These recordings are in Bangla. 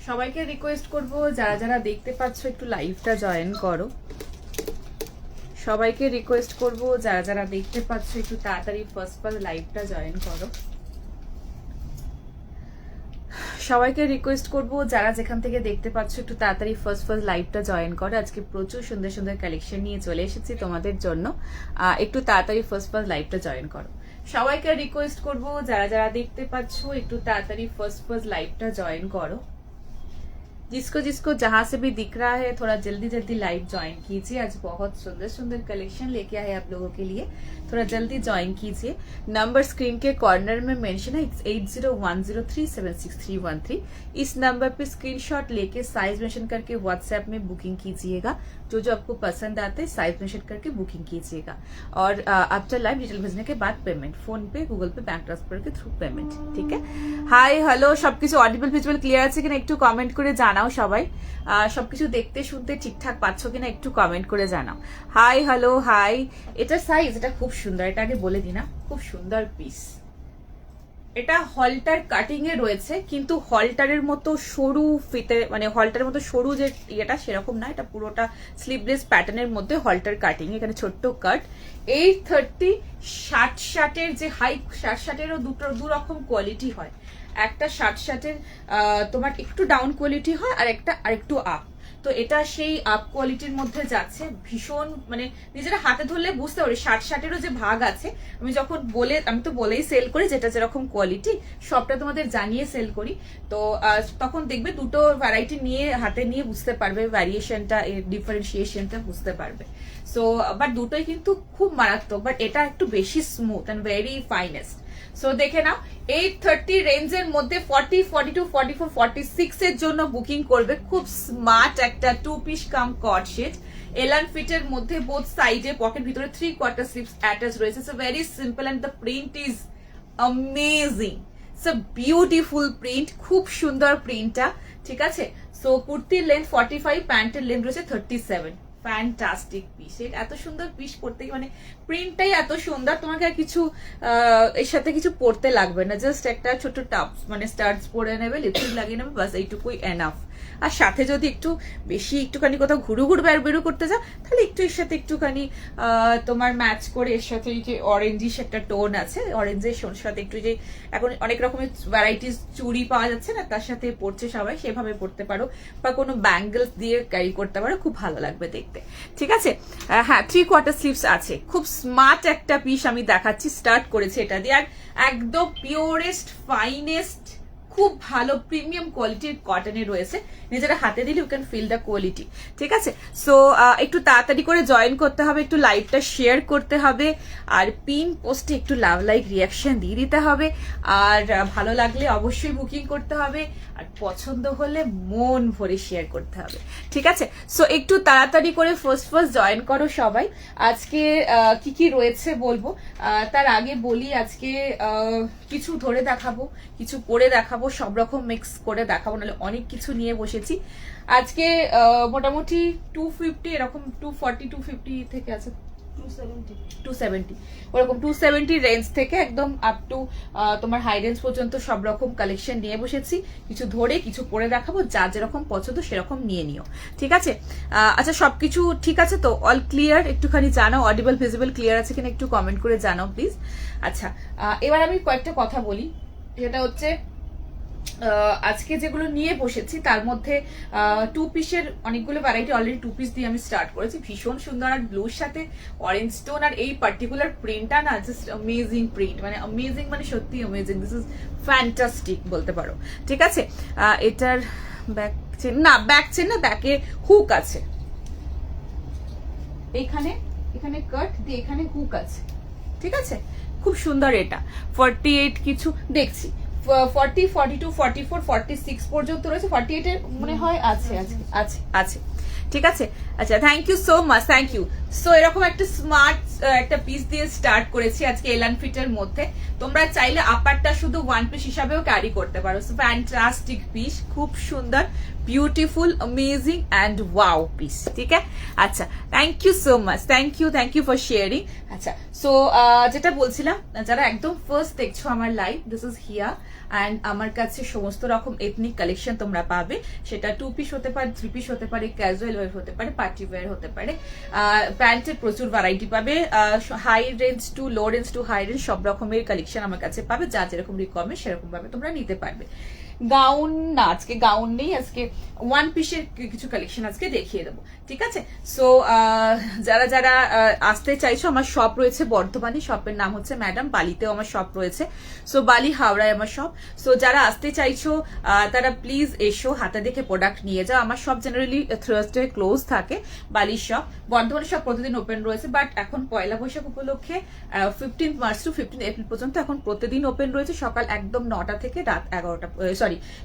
সবাইকে রিকোয়েস্ট করব যারা যারা দেখতে পাচ্ছ একটু লাইভটা জয়েন করো। সবাইকে রিকোয়েস্ট করব যারা যারা দেখতে পাচ্ছ একটু তাড়াতাড়ি ফার্স্ট লাইভটা জয়েন করো। সবাইকে রিকোয়েস্ট করব যারা যেখান থেকে দেখতে পাচ্ছ একটু তাড়াতাড়ি ফার্স্ট লাইভটা জয়েন করো। আজকে প্রচুর সুন্দর সুন্দর কালেকশন নিয়ে চলে এসেছি তোমাদের জন্য। একটু তাড়াতাড়ি ফার্স্ট লাইভটা জয়েন করো। সবাইকে রিকোয়েস্ট করব যারা যারা দেখতে পাচ্ছ একটু তাড়াতাড়ি ফার্স্ট লাইভটা জয়েন করো। जिसको जिसको जहां से भी दिख रहा है थोड़ा जल्दी जल्दी लाइव ज्वाइन कीजिए। आज बहुत सुंदर सुंदर कलेक्शन लेके आए आप लोगों के लिए, थोड़ा जल्दी ज्वाइन कीजिए। नंबर स्क्रीन के कॉर्नर में मेंशन है 8010376313। इस नंबर पे स्क्रीनशॉट लेके साइज मेंशन करके व्हाट्सएप में बुकिंग कीजिएगा। जो जो आपको पसंद आते हैं साइज मेंशन करके बुकिंग कीजिएगा। और आफ्टर लाइव डिटेल भेजने के बाद payment PhonePe Google Pay bank transfer के थ्रू पेमेंट। ठीक है, हाई हेलो सबकिছু অডিবল ভিজুয়াল ক্লিয়ার আছে কিনা একটু কমেন্ট করে জানাও সবাই। সবকিছু দেখতে শুনতে ঠিকঠাক পাচ্ছ কিনা একটু কমেন্ট করে জানাও। Hi hello hi. এটার সাইজ এটা খুব সুন্দর, এটা আগে বলে দিই না, খুব সুন্দর পিস। এটা হলটার কাটিং এ রয়েছে, কিন্তু হলটারের মতো সরু ফিতে মানে হলটারের মতো সরু যে ইয়েটা সেরকম না, এটা পুরোটা স্লিভলেস প্যাটার্নের মধ্যে হলটার কাটিং। এখানে ছোট্ট কাট। 830 শার্ট শার্টের যে হাই শার্ট শার্টেরও দু রকম কোয়ালিটি হয়। একটা শার্ট শার্টের তোমার একটু ডাউন কোয়ালিটি হয় আর একটা আরেকটু আপ। তো এটা সেই আপ কোয়ালিটির মধ্যে যাচ্ছে। ভীষণ মানে নিজেরা হাতে ধরলে বুঝতে পারি শার্ট শার্টেরও যে ভাগ আছে। আমি তো বলেই সেল করি যেটা যেরকম কোয়ালিটি সবটা তোমাদের জানিয়ে সেল করি। তো তখন দেখবে দুটো ভ্যারাইটি নিয়ে হাতে নিয়ে বুঝতে পারবে, ভ্যারিয়েশনটা ডিফারেন্সিয়েশনটা বুঝতে পারবে। সো বাট দুটোই কিন্তু খুব মারাত্মক, বাট এটা একটু বেশি smooth and very finest. So দেখে নাও 830 রেঞ্জের মধ্যে 40, 42, 44, 46 এর জন্য বুকিং করবে। খুব স্মার্ট একটা 2 পিস কাম কট সেট, এলান ফিটের মধ্যে বোথ সাইডে পকেট ভিতরে 3/4 স্লিভস অ্যাটাচ রয়েছে। So very simple and the print is amazing. So beautiful print, খুব সুন্দর প্রিন্টটা। ঠিক আছে, সো কুর্তির লেন্থ 45, প্যান্টের লেন্থ রয়েছে 37। Fantastic piece. এত সুন্দর পিস পড়তে মানে প্রিন্টটাই এত সুন্দর, তোমাকে আর কিছু এর সাথে কিছু পড়তে লাগবে না। জাস্ট একটা ছোট টাপস মানে স্টার্টস পরে নেবে, লিপস্টিক লাগিয়ে নেবে, বাস এইটুকুই এনাফ। আর সাথে যদি একটু বেশি একটুখানি কোথাও ঘুরু বেরু করতে যাও তাহলে একটু এর সাথে একটুখানি তোমার ম্যাচ করে এর সাথে এই যে অরেঞ্জিশ একটা টোন আছে, অরেঞ্জের সাথে একটু যে এখন অনেক রকমের ভ্যারাইটিস চুড়ি পাওয়া যাচ্ছে না, তার সাথে পড়ছে সবাই, সেভাবে পড়তে পারো বা কোনো ব্যাঙ্গলস দিয়ে ক্যারি করতে পারো, খুব ভালো লাগবে দেখতে। ঠিক আছে, হ্যাঁ 3/4 স্লিভস আছে। খুব স্মার্ট একটা পিস আমি দেখাচ্ছি, স্টার্ট করেছে এটা দিয়ে। আর একদম পিওরেস্ট ফাইনেস্ট খুব ভালো প্রিমিয়াম কোয়ালিটির কটনে রয়েছে। নিজেরা হাতে দিলে you can feel the quality. ঠিক আছে, সো একটু তাড়াতাড়ি করে জয়েন করতে হবে, একটু লাইভটা শেয়ার করতে হবে, আর পিন পোস্টে একটু লাভ লাইক রিয়াকশন দিয়ে দিতে হবে। আর ভালো লাগলে অবশ্যই বুকিং করতে হবে, আর পছন্দ হলে মন ভরে শেয়ার করতে হবে। ঠিক আছে, সো একটু তাড়াতাড়ি করে ফার্স্ট জয়েন করো সবাই। আজকে কি কি রয়েছে বলবো, তার আগে বলি আজকে কিছু ধরে দেখাবো, কিছু পরে দেখাবো, সব রকম মিক্স করে দেখাবো, নাহলে অনেক কিছু নিয়ে বসেছি আজকে। মোটামুটি 250 এরকম 240 250 থেকে আছে 270 ওরকম 270 রেঞ্জ থেকে একদম আপ টু তোমার হাই রেঞ্জ পর্যন্ত সব রকম কালেকশন নিয়ে বসেছি। কিছু ধরে কিছু পরে দেখাবো, যা যেরকম পছন্দ সেরকম নিয়ে নিও। ঠিক আছে, আচ্ছা সবকিছু ঠিক আছে তো? All clear? একটুখানি জানাও অডিবল ভিজিবল ক্লিয়ার আছে কিনা একটু কমেন্ট করে জানাও প্লিজ। আচ্ছা, এবার আমি কয়েকটা কথা বলি, যেটা হচ্ছে আজকে যেগুলো নিয়ে বসেছি তার মধ্যে 2 পিসের অনেকগুলো ভ্যারাইটি অলরেডি 2 পিস দিয়ে আমি স্টার্ট করেছি। ভীষণ সুন্দর, আর ব্লুর সাথে অরেঞ্জ টোন, আর এই পার্টিকুলার প্রিন্টটা না জাস্ট অ্যামেজিং প্রিন্ট, মানে অ্যামেজিং মানে সত্যি অ্যামেজিং। দিস ইজ ফ্যান্টাস্টিক বলতে পারো। ঠিক আছে, এটার ব্যাক চেন না, ব্যাক চেন না, ব্যাকে হুক আছে, এখানে কাট দিয়ে এখানে হুক আছে। ঠিক আছে, খুব সুন্দর। এটা 48 কিছু দেখছি 40, 42, 44, 46 পর্যন্ত রয়েছে। 48 এর মনে হয় আছে আছে আছে আছে। ঠিক আছে, আচ্ছা thank you so much, thank you. So এরকম একটা স্মার্ট একটা পিস দিয়ে স্টার্ট করেছি আজকে এলান ফিটের মধ্যে। তোমরা চাইলে আপারটা শুধু ওয়ান পিস হিসাবেও ক্যারি করতে পারো। সো ফ্যান্টাস্টিক পিস, খুব সুন্দর, beautiful, amazing and wow piece. ঠিক আছে, আচ্ছা, thank you so much, thank you for sharing. আচ্ছা, সো যেটা বলছিলাম, যারা একদম ফার্স্ট দেখছো আমার live, this is Hiya and আমার কাছে সমস্ত রকম এথনিক কালেকশন তোমরা পাবে। সেটা 2 পিস হতে পারে, 3 পিস হতে পারে, ক্যাজুয়াল ওয়্যার হতে পারে, পার্টি ওয়্যার হতে পারে। প্যান্টের প্রচুর ভ্যারাইটি পাবে, high range to low range to high range সব রকমের কালেকশন আমার কাছে পাবে। যা যেরকম রিকোয়ারমেন্ট সেরকম ভাবে তোমরা নিতে পারবে। গাউন না, আজকে গাউন নেই, আজকে ওয়ান পিসের কিছু কালেকশন আজকে দেখিয়ে দেবো। ঠিক আছে, সো যারা যারা আসতে চাইছো, আমার শপ রয়েছে বর্ধমানে, শপের নাম হচ্ছে ম্যাডাম, বালিতেও আমার শপ রয়েছে। সো বালি হাওড়ায় আমার শপ। সো যারা আসতে চাইছো তারা প্লিজ এসো, হাতে দেখে প্রোডাক্ট নিয়ে যাও। আমার শপ জেনারেলি থার্সডে ক্লোজ থাকে, বালির শপ। বর্ধমানের শপ প্রতিদিন ওপেন রয়েছে, বাট এখন পয়লা বৈশাখ উপলক্ষে 15 মার্চ টু 15 এপ্রিল পর্যন্ত এখন প্রতিদিন ওপেন রয়েছে, সকাল একদম 9টা থেকে রাত 11টা,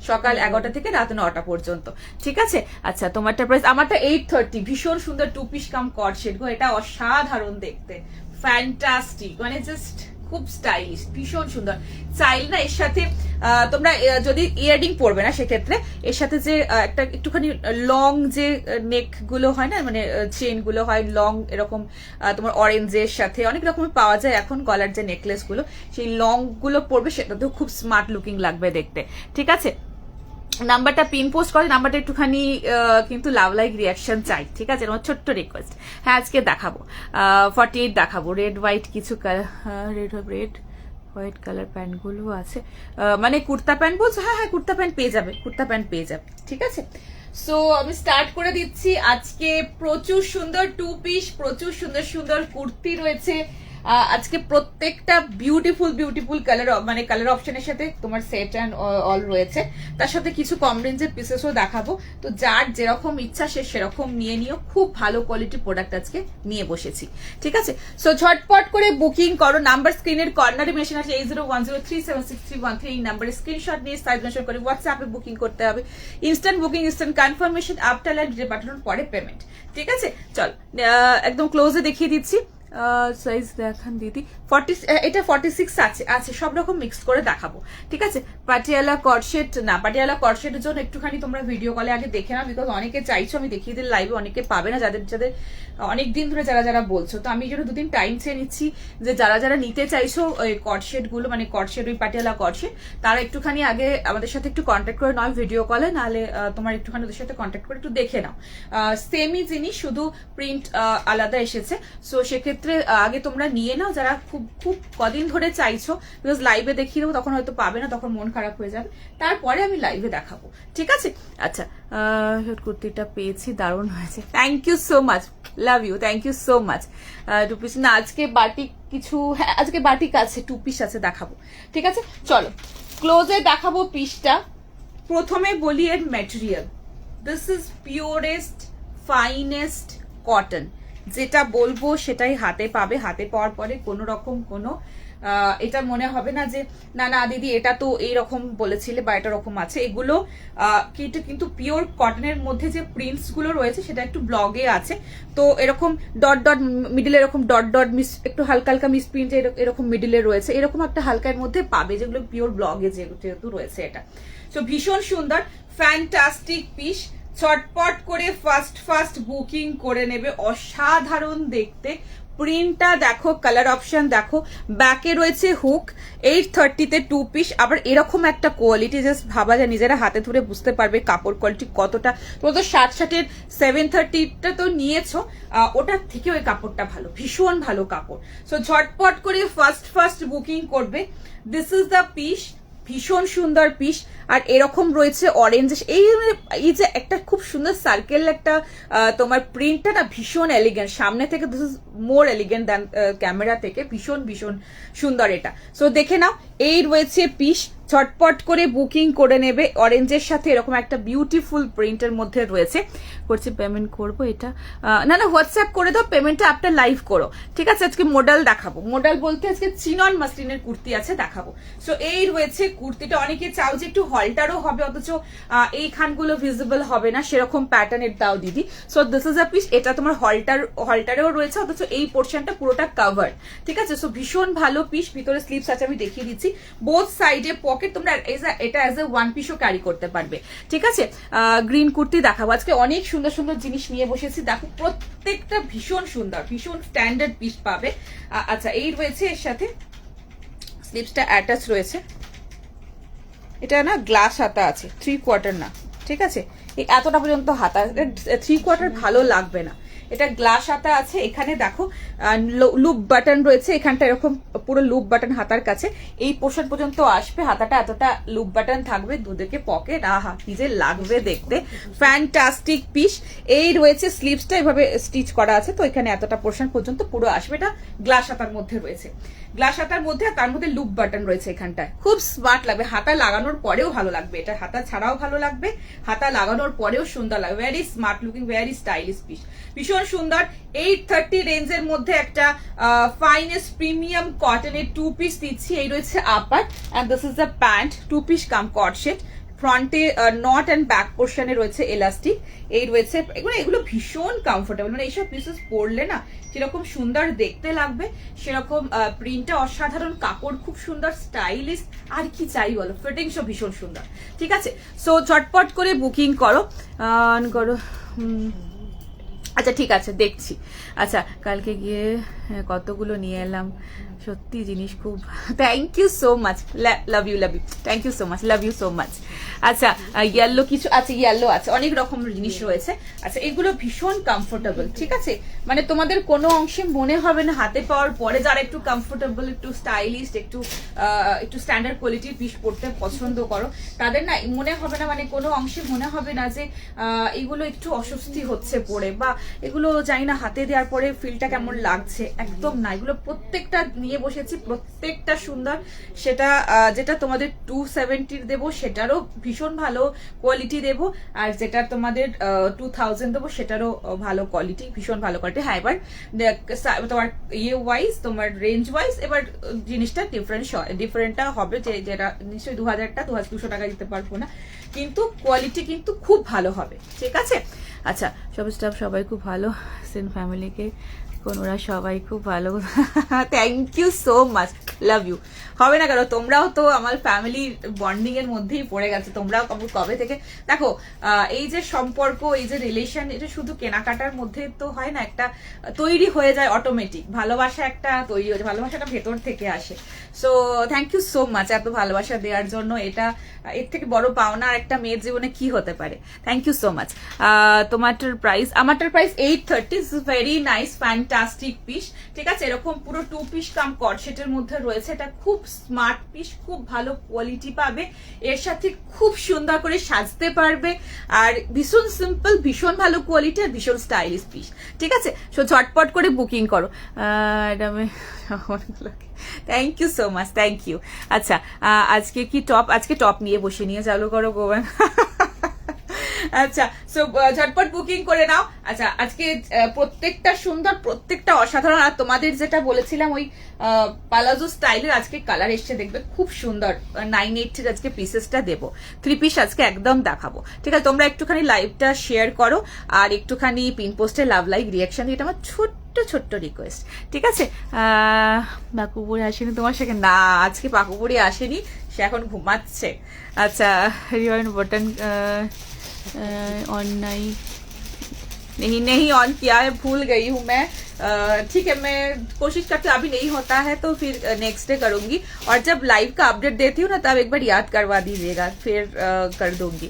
সকাল 11টা থেকে রাত 9টা পর্যন্ত। ঠিক আছে, আচ্ছা, তোমারটা প্রাইস, আমারটা 830, ভীষণ সুন্দর 2 পিস কাম কর্ড সেট গো, এটা অসাধারণ দেখতে, ফ্যান্টাস্টিক, মানে জাস্ট খুব স্টাইলিশ, ভীষণ সুন্দর। চাইলে না এর সাথে তোমরা যদি ইয়াররিং পরবে না, সেক্ষেত্রে এর সাথে যে একটা একটুখানি লং যে নেক গুলো হয় না, মানে চেন গুলো হয় লং, এরকম তোমার অরেঞ্জের সাথে অনেক রকমের পাওয়া যায় এখন, গলার যে নেকলেস গুলো, সেই লং গুলো পরবে, সেটাতেও খুব স্মার্ট লুকিং লাগবে দেখতে। ঠিক আছে, নাম্বারটা পিন পোস্ট করে, নাম্বারটা একটুখানি কিন্তু লাভ লাইক রিয়াকশন চাই। ঠিক আছে, আমার ছোট্ট রিকোয়েস্ট। হ্যাঁ, আজকে দেখাবো 48 দেখাবো, রেড হোয়াইট কিছু, রেড হোয়াইট কালার প্যান্টগুলো আছে, মানে কুর্তা প্যান্ট বলছো? হ্যাঁ হ্যাঁ, কুর্তা প্যান্ট পেয়ে যাবে, কুর্তা প্যান্ট পেয়ে যাবে। ঠিক আছে, সো আমি স্টার্ট করে দিচ্ছি। আজকে প্রচুর সুন্দর 2 পিস, প্রচুর সুন্দর সুন্দর কুর্তি রয়েছে আজকে, প্রত্যেকটা বিউটিফুল কালার, মানে কালার অপশনের সাথে তোমার সেট অ্যান্ড অল রয়েছে। তার সাথে কিছু কম রেঞ্জের পিসেসও দেখাবো। তো যার যেরকম ইচ্ছা সে সেরকম নিয়ে নিও, খুব ভালো কোয়ালিটির প্রোডাক্ট আজকে নিয়ে বসেছি। ঠিক আছে, সো ঝটপট করে বুকিং করো। নাম্বার স্ক্রিনের কর্নারে মেশিন আছে 8010376313, এই নাম্বারে স্ক্রিনশট নিয়ে সাইজ মেনশন করে হোয়াটসঅ্যাপে বুকিং করতে হবে। Instant booking, instant confirmation, after live detail পাঠানোর পরে পেমেন্ট। ঠিক আছে, চল একদম ক্লোজে দেখিয়ে দিচ্ছি। সাইজ দেখান দিদি, 40, এটা 46 আছে, সব রকম মিক্স করে দেখাবো। ঠিক আছে, পাটিয়ালা কর্ডসেট না, পাটিয়ালা কর্ডসেটের জন্য একটুখানি তোমরা ভিডিও কলে আগে দেখে নাও, বিকজ অনেকে চাইছো আমি দেখিয়ে দিই লাইভে, অনেকে পাবে না, যাদের যাদের অনেক দিন ধরে যারা বলছো। তো আমি এই জন্য 2 দিন টাইম চেয়ে নিচ্ছি, যে যারা নিতে চাইছো ওই কর্ডসেট গুলো, মানে কর্ডসেট, ওই পাটিয়ালা কর্ডসেট, তারা একটুখানি আগে আমাদের সাথে একটু কন্ট্যাক্ট করে নয় ভিডিও কলে, নাহলে তোমার একটুখানি ওদের সাথে কন্ট্যাক্ট করে একটু দেখে নাও। সেমই জিনিস, শুধু প্রিন্ট আলাদা এসেছে। সো সেক্ষেত্রে আগে তোমরা নিয়ে নাও, যারা খুব কদিন ধরে চাইছো, বিকজ লাইভে দেখিয়ে দেবো, তখন হয়তো পাবে না, তখন মন খারাপ হয়ে যাবে, তারপরে আমি লাইভে দেখাবো। ঠিক আছে, আচ্ছা, কুর্তিটা পেয়েছি, দারুণ হয়েছে, thank you so much, love you, thank you so much. 2 piece না, আজকে বাটিক কিছু, হ্যাঁ আজকে বাটিক আছে, 2 পিস আছে, দেখাবো। ঠিক আছে, চলো ক্লোজে দেখাবো পিসটা। প্রথমে বলি এর material, this is purest finest cotton, যেটা বলবো সেটাই হাতে পাবে। হাতে পাওয়ার পরে কোনো রকম কোনো এটা মনে হবে না যে না দিদি এটা তো এইরকম বলেছিলে বা এটা রকম আছে। এগুলো কিন্তু পিওর কটনের মধ্যে যে প্রিন্টস গুলো রয়েছে সেটা একটু ব্লগে আছে, তো এরকম ডট মিডিলে এরকম ডট মিস, একটু হালকা মিস প্রিন্ট এরকম মিডিলে রয়েছে, এরকম একটা হালকার মধ্যে পাবে, যেগুলো পিওর ব্লগে যেহেতু রয়েছে এটা। তো ভীষণ সুন্দর, ফ্যান্টাস্টিক পিস, চটপট করে ফার্স্ট বুকিং করে নেবে, অসাধারণ দেখতে। প্রিন্টটা দেখো, কালার অপশন দেখো, ব্যাকে রয়েছে হুক, 830-তে 2 পিস, আবার এরকম একটা কোয়ালিটি, জাস্ট ভাবা যায়, নিজেরা হাতে ধরে বুঝতে পারবে কাপড় কোয়ালিটি কতটা। তোমরা তো 60-60-এর 730টা তো নিয়েছো, ওটার থেকে ওই কাপড়টা ভালো, ভীষণ ভালো কাপড়। সো ঝটপট করে ফার্স্ট বুকিং করবে। দিস ইজ দ্য পিস, ভীষণ সুন্দর পিস। আর এরকম রয়েছে অরেঞ্জ, এই যে একটা খুব সুন্দর সার্কেল একটা তোমার প্রিন্টটা না ভীষণ এলিগেন্ট, সামনে থেকে this is more elegant than camera থেকে, ভীষণ সুন্দর এটা। সো দেখে নাও, এই রয়েছে পিস, ঝটপট করে বুকিং করে নেবে। অরেঞ্জের সাথে এরকম একটা বিউটিফুল প্রিন্টের মধ্যে রয়েছে। করছি পেমেন্ট করবো এটা, না হোয়াটসঅ্যাপ করে দাও, পেমেন্টটা আপনার লাইভ করো। ঠিক আছে, আজকে মডেল দেখাবো, মডেল বলতে আজকে চিনন মাসলিনের কুর্তি আছে, দেখাবো। সো এই রয়েছে কুর্তিটা, অনেকে চাও যে একটু হলটারও হবে অথচ এই খানগুলো ভিজিবল হবে না, সেরকম প্যাটার্নের দাও দিদি। So this is a piece, এটা তোমার হলটারেও রয়েছে অথচ এই পোর্শনটা পুরোটা কাভার, ঠিক আছে। সো ভীষণ ভালো পিস, ভিতরে স্লিভস আছে আমি দেখিয়ে দিচ্ছি, বোথ সাইডে পকেট, তোমরা এটা অ্যাজ এ ওয়ান পিসও ক্যারি করতে পারবে, ঠিক আছে। গ্রিন কুর্তি দেখাবো আজকে, অনেক সুন্দর সুন্দর জিনিস নিয়ে বসেছি, দেখো প্রত্যেকটা ভীষণ সুন্দর, ভীষণ স্ট্যান্ডার্ড পিস পাবে। আচ্ছা এই রয়েছে এর সাথে স্লিভসটা অ্যাটাচ রয়েছে, এটা না গ্লাস হাতা আছে, 3/4 না, ঠিক আছে। এই এতটা পর্যন্ত হাতা, 3/4 ভালো লাগবে না, এটা গ্লাস হাতা আছে। এখানে দেখো লুপ বাটন রয়েছে, এখানটা এরকম পুরো লুপ বাটন হাতার কাছে, এই পোর্শন পর্যন্ত আসবে, হাতাটা এতটা লুপ বাটন থাকবে, দুদিকে পকেট, আহা কি যে লাগবে দেখতে, ফ্যান্টাস্টিক পিস। এই রয়েছে স্লিভসটা এভাবে স্টিচ করা আছে, তো এখানে এতটা পোর্শন পর্যন্ত পুরো আসবে, এটা গ্লাস হাতার মধ্যে রয়েছে, গ্লাস হাতার মধ্যে, তার মধ্যে লুপ বাটন রয়েছে এখানটায়, খুব স্মার্ট লাগবে, হাতা লাগানোর পরেও ভালো লাগবে, এটা হাতা ছাড়াও ভালো লাগবে, হাতা লাগানোর পরেও সুন্দর লাগবে, very smart looking, very stylish piece, ভীষণ সুন্দর। 830 রেঞ্জের মধ্যে একটা ফাইনেস্ট প্রিমিয়াম কটনের 2 পিস দিচ্ছি। এই রয়েছে upper and this is the pant, 2 piece cum cut set, ফ্রন্টে নট এন্ড ব্যাক পোর্শনে রয়েছে এলাস্টিক, এই রয়েছে, এগুলো ভীষণ কমফোর্টেবল, মানে এইসব পিসেস পরলে না যেরকম সুন্দর দেখতে লাগবে সেরকম, প্রিন্টটা অসাধারণ, কাপড় খুব সুন্দর, স্টাইলিশ, আর কি চাই বলো, ফিটিংসও ভীষণ সুন্দর, ঠিক আছে। সো ঝটপট করে বুকিং করো। আচ্ছা ঠিক আছে দেখছি। আচ্ছা কালকে গিয়ে কতগুলো নিয়ে এলাম, সত্যি জিনিস খুব, thank you so much, love you, thank you so much, love you so much. আচ্ছা ইয়েলো কিছু আছে, ইয়েলো আছে, অনেক রকম জিনিস রয়েছে। আচ্ছা এগুলো ভীষণ কমফোর্টেবল, ঠিক আছে, মানে তোমাদের কোনো অংশে মনে হবে না, হাতে পাওয়ার পরে যারা একটু কমফোর্টেবল, একটু স্টাইলিশ, একটু স্ট্যান্ডার্ড কোয়ালিটির পিস পরতে পছন্দ করো, তাদের না মনে হবে না, মানে কোনো অংশে মনে হবে না যে এগুলো একটু অস্বস্তি হচ্ছে পরে, বা এগুলো জানি না হাতে দেওয়ার পরে ফিলটা কেমন লাগছে, একদম না, এগুলো প্রত্যেকটা নিয়ে বসেছি, প্রত্যেকটা সুন্দর। সেটা যেটা তোমাদের 270 দেবো সেটারও ভীষণ ভালো কোয়ালিটি দেবো, আর যেটা তোমাদের 2000 দেবো সেটারও ভালো কোয়ালিটি, ভীষণ ভালো কোয়ালিটি। হ্যাঁ এবার তোমার ইয়ে ওয়াইজ, তোমার রেঞ্জ ওয়াইজ এবার জিনিসটা ডিফারেন্টটা হবে, যেটা নিশ্চয়ই 2000টা 2200 টাকা দিতে পারবো না, কিন্তু কোয়ালিটি কিন্তু খুব ভালো হবে, ঠিক আছে। আচ্ছা সব স্টাফ সবাই খুব ভালো, সেন ফ্যামিলিকে ওরা সবাই খুব ভালো, thank you so much, love you. হবে না কেন, তোমরাও তো আমার ফ্যামিলি বন্ডিং এর মধ্যেই পড়ে গেছে, তোমরাও কবে থেকে দেখো এই যে সম্পর্ক, এই যে রিলেশন, এটা শুধু কেনাকাটার মধ্যে তো হয় না, একটা তৈরি হয়ে যায় অটোমেটিক, ভালোবাসা একটা তৈরি হয়ে যায়, ভালোবাসাটা ভেতর থেকে আসে। So thank you so much এত ভালোবাসা দেওয়ার জন্য, এটা এর থেকে বড় পাওনা আর একটা মেয়ের জীবনে কি হতে পারে, থ্যাংক ইউ সো মাচ। তোমারটার প্রাইস, আমারটার price 830, very nice fantastic piece, ঠিক আছে, এরকম পুরো 2 পিস কাম কট সেটের মধ্যে রয়েছে, এটা খুব স্মার্ট পিস, খুব ভালো কোয়ালিটি পাবে, এর সাথে খুব সুন্দর করে সাজতে পারবে, আর ভীষণ সিম্পল, ভীষণ ভালো কোয়ালিটি, আর ভীষণ স্টাইলিশ পিস, ঠিক আছে। সো ঝটপট করে বুকিং করো। Thank you so much, thank you. আচ্ছা আজকে কি টপ, আজকে টপ নিয়ে বসে নিয়ে চালু করো গোবান। আচ্ছা সো ঝটপট বুকিং করে নাও। আচ্ছা আজকে প্রত্যেকটা সুন্দর, প্রত্যেকটা অসাধারণ, আর তোমাদের যেটা বলেছিলাম ওই পালাজো স্টাইলের আজকে কালার এসছে, দেখবে খুব সুন্দর, 980 আজকে পিসেসটা দেবো, 3 পিস আজকে একদম দেখাবো, ঠিক আছে। তোমরা একটুখানি লাইভটা শেয়ার করো, আর একটুখানি পিন পোস্টে লাভ লাইক রিয়াকশন, এটা আমার ছোট্ট রিকোয়েস্ট, ঠিক আছে। পাকুপুরি আসেনি তোমার সাথে, না আজকে পাকুপুরি আসেনি, সে এখন ঘুমাচ্ছে। আচ্ছা রিওয়ার্ড বটন ऑन नहीं ऑन किया है, भूल गई हूँ मैं, ठीक है मैं कोशिश करती हूँ, अभी नहीं होता है तो फिर नेक्स्ट डे करूंगी, और जब लाइव का अपडेट देती हूँ ना तब एक बार याद करवा दीजिएगा, फिर कर दूंगी।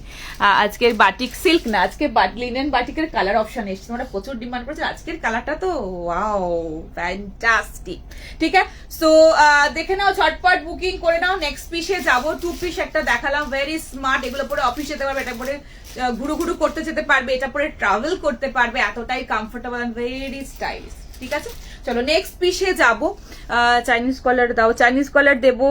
আজকের বাটিক সিল্ক না, আজকে লিনেন বাটিকের কালার অপশন এসেছে, তোমরা প্রচুর ডিমান্ড করেছে, আজকের কালারটা তো ওয়াও ফ্যান্টাস্টিক, ঠিক আছে। সো দেখে নাও, ঝটপট বুকিং করে নাও, নেক্সট পিসে যাবো। 2 পিস একটা দেখালাম, ভেরি স্মার্ট, এগুলো পরে অফিস যেতে পারবে, এটা পরে ঘুরু করতে যেতে পারবে, এটা পরে ট্রাভেল করতে পারবে, এতটাই কমফোর্টেবল এন্ড ভেরি স্টাইলিশ, ঠিক আছে। চলো নেক্সট পিসে যাব। চাইনিজ কলার দাও, চাইনিজ কলার দেবো।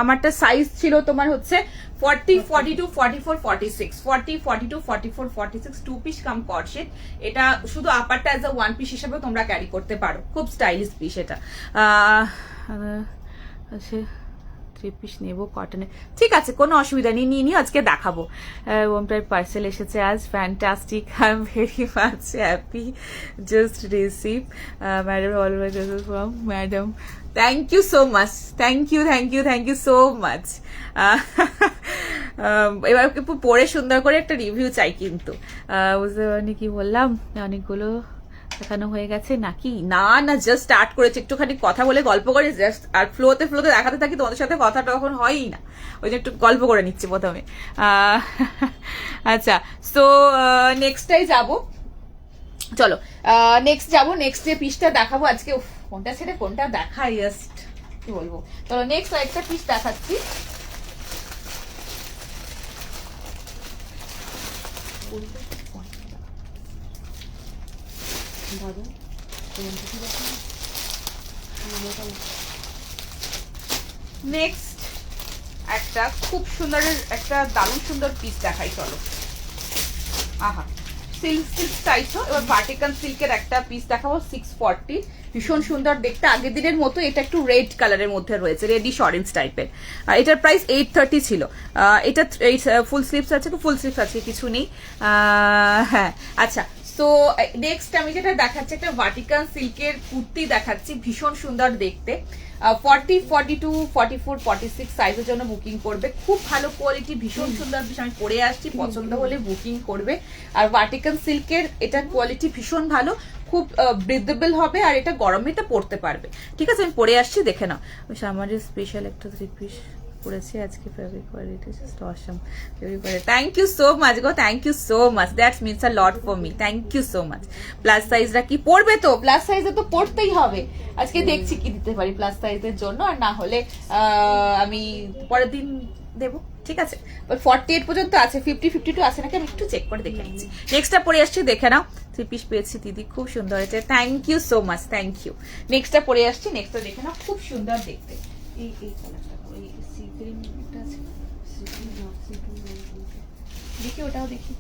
আমারটা সাইজ ছিল তোমার হচ্ছে 40, 42, 44, 46, 40, 42, 44, 46, 2 পিস কাম কট সেট। এটা শুধু আপারটা অ্যাজ আ 1 পিস হিসেবে তোমরা ক্যারি করতে পারো, খুব স্টাইলিশ পিস এটা। আচ্ছা 3 পিস নেবো কটনে, ঠিক আছে কোনো অসুবিধা নেই, নিয়ে আজকে দেখাবো। ওমটার পার্সেল এসেছে আজ, fantastic, I am very much happy, just receive madam always from madam, thank you so much, thank you so much. এবার পড়ে সুন্দর করে একটা রিভিউ চাই কিন্তু, বুঝতে পারিনি কি বললাম, অনেকগুলো দেখানো হয়ে গেছে নাকি? না না, জাস্ট স্টার্ট করেছে, একটুখানি কথা বলে গল্প করে জাস্ট, আর ফ্লোতে দেখাতে থাকি, তোমাদের সাথে কথা তখন হয়ই না, ওই জন্য একটু গল্প করে নিচ্ছি প্রথমে। আচ্ছা, সো নেক্সটটাই যাবো, চলো নেক্সট যাবো, নেক্সট যে পিসটা দেখাবো আজকে, কোনটা ছেড়ে কোনটা দেখাই, জাস্ট কি বলবো। চলো নেক্সট একটা পিস দেখাচ্ছি। নেক্সট একটা খুব সুন্দর, একটা দারুণ সুন্দর পিস দেখাই, চলো। আহা, সিল্ক চাইছো, এবার ভার্টিকাল সিল্কের একটা পিস দেখাবো, 640, ভীষণ সুন্দর দেখতে, আগের দিনের মতো এটা একটু রেড কালারের মধ্যে রয়েছে, রেডিশ অরেঞ্জ টাইপের। এটার প্রাইস 830 ছিল। এটা ফুল স্লিভস আছে, ফুল স্লিভস আছে, কিছু নেই। হ্যাঁ, আচ্ছা, তো নেক্সট আমি যেটা দেখাচ্ছি, একটা ভার্টিকাল সিল্কের কুর্তি দেখাচ্ছি, ভীষণ সুন্দর দেখতে, 40, 42, 44, 46 সাইজের জন্য বুকিং করবে, খুব ভালো কোয়ালিটি, ভীষণ সুন্দর, আমি পরে আসছি, পছন্দ হলে বুকিং করবে। আর ভার্টিকাল সিল্কের এটা কোয়ালিটি ভীষণ ভালো, খুব ব্রিদেবল হবে, আর এটা গরমে এটা পরতে পারবে, ঠিক আছে, আমি পরে আসছি, দেখে নাও। আমার স্পেশাল একটা 3 পিস পড়েছে আজকে, fabric quality just awesome, thank you so much গো, thank you so much, that's means a lot for me, thank you so much. Plus সাইজরা কি পড়বে? তো প্লাস সাইজে তো পড়তেই হবে, আজকে দেখছি কি দিতে পারি প্লাস সাইজের জন্য, আর না হলে আমি পরের দিন দেবো, ঠিক আছে। 48 পর্যন্ত আছে, 50, 52 আছে নাকি আমি একটু চেক করে দেখে নিচ্ছি। নেক্সটটা পরে আসছি, দেখে নাও, 3 পিস পেয়েছি দিদি, খুব সুন্দর হয়েছে, thank you so much, thank you. নেক্সটটা পরে আসছি, নেক্সটটা দেখে নাও, খুব সুন্দর দেখতে, এই কালারটা, ওই সি গ্রিনটা আছে, দেখি ওটাও দেখি,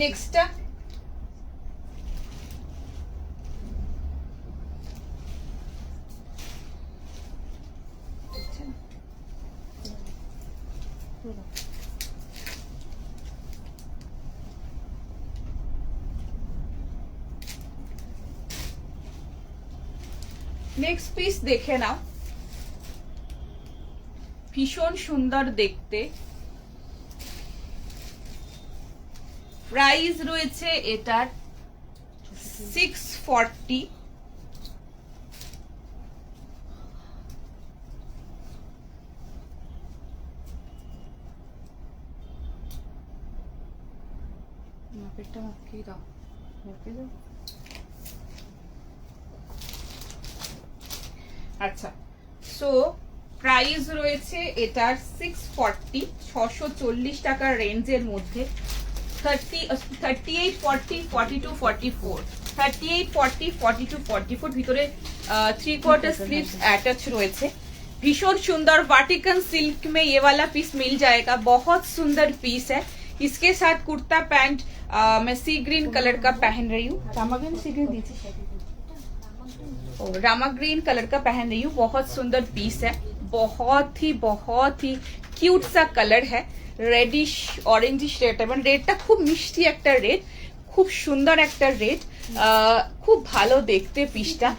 নেক্সটটা নেক্সট পিস দেখে নাও, ভীষণ সুন্দর দেখতে, প্রাইস রয়েছে এটার 640, মাপেরটা মাপকে দাও, মাপকে দাও। আচ্ছা, সো প্রাইস রয়েছে এটার 640, 640 টাকার রেঞ্জের মধ্যে, 38, 40, 42, 44, 38, 40, 42, 44, ভিতরে 3/4 स्लीव्स अटैच রয়েছে, भीषण सुंदर वाटिकन सिल्क में ये वाला पीस मिल जाएगा, बहुत सुंदर पीस है। इसके साथ कुर्ता पैंट मैं सी ग्रीन कलर का पहन रही हूँ, रामा ग्रीन कलर का पहन रही हूँ, बहुत सुंदर पीस है, बहुत ही क्यूट सा कलर है, रेडिश ऑरेंजिश रेड, रेडটা খুব মিষ্টি একটা রেড, খুব সুন্দর একটা রেড, খুব ভালো দেখতে পিসটা,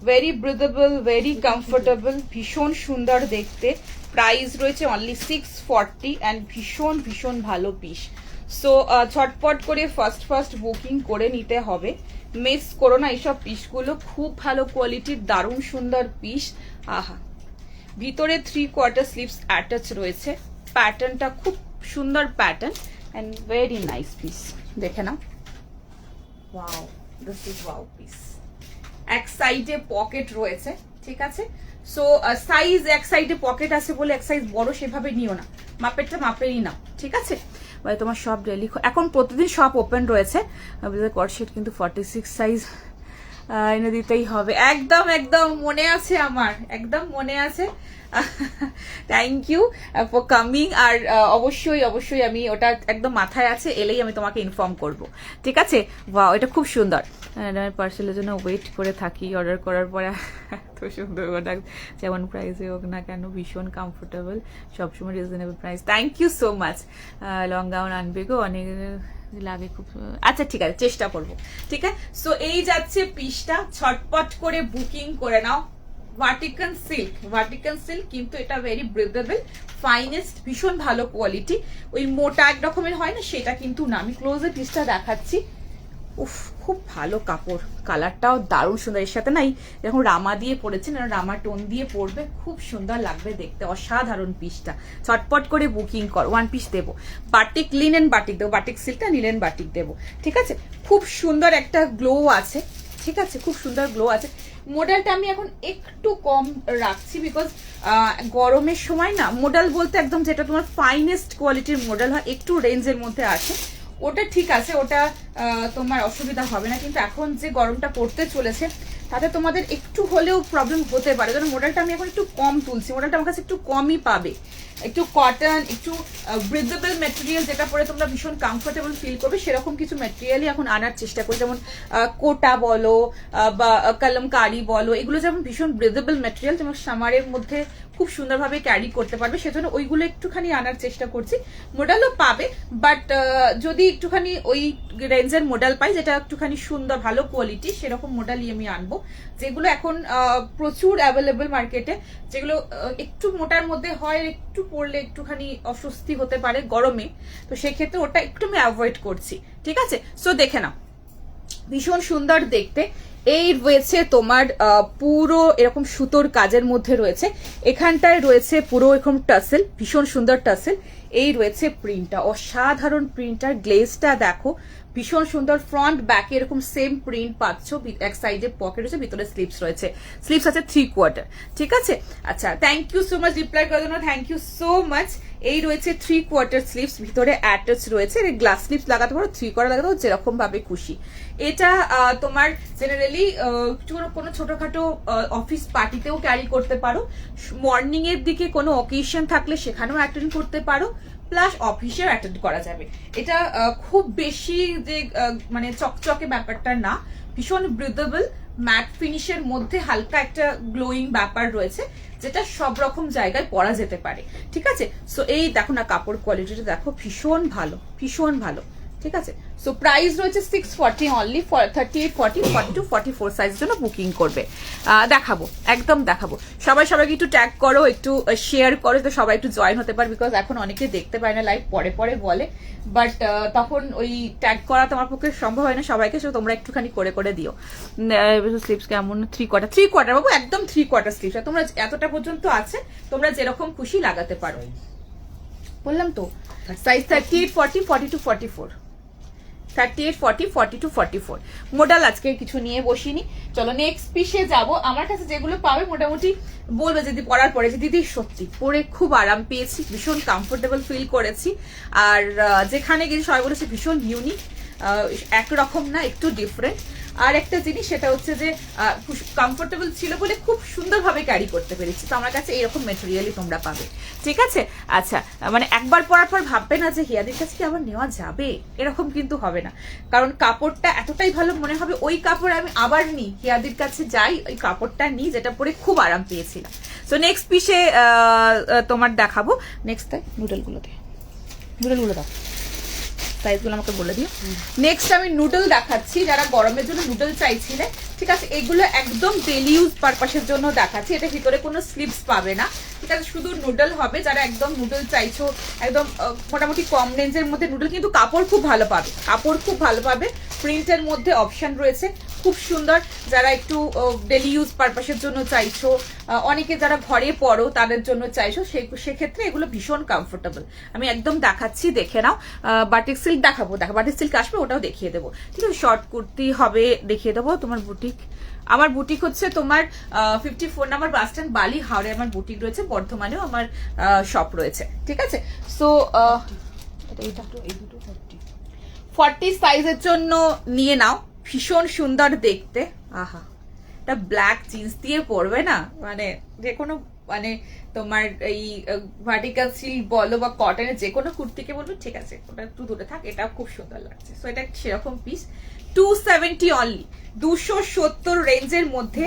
ভেরি ব্রিদেবল, ভেরি কমফোর্টেবল, ভীষণ সুন্দর দেখতে, প্রাইস রয়েছে অনলি 640 এন্ড ভীষণ ভালো পিস। সো ছটপট করে ফার্স্ট বুকিং করে নিতে হবে, মিস করো না এইসব পিসগুলো, খুব ভালো কোয়ালিটির, দারুণ সুন্দর পিস। আহা, ভিতরে 3/4 স্লিভস অ্যাটাচ রয়েছে, প্যাটার্নটা খুব সুন্দর pattern and very nice piece, দেখে নাও, wow, this is wow piece. এক সাইডে পকেট রয়েছে, ঠিক আছে, সো সাইজ এক সাইডে পকেট আছে বলে এক সাইজ বড় সেভাবে নিও না, মাপেরটা মাপেরই নাও, ঠিক আছে। তোমার সব ডেলি এখন প্রতিদিন শপ ওপেন রয়েছে, কটশেট কিন্তু 46 সাইজ এনে দিতেই হবে। একদম একদম মনে আছে আমার, একদম মনে আছে। Thank you for coming. আর অবশ্যই অবশ্যই আমি ওটা একদম মাথায় আছে, এলেই আমি তোমাকে ইনফর্ম করব, ঠিক আছে? বাহ, এটা খুব সুন্দর। পার্সেলের জন্য ওয়েট করে থাকি, অর্ডার করার পরে এত সুন্দর ওটা, যেমন প্রাইসে হোক না কেন ভীষণ কমফোর্টেবল, সবসময় reasonable price. Thank you so much. Long gown আনবে গো, অনেক লাগে খুব। আচ্ছা ঠিক আছে, চেষ্টা করব, ঠিক আছে? সো এই যাচ্ছে পিসটা, ছটপট করে বুকিং করে নাও। ভার্টিকান সিল্ক, ভার্টিকান সিল্ক, কিন্তু এটা ভেরি ব্রিদেবল, ফাইনেস্ট, ভীষণ ভালো কোয়ালিটি। ওই মোটা এক রকমের হয় না, সেটা কিন্তু না। আমি ক্লোজে পিসটা দেখাচ্ছি। উফ, খুব ভালো কাপড়, কালারটাও দারুণ সুন্দর। এর সাথে নাই এরকম রামা দিয়ে পড়েছে না, রামা টোন দিয়ে পড়বে, খুব সুন্দর লাগবে দেখতে, অসাধারণ পিসটা। ছটপট করে বুকিং কর, ওয়ান পিস দেবো। বাটিক, লিনেন বাটিক দেবো, বাটিক সিল্কটা লিনেন বাটিক দেবো, ঠিক আছে? খুব সুন্দর একটা গ্লো আছে, ঠিক আছে? খুব সুন্দর গ্লো আছে। মডেলটা আমি এখন একটু কম রাখছি, বিকজ গরমের সময় না মডেল বলতে একদম যেটা তোমার ফাইনেস্ট কোয়ালিটির মডেল হয়, একটু রেঞ্জের মধ্যে আসে, ওটা ঠিক আছে, ওটা তোমার অসুবিধা হবে না। কিন্তু এখন যে গরমটা পড়তে চলেছে, তাতে তোমাদের একটু হলেও প্রবলেম হতে পারে। কারণ মডেলটা আমি এখন একটু কম তুলছি, মডেলটা আমার কাছে একটু কমই পাবে, একটু কটন, একটু ব্রিদেবল ম্যাটেরিয়াল, যেটা পরে তোমরা ভীষণ কমফোর্টেবল ফিল করবে, সেরকম কিছু ম্যাটেরিয়ালই এখন আনার চেষ্টা করি। যেমন কোটা বলো বা কলমকারি বলো, এগুলো যেমন ভীষণ ব্রিদেবল ম্যাটেরিয়াল, যেমন সামারের মধ্যে খুব সুন্দরভাবে ক্যারি করতে পারবে, সেজন্য ওইগুলো একটুখানি আনার চেষ্টা করছি। মডেলও পাবে, বাট যদি একটুখানি ওই রেঞ্জের মডেল পাই, যেটা একটুখানি সুন্দর ভালো কোয়ালিটি, সেরকম মডেলই আমি আনবো, যেগুলো এখন প্রচুর অ্যাভেলেবল মার্কেটে, যেগুলো একটু মোটার মধ্যে হয়, একটু পরলে একটুখানি অস্বস্তি হতে পারে গরমে, তো সেক্ষেত্রে ওটা একটু আমি অ্যাভয়েড করছি, ঠিক আছে? সো দেখে নাও, ভীষণ সুন্দর দেখতে। এই রয়েছে তোমার পুরো এরকম সুতোর কাজের মধ্যে রয়েছে, এখানটায় রয়েছে পুরো এরকম টাসেল, ভীষণ সুন্দর টাসেল। এই রয়েছে প্রিন্টটা, অসাধারণ প্রিন্টার, গ্লেজটা দেখো, ভীষণ সুন্দর। ফ্রন্ট ব্যাকে এরকম সেম প্রিন্ট পাচ্ছ, এক সাইডে পকেট রয়েছে, ভিতরে স্লিপস রয়েছে, স্লিপস আছে 3/4, ঠিক আছে? আচ্ছা, thank you so much reply করার জন্য, থ্যাংক ইউ সো মাচ। এই রয়েছে 3/4 স্লিপস, ভিতরে অ্যাটাচ রয়েছে, গ্লাস স্লিপস লাগাতে পারো, 3/4 লাগাতে পারো, যেরকম ভাবে খুশি। এটা তোমার জেনারেলি কোনো ছোটখাটো অফিস পার্টিতেও ক্যারি করতে পারো, মর্নিং এর দিকে কোনো অকেশন থাকলে সেখানেও অ্যাটেন্ড করতে পারো, প্লাস অফিসেও অ্যাটেন্ড করা যাবে। এটা খুব বেশি যে মানে চকচকে ব্যাপারটা না, ভীষণ ব্রিদেবল ম্যাট ফিনিশের মধ্যে হালকা একটা গ্লোয়িং ব্যাপার রয়েছে, যেটা সব রকম জায়গায় পরা যেতে পারে, ঠিক আছে? সো এই দেখো না, কাপড় কোয়ালিটিটা দেখো, ভীষণ ভালো, ভীষণ ভালো, ঠিক আছে? সো প্রাইস রয়েছে 640 অনলি, 38, 40, 42, 44 সাইজের জন্য বুকিং করবে। দেখাবো, একদম দেখাবো। সবাইকে একটু ট্যাগ করো, একটু শেয়ার করো, তো সবাই একটু জয়েন হতে পারে, বিকজ এখন অনেকে দেখতে পায় না লাইভ, পরে পরে বলে, বাট তখন ওই ট্যাগ করা তোমার পক্ষে সম্ভব হয় না সবাইকে, সো তোমরা একটুখানি করে করে দিও। স্লিপস কেমন? 3/4 বাবু, একদম 3/4 স্লিপস। তোমরা এতটা পর্যন্ত আছে, তোমরা যেরকম খুশি লাগাতে পারো, বললাম তো। Size 38, 40, 42, 44, 38, 40, 42, 44 model. আজকে কিছু নিয়ে বসিনি, চলো নেক্সট পিসে যাব। আমার কাছে যেগুলো পাবে মোটামুটি বলবে যদি পরার পরে যে দিদি সত্যি পরে খুব আরাম পেয়েছি, ভীষণ কমফোর্টেবল ফিল করেছি, আর যেখানে গেছি সবাই বলেছে ভীষণ ইউনিক, একরকম না, একটু ডিফারেন্ট। আর একটা জিনিস সেটা হচ্ছে যে কমফোর্টেবল ছিল বলে খুব সুন্দরভাবে ক্যারি করতে পেরেছি, তো আমার কাছে এরকম মেটেরিয়ালই তোমরা পাবে, ঠিক আছে? আচ্ছা, মানে একবার পরার পর ভাববে না যে হিয়াদির কাছে কি আবার নেওয়া যাবে, এরকম কিন্তু হবে না, কারণ কাপড়টা এতটাই ভালো মনে হবে ওই কাপড় আমি আবার নিই, হিয়াদির কাছে যাই, ওই কাপড়টা নিই যেটা পরে খুব আরাম পেয়েছিলাম। সো নেক্সট পিসে তোমার দেখাবো। নেক্সট তাই নুডলগুলো দাও, সাইজগুলো আমাকে বলে দিও। নেক্সট আমি নুডল দেখাচ্ছি, যারা গরমের জন্য নুডল চাইছিলে, ঠিক আছে? এগুলো একদম ডেলি ইউজ পারপাসের জন্য দেখাচ্ছি, এটা ভিতরে কোনো স্লিপস পাবে না, ঠিক আছে? শুধু নুডল হবে, যারা একদম নুডল চাইছো, একদম মোটামুটি কম রেঞ্জের মধ্যে নুডল, কিন্তু কাপড় খুব ভালো পাবে, কাপড় খুব ভালো পাবে, প্রিন্টের মধ্যে অপশন রয়েছে, খুব সুন্দর। যারা একটু ডেলি ইউজ পারপাসের জন্য চাইছো, অনেকে যারা ঘরে পড়ো তাদের জন্য চাইছো, সেক্ষেত্রে এগুলো ভীষণ কমফোর্টেবল। আমি একদম দেখাচ্ছি, দেখে নাও। বাটিক সিল্ক দেখাবো, বাটিক সিল্ক আসবে, ওটাও দেখিয়ে দেবো, ঠিক আছে? শর্ট কুর্তি হবে, দেখিয়ে দেবো। তোমার বুটিক, আমার বুটিক হচ্ছে তোমার 54 নাম্বার বাস স্ট্যান্ড, বালি হাওড়ে আমার বুটিক রয়েছে, বর্ধমানেও আমার শপ রয়েছে, ঠিক আছে? সো 40 সাইজের জন্য নিয়ে নাও, ভীষণ সুন্দর দেখতে, আহা, এটা ব্ল্যাক জিন্স দিয়ে পরবে না, মানে যে কোনো মানে তোমার এই ভার্টিক্যাল সিল্ক বলো বা কটনের যে কোনো কুর্তিকে বলবো ঠিক আছে ওটা একটু দূরে থাক, এটা খুব সুন্দর লাগছে। সো এটা সেরকম পিস 270 অনলি, 270 রেঞ্জের মধ্যে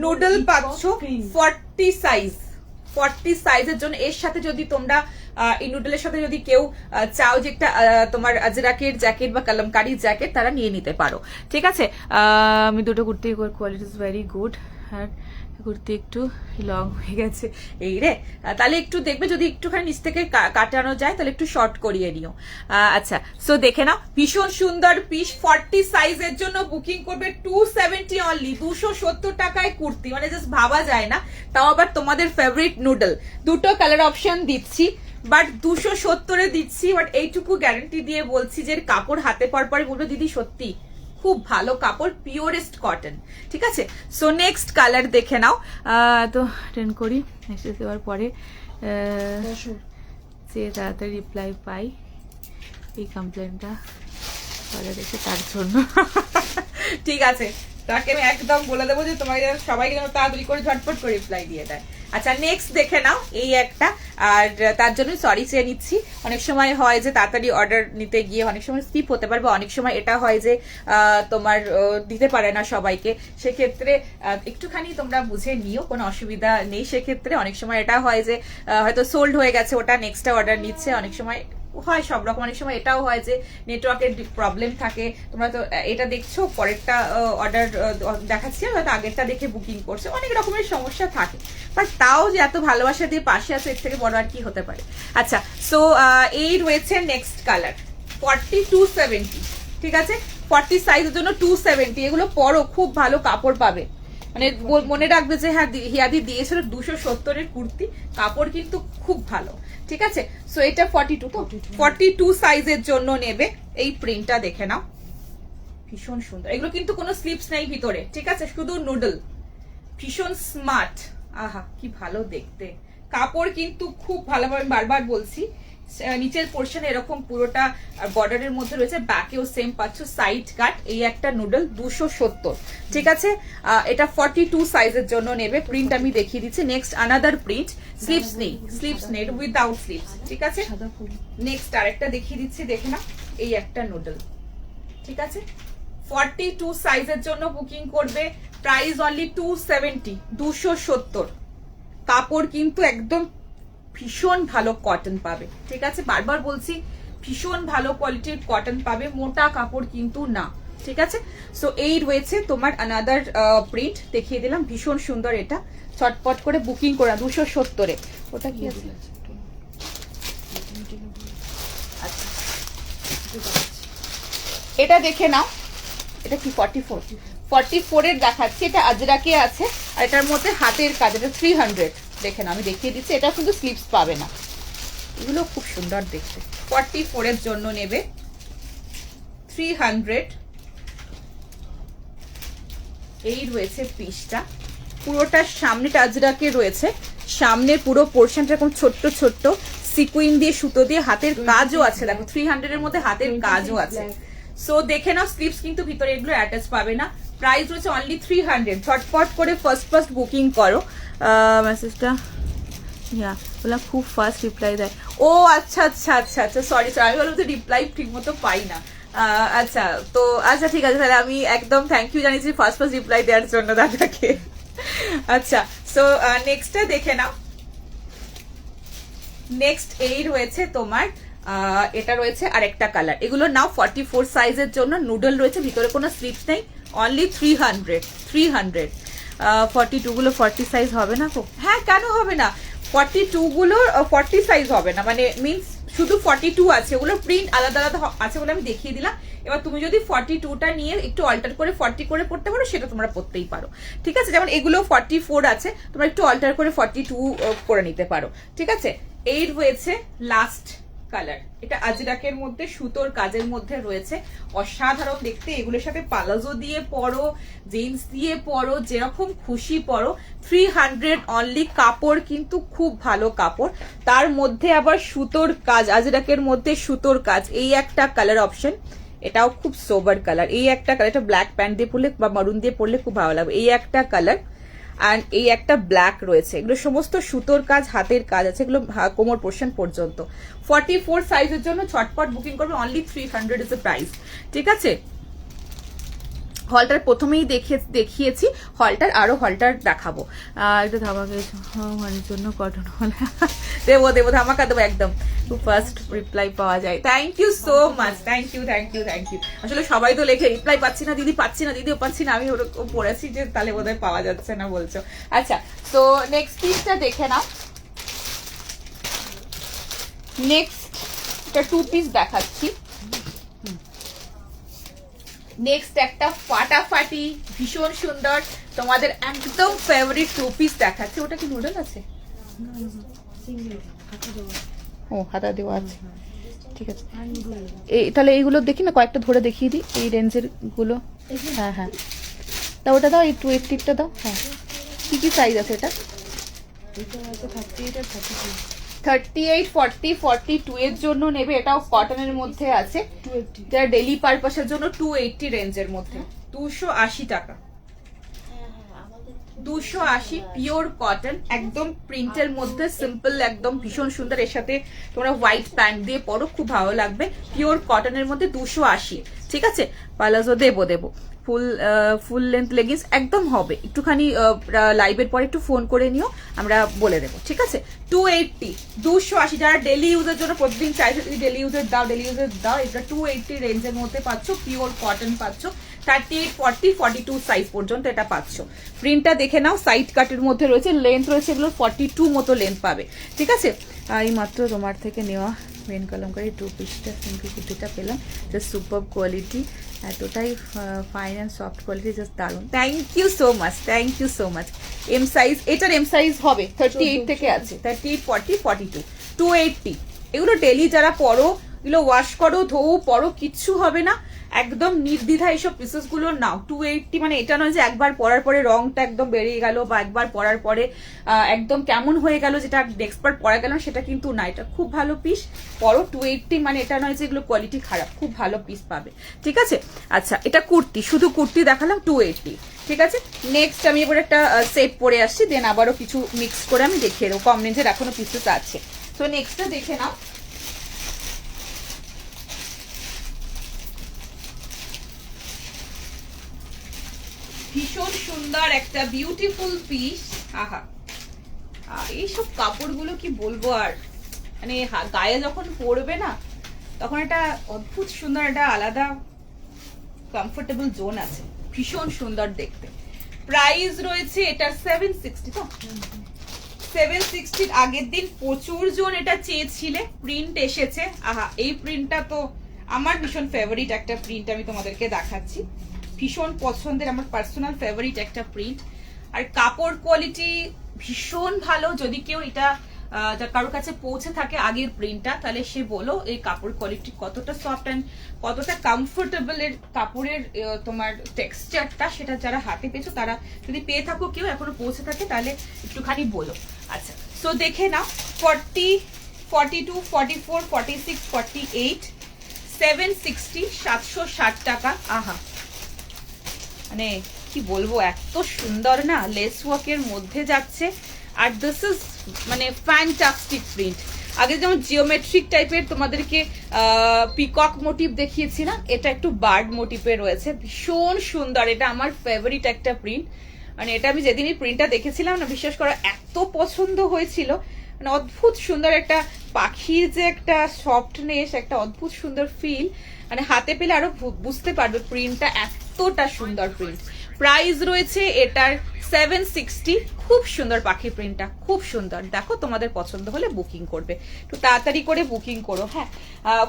নুডল পাচ্ছ 40 সাইজ, 40 সাইজের জন্য। এর সাথে যদি তোমরা এই নুডলের সাথে যদি কেউ চাও যে একটা তোমার আজরাকের জ্যাকেট বা কালামকারী জ্যাকেট তারা নিয়ে নিতে পারো, ঠিক আছে। আমি দুটো kurti, quality is very good, আর কুর্তি একটু লং হয়ে গেছে এই রে, তাহলে একটু দেখবে যদি একটুখানি নিচ থেকে কাটানো যায় তাহলে একটু শর্ট করিয়ে নিও। আচ্ছা, সো দেখে নাও, ভীষণ সুন্দর পিস, 40 সাইজের জন্য বুকিং করবে 270 অনলি, 270 টাকায় কুর্তি, মানে জাস্ট ভাবা যায় না। তাও আবার তোমাদের ফেভারিট নুডল, দুটো কালার অপশন দিচ্ছি বাট 270-এ দিচ্ছি। বাট এইটুকু গ্যারান্টি দিয়ে বলছি যে কাপড় হাতে পাওয়ার পরে বলবো দিদি সত্যি খুব ভালো কাপড়, পিওরেস্ট কটন, ঠিক আছে। সো নেক্সট কালার দেখে নাও। তো টেন করি, মেসেজ দেওয়ার পরে যে তাড়াতাড়ি রিপ্লাই পাই এই কমপ্লেনটা করে রেখে তার জন্য ঠিক আছে, তাকে আমি একদম বলে দেবো যে তোমাকে সবাই যেন তাড়াতাড়ি করে ঝটপট করে রিপ্লাই দিয়ে দেয়। আচ্ছা, নেক্সট দেখে নাও এই একটা, আর তার জন্য সরি চেয়ে নিচ্ছি। অনেক সময় হয় যে তাড়াতাড়ি অর্ডার নিতে গিয়ে অনেক সময় স্কিপ হতে পারবে, অনেক সময় এটা হয় যে তোমার দিতে পারে না সবাইকে, সেক্ষেত্রে একটুখানি তোমরা বুঝে নিও, কোনো অসুবিধা নেই। সেক্ষেত্রে অনেক সময় এটা হয় যে হয়তো সোল্ড হয়ে গেছে, ওটা নেক্সটটা অর্ডার নিচ্ছে, অনেক সময় হয় সব রকম। অনেক সময় এটাও হয় যে নেটওয়ার্কের প্রবলেম থাকে, তোমরা তো এটা দেখছো পরেরটা অর্ডার দেখাচ্ছি হয়তো আগেরটা দেখে বুকিং করছে, অনেক রকমের সমস্যা থাকে, বাট তাও যে এত ভালোবাসা দিয়ে পাশে আছে এর থেকে বড় আর কি হতে পারে। আচ্ছা, সো এই রয়েছে নেক্সট কালার 4270, ঠিক আছে, 40 সাইজের জন্য 270, এগুলো পরো, খুব ভালো কাপড় পাবে, মানে মনে রাখবে যে হ্যাঁ হিয়াদি দিয়েছিল 270-এর কুর্তি, কাপড় কিন্তু খুব ভালো, ঠিক আছে। সো এটা 42 সাইজের জন্য নেবে। এই প্রিন্টটা দেখে নাও, ভীষণ সুন্দর, এগুলো কিন্তু কোনো স্লিপস নেই ভিতরে, ঠিক আছে, শুধু নুডল, ভীষণ স্মার্ট, আহা কি ভালো দেখতে, কাপড় কিন্তু খুব ভালোভাবে, বারবার বলছি নিচের পোর্শন এরকম পুরোটা বর্ডারের মধ্যে রয়েছে, ব্যাকেও সেম পাচ্ছ, সাইড কাট। এই একটা নুডল 270, ঠিক আছে, এটা 42 সাইজের জন্য নেবে। প্রিন্ট আমি দেখিয়ে দিচ্ছি। নেক্সট আনাদার প্রিন্ট, স্লিপস নেই, স্লিপস নেই, উইদাউট স্লিপস, ঠিক আছে। নেক্সট আরেকটা দেখিয়ে দিচ্ছি, দেখে না, এই একটা নুডল, ঠিক আছে, 42 সাইজের জন্য বুকিং করবে, প্রাইস অনলি 270, 270, কাপড় কিন্তু একদম ভীষণ ভালো কটন পাবে, ঠিক আছে, বারবার বলছি ভীষণ ভালো কোয়ালিটির কটন পাবে, মোটা কাপড় কিন্তু না, ঠিক আছে। সো এই রয়েছে তোমার আনাদার প্রিন্ট, দেখিয়ে দিলাম, ভীষণ সুন্দর, এটা চটপট করে বুকিং করা 270-এ। ওটা কি আছে? আচ্ছা, এটা দেখে নাও, এটা কি 44-এর দেখাচ্ছি, এটা আজরাকে আছে, আর এটার মধ্যে হাতের কাজ, এটা 300, দেখে না আমি দেখিয়ে দিচ্ছি, এটা কিন্তু স্লিপস পাবে না, এগুলো খুব সুন্দর দেখতে। 44-এর জন্য নেবে 300, এই রয়েছে পিসটা, পুরোটার সামনেটা আজরাকে রয়েছে, সামনের পুরো পোর্শনটা এরকম ছোট্ট ছোট্ট সিকুইন দিয়ে সুতো দিয়ে হাতের কাজও আছে, দেখো 300-এর মধ্যে হাতের কাজও আছে। সো দেখে নাও, স্লিপস কিন্তু ভিতরে এগুলো অ্যাটাচ পাবে না, প্রাইস রয়েছে অনলি 300, ঝটপট করে ফার্স্ট বুকিং করো। মেসেজটা বললাম খুব ফাস্ট রিপ্লাই দেয়, ও আচ্ছা আচ্ছা আচ্ছা আচ্ছা, সরি আমি বললাম তো রিপ্লাই ঠিক মতো পাই না, আচ্ছা তো আচ্ছা ঠিক আছে, তাহলে আমি একদম থ্যাংক ইউ জানিয়েছি ফার্স্ট রিপ্লাই দেওয়ার জন্য দাদাকে। আচ্ছা, সো নেক্সটটা দেখে নাও, নেক্সট এই রয়েছে তোমার এটা রয়েছে আরেকটা কালার, এগুলো নাও 44 সাইজের জন্য, নুডল রয়েছে, ভিতরে কোনো স্লিপস নেই, অনলি 300। 42 গুলো 40 সাইজ হবে না গো? হ্যাঁ, কেন হবে না, 42 গুলো 40 সাইজ হবে না, মানে মিনস শুধু 42 আছে, ওগুলো প্রিন্ট আলাদা আলাদা আছে বলে আমি দেখিয়ে দিলাম। এবার তুমি যদি 42টা নিয়ে একটু অল্টার করে 40 করে পড়তে পারো, সেটা তোমরা পড়তেই পারো, ঠিক আছে। যেমন এগুলো 44 আছে, তোমরা একটু অল্টার করে 42 করে নিতে পারো, ঠিক আছে। এই রয়েছে লাস্ট কালার, এটা আজরাকের মধ্যে সুতোর কাজের মধ্যে রয়েছে, অসাধারণ দেখতে, এগুলোর সাথে পালাজো দিয়ে পরো, জিন্স দিয়ে পরো, যেরকম খুশি পরো, 300 অনলি, কাপড় কিন্তু খুব ভালো কাপড়, তার মধ্যে আবার সুতোর কাজ, আজরাকের মধ্যে সুতোর কাজ, এই একটা কালার অপশন, এটাও খুব সোবার কালার, এই একটা কালার, এটা ব্ল্যাক প্যান্ট দিয়ে পরলে বা মারুন দিয়ে পরলে খুব ভালো লাগবে। এই একটা কালার আর এই একটা ব্ল্যাক রয়েছে, এগুলো সমস্ত সুতোর কাজ, হাতের কাজ আছে, এগুলো কোমর পোর্শন পর্যন্ত। 44 সাইজের জন্য ছটপট বুকিং করবে, অনলি 300 ইজ দ্য প্রাইস। ঠিক আছে, হলটার প্রথমেই দেখিয়েছি, হলটার আরো হলটার দেখাবো। এটা ধামাকা মানের জন্য কটন হল দেবো ধামাকা দেবো একদম। ফার্স্ট রিপ্লাই পাওয়া যায়, thank you so much, thank you. আসলে সবাই তো লেখে রিপ্লাই পাচ্ছি না দিদি, দিদিও পাচ্ছি না, আমি ওরকম পড়েছি যে তাহলে বোধহয় পাওয়া যাচ্ছে না বলছো। আচ্ছা, তো নেক্সট পিসটা দেখে নাও। নেক্সট এটা 2 পিস দেখাচ্ছি। নেক্সট একটা ফাটাফাটি ভীষণ সুন্দর তোমাদের একদম ফেভারিট 2 পিস দেখাচ্ছি। ওটা কি নুডল আছে? ও হাতা দেওয়া আছে, ঠিক আছে। এই তাহলে এইগুলো দেখি না, কয়েকটা ধরে দেখিয়ে দিই এই রেঞ্জের গুলো। হ্যাঁ তা ওটা দাও, এই 280টা দাও। হ্যাঁ, কি সাইজ আছে এটা? 38, 40, 42 এর জন্য নেবে, এটাও কটনের মধ্যে আছে, যারা ডেইলি পারপাসের জন্য 280 রেঞ্জের মধ্যে 280 টাকা। 280 পিওর কটন, একদম প্রিন্টের মধ্যে, সিম্পল একদম ভীষণ সুন্দর। এর সাথে তোমরা হোয়াইট প্যান্ট দিয়ে পরো, খুব ভালো লাগবে। পিওর কটনের মধ্যে 280, ঠিক আছে। পালাজো দেবো ফুল লেন্থ লেগিংস একদম হবে। একটুখানি লাইভের পরে একটু ফোন করে নিও, আমরা বলে দেবো, ঠিক আছে। 280, 280 যারা ডেলি ইউজের জন্য প্রতিদিন চাইছো, যদি ডেলি ইউজের দাও, এটা 280 রেঞ্জের মধ্যে পাচ্ছ, পিওর কটন পাচ্ছ। 38, 40, 42 সাইজ পর্যন্ত এটা পাচ্ছ। প্রিন্টটা দেখে নাও, সাইড কাটের মধ্যে রয়েছে, লেন্থ রয়েছে এগুলো 42 মতো লেন্থ পাবে, ঠিক আছে। এই মাত্র তোমার থেকে নেওয়া মেন কলমকারি 2 পিসটা সিম্পল কুর্তিটা পেলাম, জাস্ট সুপার কোয়ালিটি, এতটাই fine and soft quality, just দারুন। Thank you so much. M size, এটার এম সাইজ হবে 38 থেকে আছে, 38, 40, 42, 280। এগুলো ডেলি যারা পরো, এগুলো ওয়াশ করো, ধোও, পরো, কিচ্ছু হবে না, একদম নির্দ্বিধা এইসব পিসেস গুলো নাও। 280 মানে এটা নয় যে একবার পরার পরে রংটা একদম বেরিয়ে গেল, বা একবার পরার পরে একদম কেমন হয়ে গেল, যেটা নেক্সট বার পরা গেল, সেটা কিন্তু না। এটা খুব ভালো পিস, পরো। 280 মানে এটা নয় যে এগুলো কোয়ালিটি খারাপ, খুব ভালো পিস পাবে, ঠিক আছে। আচ্ছা, এটা কুর্তি, শুধু কুর্তি দেখালাম 280, ঠিক আছে। নেক্সট আমি এবার একটা সেট পরে আসছি, দেন আবারও কিছু মিক্স করে আমি দেখিয়ে দেবো, কম রেঞ্জের এখনো পিসেস আছে। তো নেক্সটটা দেখে নাও। ভীষণ সুন্দর একটা বিউটিফুল পিস। আহা, এইসব কাপড়গুলো কি বলবো আর, মানে গায়ে যখন পরবে না, তখন একটা অদ্ভুত সুন্দর একটা আলাদা কমফোর্টেবল জোন আছে, ভীষণ সুন্দর দেখতে। প্রাইস রয়েছে এটা 760, তো 760। আগের দিন প্রচুর জন এটা চেয়েছিলে, প্রিন্ট এসেছে। আহা, এই প্রিন্টটা তো আমার ভীষণ ফেভারিট একটা প্রিন্ট, আমি তোমাদেরকে দেখাচ্ছি। ভীষণ পছন্দের, আমার পার্সোনাল ফেভারিট একটা প্রিন্ট, আর কাপড় কোয়ালিটি ভীষণ ভালো। যদি কেউ এটা কারোর কাছে পৌঁছে থাকে আগের প্রিন্টটা, তাহলে সে বলো এই কাপড় কোয়ালিটি কতটা সফট অ্যান্ড কতটা কমফোর্টেবল এর কাপড়ের তোমার টেক্সচারটা, সেটা যারা হাতে পেয়েছো, তারা যদি পেয়ে থাকো, কেউ এখনো পৌঁছে থাকে, তাহলে একটুখানি বলো। আচ্ছা, সো দেখে নাও। 40, 42, 44, 46, 48, 760, 760 টাকা। আহা, মানে কি বলবো, এত সুন্দর না, লেস ওয়ার্কের মধ্যে যাচ্ছে। আর দিস ইজ মানে ফ্যান্টাস্টিক প্রিন্ট। আগে যেমন জিওমেট্রিক টাইপের তোমাদেরকে পিকক মোটিভ দেখিয়েছি না, এটা একটু বার্ড মোটিভে রয়েছে, ভীষণ সুন্দর। এটা আমার ফেভারিট একটা প্রিন্ট, মানে এটা আমি যেদিনই প্রিন্টটা দেখেছিলাম না, বিশ্বাস করো এত পছন্দ হয়েছিল। মানে অদ্ভুত সুন্দর একটা পাখির যে একটা সফটনেস, একটা অদ্ভুত সুন্দর ফিল, মানে হাতে পেলে আরো বুঝতে পারবে প্রিন্টটা এতটা সুন্দর প্রিন্ট। প্রাইস রয়েছে এটার 760। খুব সুন্দর পাখি প্রিন্টটা, খুব সুন্দর। দেখো, তোমাদের পছন্দ হলে বুকিং করবে, একটু তাড়াতাড়ি করে বুকিং করো। হ্যাঁ,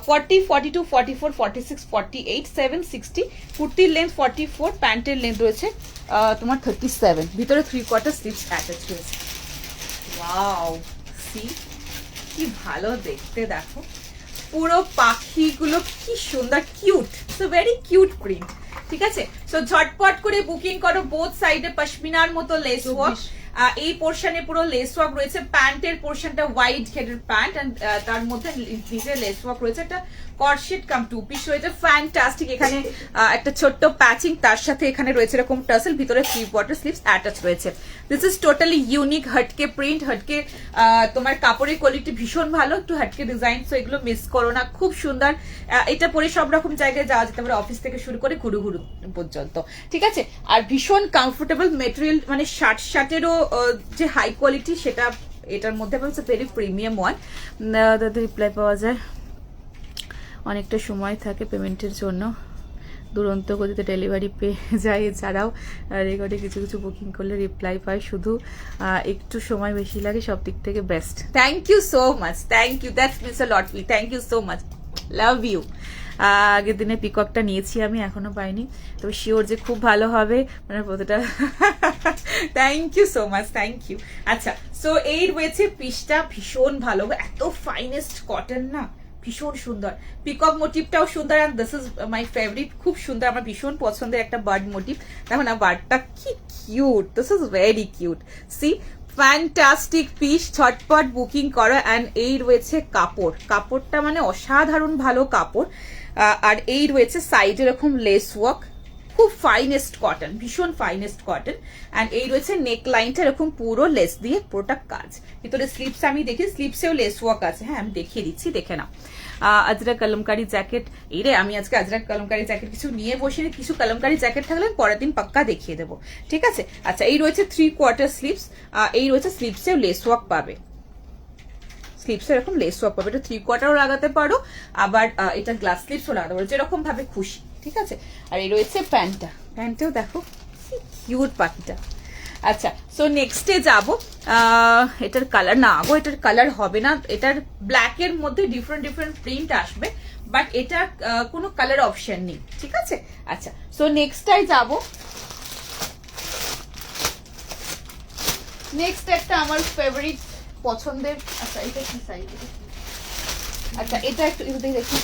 40, 42, 44, 46, 48, 760। কুর্তির লেন্থ 44, প্যান্টের লেন্থ রয়েছে তোমার 37, ভিতরে 3/4 স্লিভস অ্যাটাচ রয়েছে। ওয়াও, সি কি ভালো দেখতে, দেখো পুরো পাখিগুলো কি সুন্দর, cute, so very cute print, ঠিক আছে। সো ঝটপট করে বুকিং করো। বোথ সাইডে পশমিনার মতো লেস ওয়ার্ক, এই পোর্শনে পুরো লেস ওয়ার্ক রয়েছে। প্যান্টের পোর্শনটা হোয়াইট হেডের প্যান্ট, এন্ড তার মধ্যে নিচে লেস ওয়ার্ক রয়েছে। একটা কর্সেট কাম টু পিস রয়েছে, ফ্যান্টাস্টিক। এখানে একটা ছোট্ট প্যাচিং, তার সাথে এখানে রয়েছে এরকম টাসেল, ভিতরে 3/4 স্লিভস অ্যাটাচ রয়েছে। দিস ইজ টোটালি ইউনিক হটকে প্রিন্ট, হটকে তোমার কাপড়ের কোয়ালিটি ভীষণ ভালো, একটু হটকে ডিজাইন, সো এগুলো মিস করো না, খুব সুন্দর। এটা পরে সব রকম জায়গায় যাওয়া যেতে পারে, অফিস থেকে শুরু করে ঘুরু ঘুরু পর্যন্ত, ঠিক আছে। আর ভীষণ কমফোর্টেবল মেটেরিয়াল, মানে শার্টেরও যে হাই কোয়ালিটি সেটা এটার মধ্যে হচ্ছে ভেরি প্রিমিয়াম ওয়ান। তাদের রিপ্লাই পাওয়া যায়, অনেকটা সময় থাকে পেমেন্টের জন্য, দুরন্ত গতিতে ডেলিভারি পেয়ে যায়। এছাড়াও রেকর্ডে কিছু কিছু বুকিং করলে রিপ্লাই পায়, শুধু একটু সময় বেশি লাগে, সব দিক থেকে best. Thank you so much, thank you, that's means a lot me, thank you so much, love you. আগের দিনে পিককটা নিয়েছি আমি, এখনো পাইনি, তবে শিওর যে খুব ভালো হবে, মানে প্রতিটা। Thank you so much, thank you. আচ্ছা, সো এই রয়েছে পিসটা, ভীষণ ভালো, এত ফাইনেস্ট কটন না, ভীষণ সুন্দর। পিকক মোটিভটাও সুন্দর, and this is my favourite, খুব সুন্দর, আমার ভীষণ পছন্দের একটা বার্ড মোটিভ। দেখো না বার্ডটা কি cute, this is very cute. See, fantastic piece, ছটপট বুকিং করো। অ্যান্ড এই রয়েছে কাপড়, কাপড়টা মানে অসাধারণ ভালো কাপড়। আর এই রয়েছে সাইডে এরকম লেস ওয়ার্ক, খুব ফাইনেস্ট কটন, ভীষণ ফাইনেস্ট কটন। অ্যান্ড এই রয়েছে নেক লাইনটা এরকম পুরো লেস দিয়ে পুরোটা কাজ, ভিতরে স্লিপস আমি দেখি, স্লিপসেও লেস ওয়ার্ক আছে, হ্যাঁ আমি দেখিয়ে দিচ্ছি, দেখে নাও। আজরা কলমকারি জ্যাকেট, এই রে আমি আজকে আজরা কলমকারি জ্যাকেট কিছু নিয়ে বসিনি, কিছু কলমকারি জ্যাকেট থাকলে পরের দিন পাক্কা দেখিয়ে দেবো, ঠিক আছে। আচ্ছা, এই রয়েছে 3/4 স্লিপস, এই রয়েছে স্লিপসেও লেস ওয়ার্ক পাবে, স্লিপসে এরকম লেস ওয়ার্ক পাবে, এটা 3/4ও লাগাতে পারো, আবার এটা গ্লাস স্লিপসও লাগাতে পারো, যেরকম ভাবে খুশি, ঠিক আছে। আর এই রয়েছে প্যান্টটা, প্যান্টেও দেখো কিউট পাখিটা। আচ্ছা, সো নেক্সটে যাবো, এটার কালার না গো, এটার কালার হবে না, এটার ব্ল্যাকের মধ্যে ডিফারেন্ট ডিফারেন্ট প্রিন্ট আসবে, বাট এটা কোনো কালার অপশন নেই, ঠিক আছে। আচ্ছা, সো নেক্সটটাই যাবো, নেক্সট একটা আমার ফেভারিট পছন্দের। আচ্ছা, এটা কি সাইজ? আচ্ছা, এটা একটু দেখি।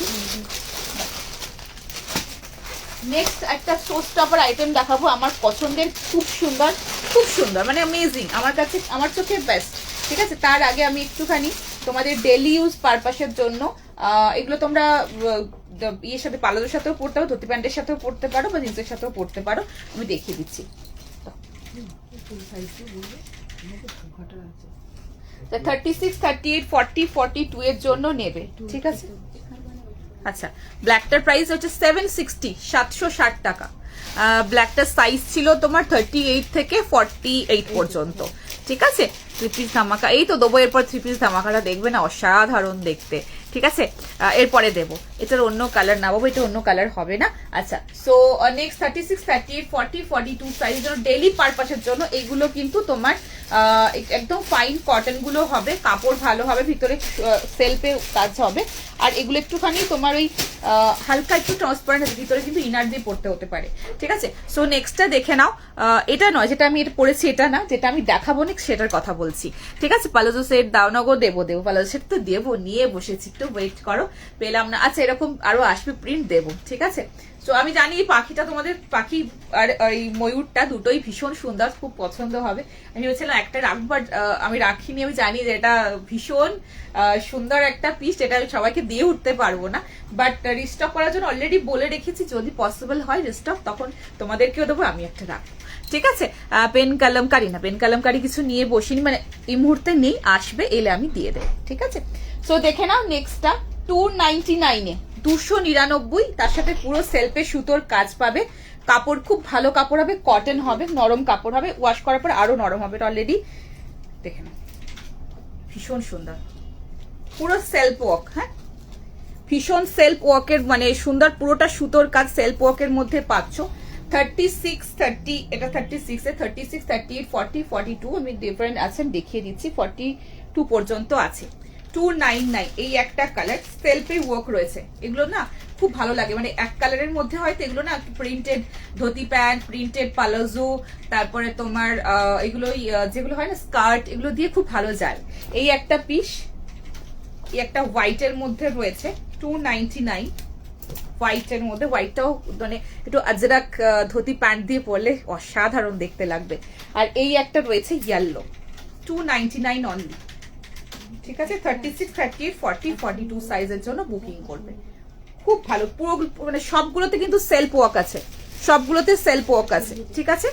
নেক্সট একটা শো স্টপার আইটেম দেখাবো, আমার পছন্দের, খুব সুন্দর, খুব সুন্দর, মানে অ্যামেজিং, আমার কাছে, আমার চোখে বেস্ট, ঠিক আছে। তার আগে আমি একটুখানি তোমাদের ডেলি ইউজ পারপাসের জন্য, এগুলো তোমরা ইয়ের সাথে, পালাজোর সাথেও পড়তে পারো, ধুতি প্যান্টের সাথেও পড়তে পারো, বা জিন্সের সাথেও পড়তে পারো, আমি দেখিয়ে দিচ্ছি। 36, 38, 40, 42 এর জন্য নেবে, ঠিক আছে। আচ্ছা, ব্ল্যাকটার প্রাইস হচ্ছে 760, 760 টাকা। ব্ল্যাকটার সাইজ ছিল তোমার 38 থেকে 48 পর্যন্ত, ঠিক আছে। 3 পিস ধামাকা, এই তো দেবো, এরপর 3 পিস ধামাকাটা দেখবে না, অসাধারণ দেখতে, ঠিক আছে। এরপরে দেবো, এটার অন্য কালার না বাবু, এটা অন্য কালার হবে না। আচ্ছা, সো নেক্সট 36, 38, 40, 42 সাইজের জন্য, ডেইলি পারপাসের জন্য এইগুলো কিন্তু তোমার একদম ফাইন কটন গুলো হবে, কাপড় ভালো হবে, ভিতরে সেলফে কাজ হবে, আর এগুলো একটুখানি তোমার ওই হালকা একটু ট্রান্সপারেন্ট, ভিতরে কিন্তু ইনার দিয়ে পড়তে হতে পারে, ঠিক আছে। সো নেক্সটটা দেখে নাও, এটা নয় যেটা আমি পরেছি, এটা না, যেটা আমি দেখাবো নেক্সট সেটার কথা বলছি, ঠিক আছে। পালাজো সেট দাও না গো, দেবো, পালাজো সেট তো দেবো, নিয়ে বসেছি, একটু ওয়েট করো, পেলাম না। আচ্ছা, এরকম আরো আসবে, প্রিন্ট দেবো, ঠিক আছে। তো আমি জানি এই পাখিটা তোমাদের, পাখি আর এই ময়ূরটা দুটোই ভীষণ সুন্দর, খুব পছন্দ হবে। আমি ভেবেছিলাম একটা রাখবো, বাট আমি রাখিনি, আমি জানি যে এটা ভীষণ সুন্দর একটা পিস, যেটা আমি সবাইকে দিয়ে উঠতে পারবো না, বাট রিস্টক করার জন্য অলরেডি বলে রেখেছি, যদি পসিবল হয় রিস্টক, তখন তোমাদেরকেও দেবো, আমি একটা রাখবো, ঠিক আছে। পেন কলমকারি না, পেন কলমকারি কিছু নিয়ে বসিনি, মানে এই মুহূর্তে নেই, আসবে, এলে আমি দিয়ে দেবো, ঠিক আছে। সো দেখে নাও নেক্সটটা, 299-এ, 299, তার সাথে পুরো সেলফে সুতোর কাজ পাবে, কাপড় খুব ভালো কাপড় হবে, কটন হবে, নরম কাপড় হবে, ওয়াশ করার পর আরো নরম হবে, অলরেডি দেখে নাও, ভীষণ সুন্দর, পুরো সেলফ ওয়ার্ক, হ্যাঁ ভীষণ সেলফ ওয়ার্কের, মানে সুন্দর, পুরোটা সুতোর কাজ সেলফ ওয়ার্কের মধ্যে পাচ্ছ। 36, 30, এটা 36 এ, 36, 38, 40, 42 আমি ডিফারেন্ট আছে, দেখিয়ে দিচ্ছি, 42 পর্যন্ত আছে। 299, এই একটা কালার, সেলফে ওয়ার্ক রয়েছে, এগুলো না খুব ভালো লাগে, মানে এক কালারের মধ্যে হয়তো এগুলো না printed dhoti pant, printed palazzo, তারপরে তোমার এগুলো যেগুলো হয় না স্কার্ট, এগুলো দিয়ে খুব ভালো যায়। এই একটা পিস, এই একটা হোয়াইটের মধ্যে রয়েছে, 299, হোয়াইটের মধ্যে, হোয়াইটটাও মানে একটু আজরাক ধুতি প্যান্ট দিয়ে পরলে অসাধারণ দেখতে লাগবে। আর এই একটা রয়েছে ইয়েলো, 299 অনলি, ঠিক আছে। 36, 38, 40, 42 সাইজের জন্য বুকিং করবে, খুব ভালো, পুরো মানে সবগুলোতে কিন্তু সেলফ ওয়ার্ক আছে, সবগুলোতে সেলফ ওয়ার্ক আছে, ঠিক আছে।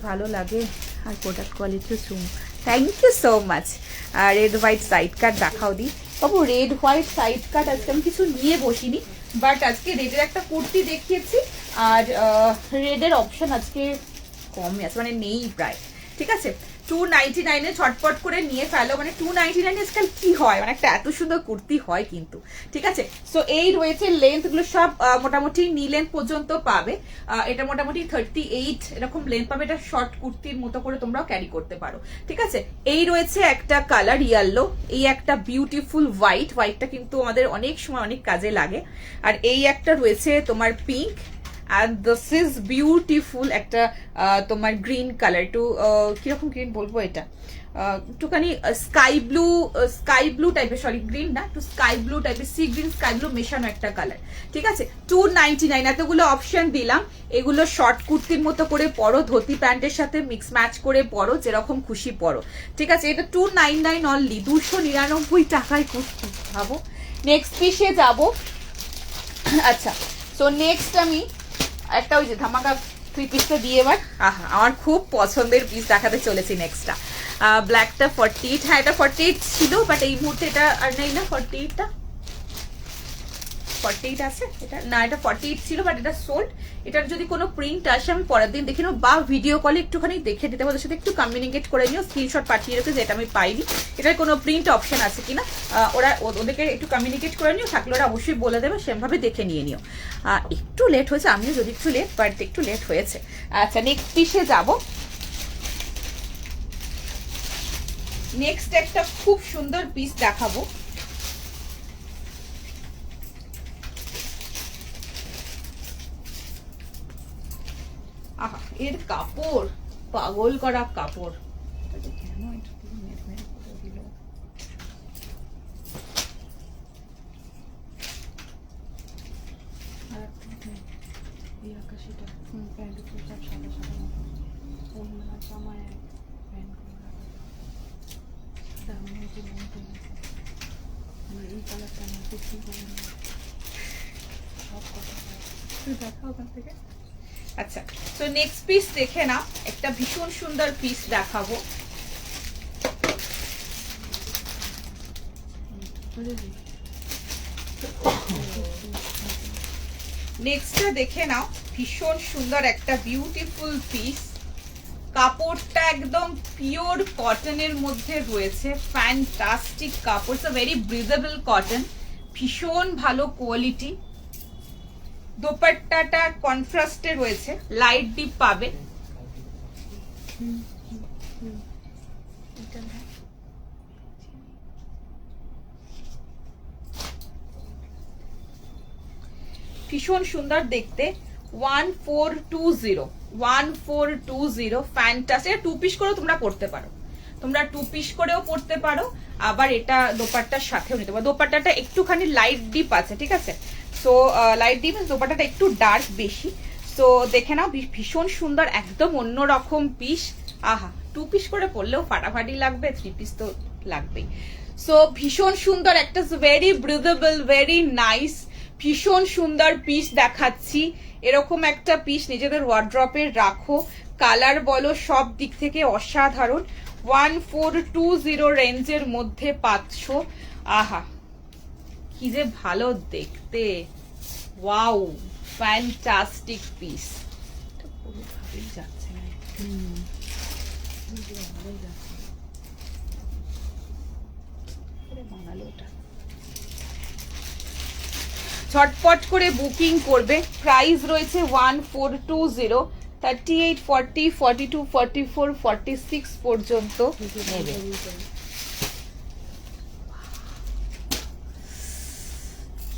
ভালো লাগে। আর প্রোডাক্ট কোয়ালিটিও চুম, thank you so much. Red white side cut দেখাও দি বাবু, রেড হোয়াইট সাইড কাট আজকে আমি কিছু নিয়ে বসিনি, বাট আজকে রেডের একটা কুর্তি দেখিয়েছি, আর রেডের অপশন আজকে কমই আছে, মানে নেই প্রায়, ঠিক আছে। 299 ছটপট করে নিয়ে ফেলো, মানে 299 আজকাল কি হয়, মানে একটা এত সুন্দর কুর্তি হয় কিন্তু, ঠিক আছে। সো এই রয়েছে লেন্থ গুলো সব মোটামুটি নি লেন্থ পর্যন্ত পাবে, এটা মোটামুটি 38 এরকম লেন্থ পাবে, এটা শর্ট কুর্তির মতো করে তোমরাও ক্যারি করতে পারো, ঠিক আছে। এই রয়েছে একটা কালার ইয়েলো, এই একটা বিউটিফুল হোয়াইট, হোয়াইটটা কিন্তু আমাদের অনেক সময় অনেক কাজে লাগে, আর এই একটা রয়েছে তোমার pink, and this is beautiful একটা তোমার গ্রিন কালার, একটু কিরকম গ্রিন বলবো এটা, একটুখানি স্কাই ব্লু টাইপের, সরি গ্রিন না, একটু স্কাই ব্লু টাইপের, সি গ্রিন স্কাই ব্লু মেশানো একটা কালার, ঠিক আছে। 299 এতগুলো অপশন দিলাম, এগুলো শর্ট কুর্তির মতো করে পরো, ধুতি প্যান্টের সাথে মিক্স ম্যাচ করে পরো, যেরকম খুশি পরো, ঠিক আছে। এটা 299 অনলি, 299 টাকায় কুর্তি, ভাবো। নেক্সট পিসে যাব। আচ্ছা, সো নেক্সট আমি একটা ওই যে ধামাকা 3 পিসটা দিয়ে এবার, আমার খুব পছন্দের পিস দেখাতে চলেছি নেক্সটটা। ব্ল্যাকটা 48, হ্যাঁ এটা 48 ছিল, বাট এই মুহূর্তে এটা আর নেই না, 48টা 48 আছে এটা না, এটা 48 ছিল, বাট এটা সোল্ড। এটার যদি কোনো প্রিন্ট আসে আমি পরের দিন দেখে নেবো, বা ভিডিও কলে একটুখানি দেখে দিতে, ওদের সাথে একটু কমিউনিকেট করে নিও, স্ক্রিনশট পাঠিয়ে রেখে, যেটা আমি পাইনি এটার কোনো প্রিন্ট অপশন আছে কিনা, ওদেরকে একটু কমিউনিকেট করে নিও, থাকলে ওরা অবশ্যই বলে দেবে, সেভাবে দেখে নিয়ে নিও। একটু লেট হয়েছে, আমিও যদি একটু লেট, বাট একটু লেট হয়েছে। আচ্ছা, নেক্সট পিসে যাব। নেক্সট একটা খুব সুন্দর পিস দেখাবো, আহা এর কাপড় পাগল করা কাপড়, কেন দেখা ওখান থেকে। আচ্ছা, তো নেক্সট পিস দেখে না, একটা ভীষণ সুন্দর পিস দেখাবো। নেক্সটটা দেখে নাও, ভীষণ সুন্দর একটা বিউটিফুল পিস, কাপড়টা একদম পিওর কটনের মধ্যে রয়েছে, ফ্যান্টাস্টিক কাপড়, it's a very breathable cotton, ভীষণ ভালো কোয়ালিটি। দোপাট্টাটা কন্ট্রাস্টে রয়েছে, লাইট ডিপ পাবে, ভীষণ সুন্দর দেখতে। 1420 ফ্যান্টাস্টিক, 2 পিস করেও তোমরা পড়তে পারো, তোমরা 2 পিস করেও পড়তে পারো, আবার এটা দোপাট্টার সাথেও নিতে পারো। দোপাট্টাটা একটুখানি লাইট ডিপ আছে, ঠিক আছে। সো লাইট ডিপ, দোপাট্টাটা একটু ডার্ক বেশি। সো দেখে নাও, ভীষণ সুন্দর, একদম অন্যরকম পিস। আহা, 2 পিস করে পড়লেও ফাটাফাটি লাগবে, 3 পিস তো লাগবেই। সো ভীষণ সুন্দর একটা, ভেরি ব্রিদেবল, ভেরি নাইস, ভীষণ সুন্দর পিস দেখাচ্ছি। এরকম একটা পিস নিজেদের ওয়ার্ড্রপে রাখো, কালার বলো সব দিক থেকে অসাধারণ। 1420 রেঞ্জের মধ্যে পাচ্ছ। আহা কি যে ভালো দেখতে, ওয়াও ফ্যান্টাস্টিক পিস। পুরোভাবেই যাচ্ছে না, বানালো ওটা, ঝটপট করে বুকিং করবে। প্রাইস রয়েছে 1420, 38, 40, 42, 44, 46 পর্যন্ত নেবে।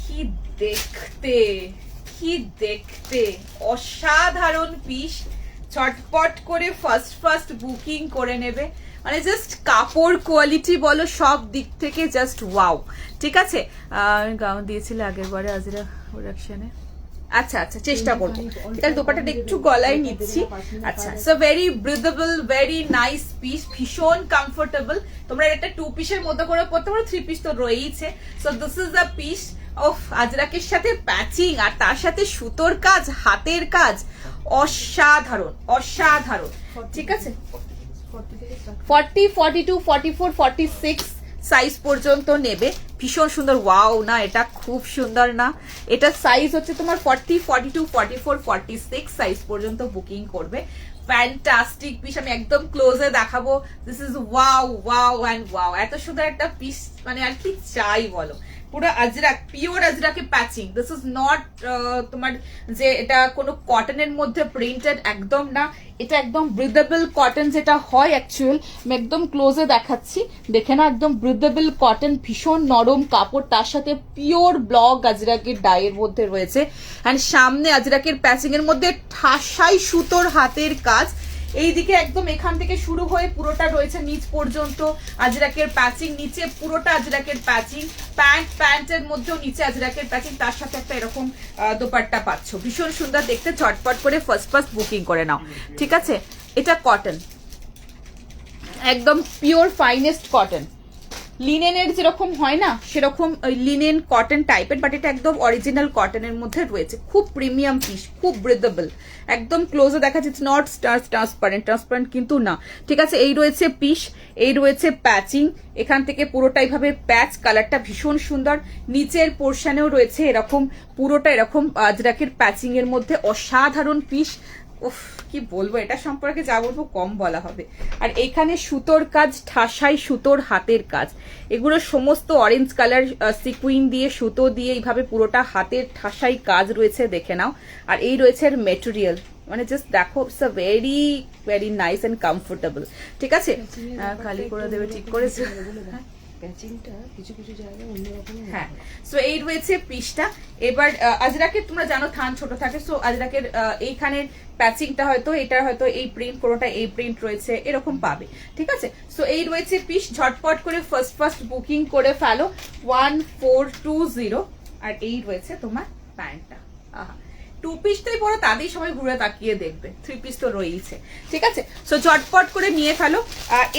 কি দেখতে, কি দেখতে অসাধারণ পিস, ঝটপট করে ফার্স্ট বুকিং করে নেবে, মানে জাস্ট কাপড় কোয়ালিটি বলো সব দিক থেকে জাস্ট ওয়াও, ঠিক আছে। আমি গাউন দিয়েছিল আগের বারে আজরা প্রোডাকশনে, আচ্ছা আচ্ছা চেষ্টা করবো, তাহলে দোপাট্টাটা একটু গলায় নিচ্ছি। আচ্ছা, so very breathable, very nice piece, ভীষণ কমফোর্টেবল। তোমরা এটা 2 পিসের মধ্যে করে পড়তে পারো, 3 পিস তো রয়েইছে। So this is a piece, ওফ, আজরাকের সাথে প্যাচিং আর তার সাথে সুতোর কাজ, হাতের কাজ, অসাধারণ অসাধারণ। ঠিক আছে, 40, 42, 44, 46 সাইজ পর্যন্ত নেবে। ভীষণ সুন্দর। ওয়াও, না এটা খুব সুন্দর না? এটা সাইজ হচ্ছে তোমার 40, 42, 44, 46 সাইজ পর্যন্ত বুকিং করবে। ফ্যান্টাস্টিক পিস, আমি একদম ক্লোজে দেখাবো। This is wow wow and wow. এত সুন্দর একটা পিস, মানে আর কি চাই বলো। পুরো আজরাক, পিওর আজরাকে প্যাচিং। দিস ইজ নট তোমার যে এটা কোনো কটনের মধ্যে প্রিন্টেড, একদম না। এটা একদম ব্রিদেবল কটন যেটা হয় অ্যাকচুয়াল। আমি একদম ক্লোজে দেখাচ্ছি, দেখে না, একদম ব্রিদেবল কটন, ভীষণ নরম কাপড়, তার সাথে পিওর ব্লক আজরাকের ডাইয়ের মধ্যে রয়েছে। অ্যান্ড সামনে আজরাকের প্যাচিং এর মধ্যে ঠাসাই সুতোর হাতের কাজ। এইদিকে একদম এখান থেকে শুরু হয়ে পুরোটা রয়েছে নিচ পর্যন্ত আজরাকের প্যাচিং, নিচে পুরোটা আজরাকের প্যাচিং, প্যান্টের মধ্যেও নিচে আজরাকের প্যাচিং, তার সাথে একটা এরকম দোপাট্টা পাচ্ছ। ভীষণ সুন্দর দেখতে, চটপট করে ফার্স্ট বুকিং করে নাও। ঠিক আছে, এটা কটন, একদম পিওর ফাইনেস্ট কটন, লিনেনের যেরকম হয় না সেরকম লিনেন কটন টাইপের, বাট এটা একদম অরিজিনাল কটনের মধ্যে রয়েছে। খুব প্রিমিয়াম পিস, খুব ব্রিদেবল, একদম ক্লোজে দেখা যাচ্ছে। নট ট্রান্সপারেন্ট কিন্তু না। ঠিক আছে, এই রয়েছে পিস, এই রয়েছে প্যাচিং, এখান থেকে পুরোটা এইভাবে প্যাচ, কালারটা ভীষণ সুন্দর। নিচের পোর্শনেও রয়েছে এরকম, পুরোটা এরকম আজরাকের প্যাচিং এর মধ্যে অসাধারণ পিস। উফ, কি বলবো, এটা সম্পর্কে যা বলবো কম বলা হবে। আর এখানে সুতোর কাজ, ঠাসাই সুতোর হাতের কাজ, এগুলো সমস্ত অরেঞ্জ কালার সিকুইন দিয়ে, সুতো দিয়ে এইভাবে পুরোটা হাতের ঠাসাই কাজ রয়েছে, দেখে নাও। আর এই রয়েছে এর মেটেরিয়াল, মানে জাস্ট দেখো, it's a very very nice and comfortable. ঠিক আছে, খালি করে দেবে, ঠিক করেছে। প্যাচিংটা কিছু কিছু জায়গায় অন্যরকম। হ্যাঁ, সো এই রয়েছে পিসটা। এবার আজরাকের তোমরা জানো থান ছোট থাকে, সো আজরাকের এইখানের প্যাচিংটা হয়তো, এটা হয়তো এই প্রিন্ট, পুরোটা এই প্রিন্ট রয়েছে, এরকম পাবে। ঠিক আছে, সো এই রয়েছে পিস। ঝটপট করে ফার্স্ট বুকিং করে ফেলো, 1420। আর এই রয়েছে তোমার প্যান্টটা। আহা, 2 পিসটাই পরো, তাদের সবাই ঘুরে তাকিয়ে দেখবে, 3 পিস তো রয়েছে। ঠিক আছে, সো ঝটপট করে নিয়ে ফেলো।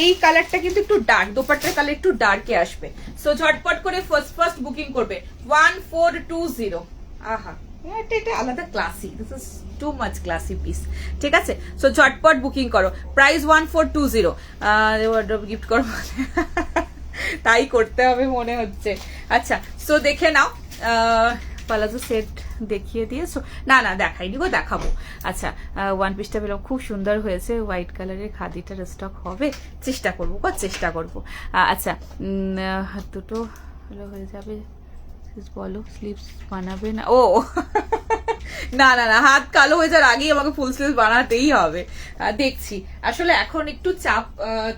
এই কালারটা কিন্তু একটু ডার্ক, দোপাট্টার কালার একটু ডার্কে আসবে। সো ঝটপট করে ফার্স্ট বুকিং করবে, 1420। আহা, এটা আলাদা classy, this is too much classy piece. ঠিক আছে, সো ঝটপট বুকিং করো। প্রাইস 1420। ওয়ার্ড্রপ গিফট করো, তাই করতে হবে মনে হচ্ছে। আচ্ছা, সো দেখে নাও। পালাজো সেট দেখিয়ে দিয়েছো? না দেখাইনি গো, দেখাবো। আচ্ছা, ওয়ান পিসটা পেলাম, খুব সুন্দর হয়েছে। হোয়াইট কালারের খাদিটার স্টক হবে, চেষ্টা করবো চেষ্টা করবো। আচ্ছা, হাত দুটো ভালো হয়ে যাবে বলো, স্লিভস বানাবে না? ও না, হাত কালো হয়ে যাওয়ার আগেই আমাকে ফুল স্লিভস বানাতেই হবে। দেখছি, আসলে এখন একটু চাপ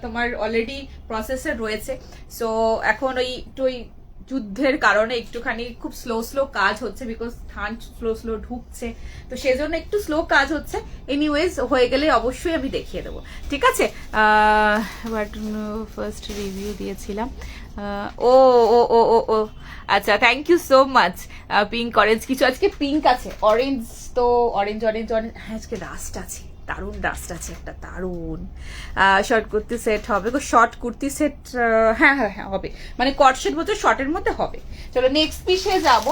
তোমার অলরেডি প্রসেসে রয়েছে। সো এখন ওই যুদ্ধের কারণে একটুখানি খুব স্লো কাজ হচ্ছে, বিকজ থান স্লো ঢুকছে, তো সেজন্য একটু স্লো কাজ হচ্ছে। এনিওয়েজ, হয়ে গেলে অবশ্যই আমি দেখিয়ে দেবো। ঠিক আছে, বাট ফার্স্ট রিভিউ দিয়েছিলাম। ও ও ও ও ও আচ্ছা, thank you so much. Pink orange কিছু, আজকে পিঙ্ক আছে, অরেঞ্জ তো অরেঞ্জ। হ্যাঁ, আজকে রাস্ট আছে, দারুণ রাস্ট আছে একটা, দারুণ। শর্ট কুর্তি সেট হবে গো, শর্ট কুর্তি সেট, হ্যাঁ হবে, মানে কট সেট বলতে শর্টের মধ্যে হবে। চলো নেক্সট পিসে যাব।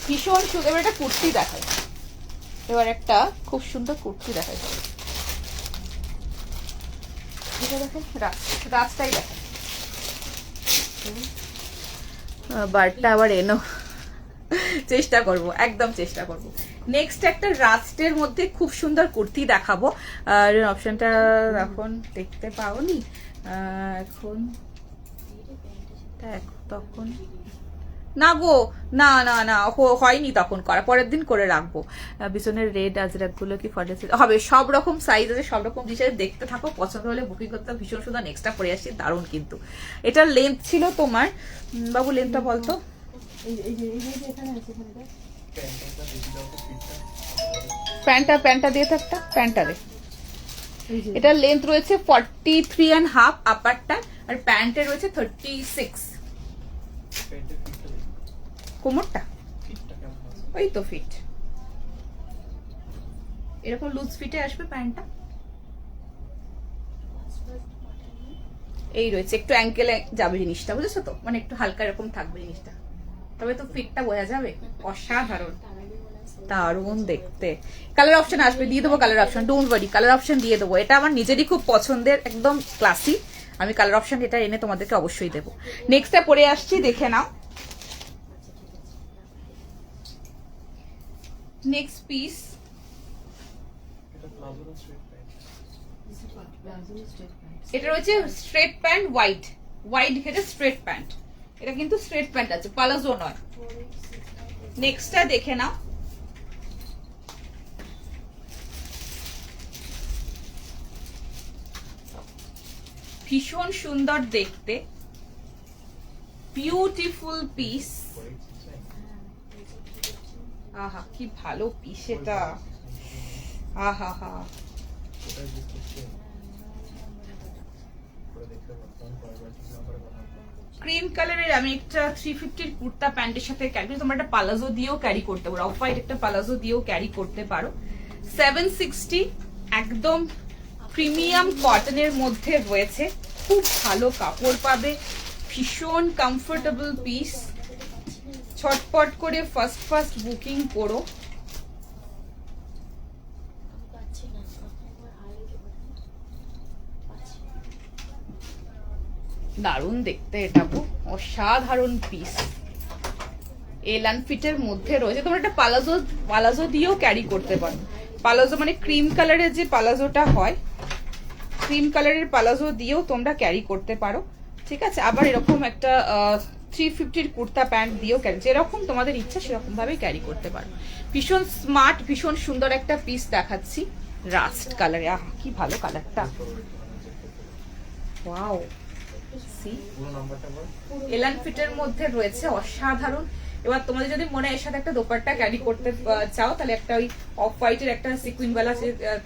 ভীষণ সুন্দর, এবার একটা কুর্তি দেখাই, এবার একটা খুব সুন্দর কুর্তি দেখাই। এটা দেখেন, রাস্তাই দেখেন, বারটা আবার এনো, চেষ্টা করব, একদম চেষ্টা করব। নেক্সট একটা রাস্টের মধ্যে খুব সুন্দর কুর্তি দেখাবো। আর অপশনটা এখন দেখতে পাওনি, এখন তখন না গো, না হয়নি তখন করা, পরের দিন করে রাখবো। পিছনের রেড আজরাক গুলো কি ফটো হবে, সব রকম সাইজ আছে, সব রকম ডিজাইন, দেখতে থাকো, পছন্দ হলে বুকিং করতে। ভীষণ সুন্দর, নেক্সটটা পরে আসছি, দারুণ কিন্তু। এটার লেন্থ ছিল তোমার, বাবু লেন্থটা বলতো। প্যান্টটা দিয়ে থাকটা, প্যান্টটা দে। এটার লেন্থ রয়েছে 43.5 আপারটা, আর প্যান্টে রয়েছে 36। কোমরটা ওই তো ফিট, এরকম লুজ ফিটে আসবে প্যান্টটা। এই রয়েছে, একটু অ্যাঙ্কেলে যাবে জিনিসটা, বুঝেছো তো, মানে একটু হালকা এরকম থাকবে জিনিসটা, তবে তো ফিটটা বোঝা যাবে। অসাধারণ, দারুণ দেখতে। কালার অপশন আসবে, দিয়ে দেবো colour option, don't worry, colour option দিয়ে দেবো। এটা আমার নিজেরই খুব পছন্দের, একদম ক্লাসি। আমি কালার অপশন এটা এনে তোমাদেরকে অবশ্যই দেবো। নেক্সটটা পরে আসছি, দেখে নাও। নেক্সট পিস, এটা রয়েছে স্ট্রেট প্যান্ট, হোয়াইট হোয়াইট ঘেরে স্ট্রেট প্যান্ট। এটা কিন্তু স্ট্রেট প্যান্ট আছে, পালাজো নয়। নেক্সটটা দেখে নাও। ভীষণ সুন্দর দেখতে, বিউটিফুল পিস। আহা কি ভালো পিস এটা, আহা হা। ক্রিম কালারের আমি একটা 350 কুর্তা প্যান্টের সাথে ক্যারি, তোমরা একটা পালাজো দিয়েও ক্যারি করতে পারো, অফ হোয়াইট একটা পালাজো দিয়েও ক্যারি করতে পারো। 760, একদম প্রিমিয়াম কটনের মধ্যে রয়েছে, খুব ভালো কাপড় পাবে, ভীষণ কমফোর্টেবল পিস। ছটপট করে ফার্স্ট বুকিং করো। দারুণ দেখতে, এটা খুব অসাধারণ পিস, এল অ্যান্ড ফিটের মধ্যে রয়েছে। তোমরা একটা পালাজো দিয়েও ক্যারি করতে পারো। পালাজো মানে ক্রিম কালারের যে পালাজোটা হয়, ক্রিম কালারের পালাজো দিয়েও তোমরা ক্যারি করতে পারো, ঠিক আছে। আবার এরকম একটা 350 কুর্তা প্যান্ট দিয়েও ক্যারি, যেরকম তোমাদের ইচ্ছা সেরকম ভাবে ক্যারি করতে পারো। ভীষণ স্মার্ট, ভীষণ সুন্দর একটা পিস দেখাচ্ছি, রাস্ট কালারে। আহ কি ভালো কালারটা, ওয়াও। এল অ্যান্ড ফিটের মধ্যে রয়েছে, অসাধারণ। এবার তোমাদের যদি মনে এর সাথে একটা দোপাট্টা ক্যারি করতে চাও, তাহলে একটা ওই অফ হোয়াইটের একটা সিকুইন ওয়ালা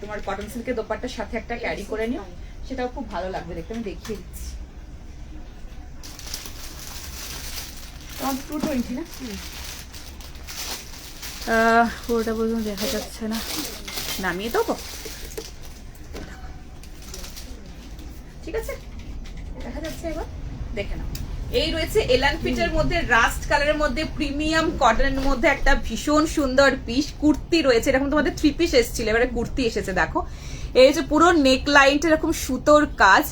তোমার কটন সিল্কের দোপাট্টার সাথে একটা ক্যারি করে নিও, সেটাও খুব ভালো লাগবে দেখতে। আমি দেখিয়ে দিচ্ছি, 220 না, পুরোটা পর্যন্ত দেখা যাচ্ছে না, নামিয়ে দেবো, ঠিক আছে, দেখা যাচ্ছে। এবার দেখে নাও, এই রয়েছে এল অ্যান্ড ফিটের মধ্যে, রাস্ট কালারের মধ্যে, প্রিমিয়াম কটনের মধ্যে একটা ভীষণ সুন্দর পিস। কুর্তি রয়েছে, এরকম তোমাদের 3 পিস এসেছিল, এবারে কুর্তি এসেছে। দেখো এই যে পুরো নেক লাইনটা এরকম সুতোর কাজ,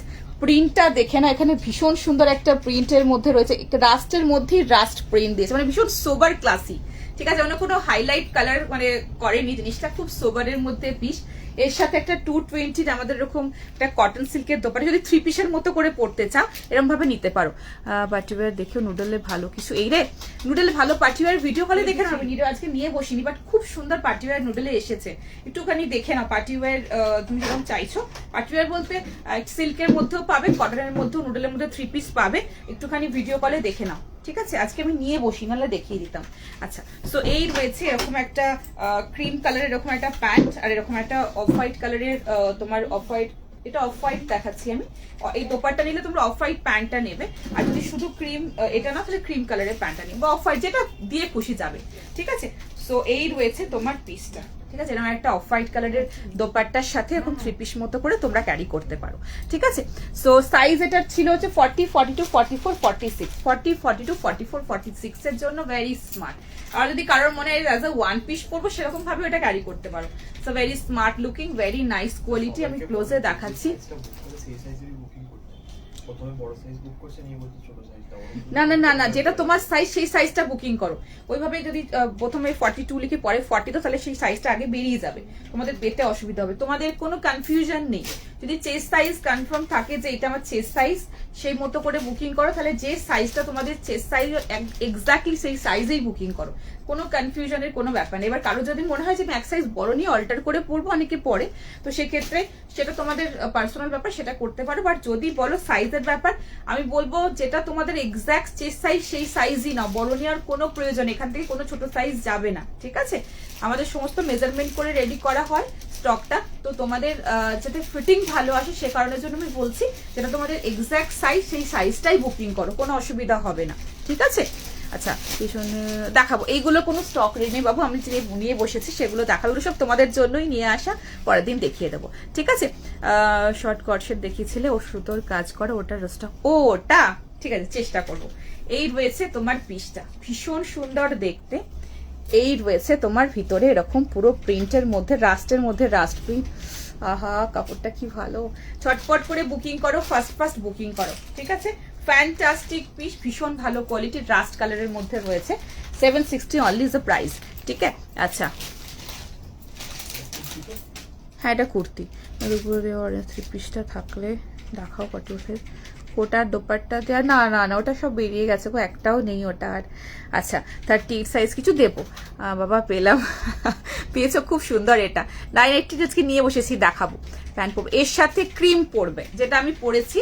প্রিন্টটা দেখে না, এখানে ভীষণ সুন্দর একটা প্রিন্টের মধ্যে রয়েছে, একটা রাস্টের মধ্যেই রাস্ট প্রিন্ট দিয়েছে, মানে ভীষণ সোবার ক্লাসি, ঠিক আছে। মানে কোনো হাইলাইট কালার মানে করেনি, জিনিসটা খুব সোবারের মধ্যে পিস। এর সাথে একটা 220 আমাদের এরকম একটা কটন সিল্কের দোপাট্টা, যদি 3 পিসের মতো করে পড়তে চাও এরকম ভাবে নিতে পারো। পার্টিওয়ার দেখেও নুডলে ভালো কিছু, এই রে নুডলে ভালো পার্টিওয়ার ভিডিও কলে দেখে নাও, ভিডিও আজকে নিয়ে বসিনি, বাট খুব সুন্দর পার্টিওয়ার নুডলে এসেছে, একটুখানি দেখে নাও। পার্টিওয়ার তুমি যেরকম চাইছো, পার্টিওয়ার বলতে সিল্কের মধ্যেও পাবে, কটনের মধ্যেও, নুডলের মধ্যে 3 পিস পাবে, একটুখানি ভিডিও কলে দেখে নাও, ঠিক আছে। আজকে আমি নিয়ে বসি, নাহলে দেখিয়ে দিতাম। আচ্ছা, সো এই রয়েছে এরকম একটা ক্রিম কালারের এরকম একটা প্যান্ট, আর এরকম একটা অফ হোয়াইট কালারের তোমার অফ হোয়াইট, এটা অফ হোয়াইট দেখাচ্ছি আমি। এই দোপাট্টা নিলে তোমরা অফ হোয়াইট প্যান্টটা নেবে, আর যদি শুধু ক্রিম এটা না, তাহলে ক্রিম কালারের প্যান্টটা নেবে, বা অফ হোয়াইট যেটা দিয়ে খুশি যাবে, ঠিক আছে। সো এই রয়েছে তোমার পিসটা, ঠিক আছে। এরকম একটা অফ হোয়াইট কালারের দোপাট্টার সাথে এখন 3 পিস মতো করে তোমরা ক্যারি করতে পারো, ঠিক আছে। সো সাইজ এটা ছিল হচ্ছে 40, 42, 44, 46, 40, 42, 44, 46 এর জন্য ভেরি স্মার্ট। আর যদি কারোর মনে হয় অ্যাজ আ ওয়ান পিস পরবো, সেরকম ভাবে এটা ক্যারি করতে পারো। So very smart looking, very nice quality. আমি ক্লোজে দেখাচ্ছি। না না না না, যেটা তোমার সাইজ সেই সাইজটা বুকিং করো। ওইভাবে যদি প্রথমে 42 লিখে পরে 40, তো তাহলে সেই সাইজটা আগে বেরিয়ে যাবে, তোমাদের পেতে অসুবিধা হবে। তোমাদের কোনো কনফিউশন নেই, যদি চেস্ট সাইজ কনফার্ম থাকে যে এটা আমার চেস্ট সাইজ, সেই মতো করে বুকিং করো, তাহলে যে সাইজটা তোমাদের চেস্ট সাইজ এক্স্যাক্টলি সেই সাইজেই বুকিং করো, কোনো কনফিউশনের কোনো ব্যাপার নেই। এবার কারো যদি মনে হয় যে আমি এক সাইজ বড় নিয়ে অল্টার করে পরবো, অনেকে পরে, তো সেক্ষেত্রে সেটা তোমাদের পার্সোনাল ব্যাপার, সেটা করতে পারো। বাট যদি বলো সাইজের ব্যাপার, আমি বলবো যেটা তোমাদের এক্স্যাক্ট চেস্ট সাইজ সেই সাইজই নাও, বড় নেওয়ার কোনো প্রয়োজন, এখান থেকে কোনো ছোট সাইজ যাবে না, ঠিক আছে। আমাদের সমস্ত মেজারমেন্ট করে রেডি করা হয় স্টকটা, তো তোমাদের যাতে ফিটিং ভালো আসে সে কারণের জন্য আমি বলছি, যেটা তোমাদের এক্স্যাক্ট সাইজ সেই সাইজটাই বুকিং করো, কোনো অসুবিধা হবে না, ঠিক আছে। আচ্ছা পিছনে দেখাবো, এইগুলো কোনো স্টক নেই বাবু, আমি যে নিয়ে বসেছি সেগুলো দেখাবো, সব তোমাদের জন্যই নিয়ে আসা, পরের দিন দেখিয়ে দেবো, ঠিক আছে। শর্ট কটসেট দেখিয়েছিলে, ও সুতোর কাজ করে, ওটা স্টক, ওটা ঠিক আছে, চেষ্টা করবো। এই রয়েছে তোমার পিসটা, ভীষণ সুন্দর দেখতে। এই রয়েছে তোমার ভিতরে এরকম পুরো প্রিন্টের মধ্যে, রাস্টের মধ্যে রাস্ট প্রিন্ট। আহা কাপড়টা কি ভালো, ছটপট করে বুকিং করো, ফার্স্ট বুকিং করো, ঠিক আছে। ফ্যান্টাস্টিক পিস, ভীষণ ভালো কোয়ালিটির, রাস্ট কালারের মধ্যে রয়েছে। 760 অনলি ইজ দ্য প্রাইস, ঠিক আছে। আচ্ছা হ্যাঁ এটা কুর্তি, থ্রি পিসটা থাকলে দেখাও কটুফের, ওটার দোপাট্টা দেওয়া, না না না ওটা সব বেরিয়ে গেছে গো, একটাও নেই ওটা আর। আচ্ছা 38 সাইজ কিছু দেবো, বাবা পেলাম পেয়েছো, খুব সুন্দর। এটা 980 আজকে নিয়ে বসেছি, দেখাবো। প্যান্ট পরবো, এর সাথে ক্রিম পরবে, যেটা আমি পরেছি,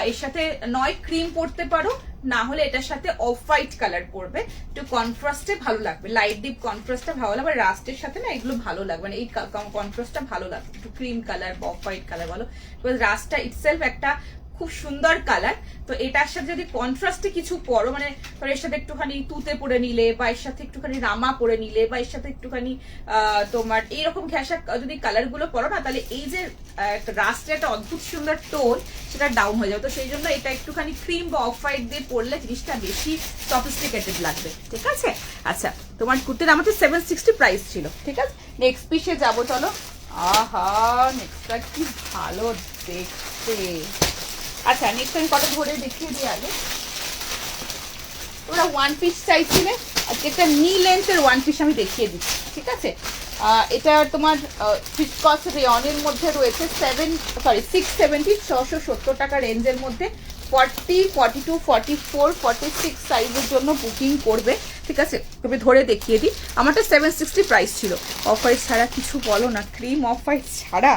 এর সাথে নয় ক্রিম পরতে পারো, না হলে এটার সাথে অফ হোয়াইট কালার পরবে, একটু কন্ট্রাস্টে ভালো লাগবে, লাইট ডিপ কন্ট্রাস্টটা ভালো লাগবে, রাস্টের সাথে না এগুলো ভালো লাগবে, মানে এই কন্ট্রাস্টটা ভালো লাগবে, একটু ক্রিম কালার বা অফ হোয়াইট কালার বলো, রাস্টটা ইটসেলফ একটা খুব সুন্দর কালার। তো এটার সাথে যদি কন্ট্রাস্টে কিছু পরো, মানে এর সাথে একটুখানি তুতে পরে নিলে, বা এর সাথে একটুখানি রামা পরে নিলে, বা এর সাথে একটুখানি তোমার এইরকম ঘেঁষা যদি কালার গুলো পরো না, তাহলে এই যে রাস্টে একটা অদ্ভুত সুন্দর টোন, সেটা ডাউন হয়ে যাবে। তো সেই জন্য এটা একটুখানি ক্রিম বা অফ হোয়াইট দিয়ে পরলে জিনিসটা বেশি সফিস্টিকেটেড লাগবে, ঠিক আছে। আচ্ছা তোমার কুর্তির আমাদের 760 প্রাইস ছিল, ঠিক আছে। নেক্সট পিসে যাবো, চলো। আহা নেক্সটটা কি ভালো দেখতে। আচ্ছা নেক্সট আমি কটা ধরে দেখিয়ে দিই আগে। তোমরা ওয়ান পিস চাইছিলে, আজকে একটা নি লেন্থের ওয়ান পিস আমি দেখিয়ে দিচ্ছি, ঠিক আছে। এটা তোমার ফিসকস রেয়নের মধ্যে রয়েছে, 670 670 টাকা রেঞ্জের মধ্যে, 40 42 44 46 সাইজের জন্য বুকিং করবে, ঠিক আছে। তবে ধরে দেখিয়ে দিই, আমারটা 760 প্রাইস ছিল। অফ হোয়াইট ছাড়া কিছু বলো না, ক্রিম অফ হোয়াইট ছাড়া,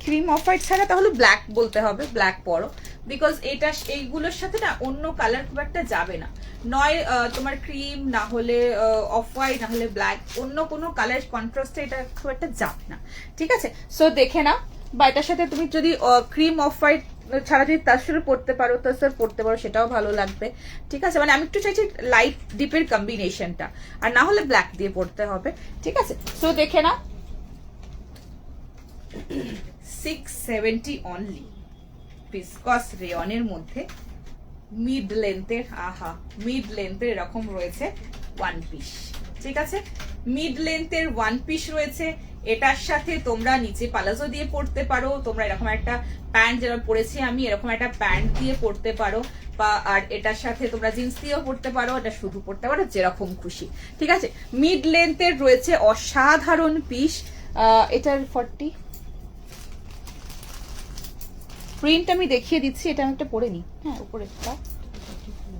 ক্রিম অফ হোয়াইট ছাড়া তাহলে ব্ল্যাক বলতে হবে, ব্ল্যাক পরো, বিকজ এটা এইগুলোর সাথে না অন্য কালার খুব একটা যাবে না, নয় তোমার ক্রিম, না হলে অফ হোয়াইট, না হলে ব্ল্যাক, অন্য কোনো কালার কন্ট্রাস্টে এটা খুব একটা যাবে না, ঠিক আছে। সো দেখে না, বা এটার সাথে তুমি যদি ক্রিম অফ হোয়াইট ছাড়া যদি তার সাথে পড়তে পারো, তার সাথে পড়তে পারো, সেটাও ভালো লাগবে, ঠিক আছে। মানে আমি একটু চাইছি লাইট ডিপের কম্বিনেশনটা, আর না হলে ব্ল্যাক দিয়ে পড়তে হবে, ঠিক আছে। সো দেখে না, 670 অনলি, ভিসকস রেয়নের মধ্যে, মিড লেন্থের, আহা মিড লেন্থের এরকম রয়েছে ওয়ান পিস, ঠিক আছে। মিড লেন্থের ওয়ান পিস রয়েছে, এটার সাথে তোমরা নিচে পালাজো দিয়ে পড়তে পারো, তোমরা এরকম একটা প্যান্ট, যেটা পরেছি আমি, এরকম একটা প্যান্ট দিয়ে পড়তে পারো, বা আর এটার সাথে তোমরা জিন্স দিয়েও পড়তে পারো, এটা শুধু পড়তে পারো, যেরকম খুশি, ঠিক আছে। মিড লেন্থের রয়েছে অসাধারণ পিস, এটার 40 প্রিন্ট আমি দেখিয়ে দিচ্ছি, এটা আমি একটা পরে নিই, হ্যাঁ উপরেরটা,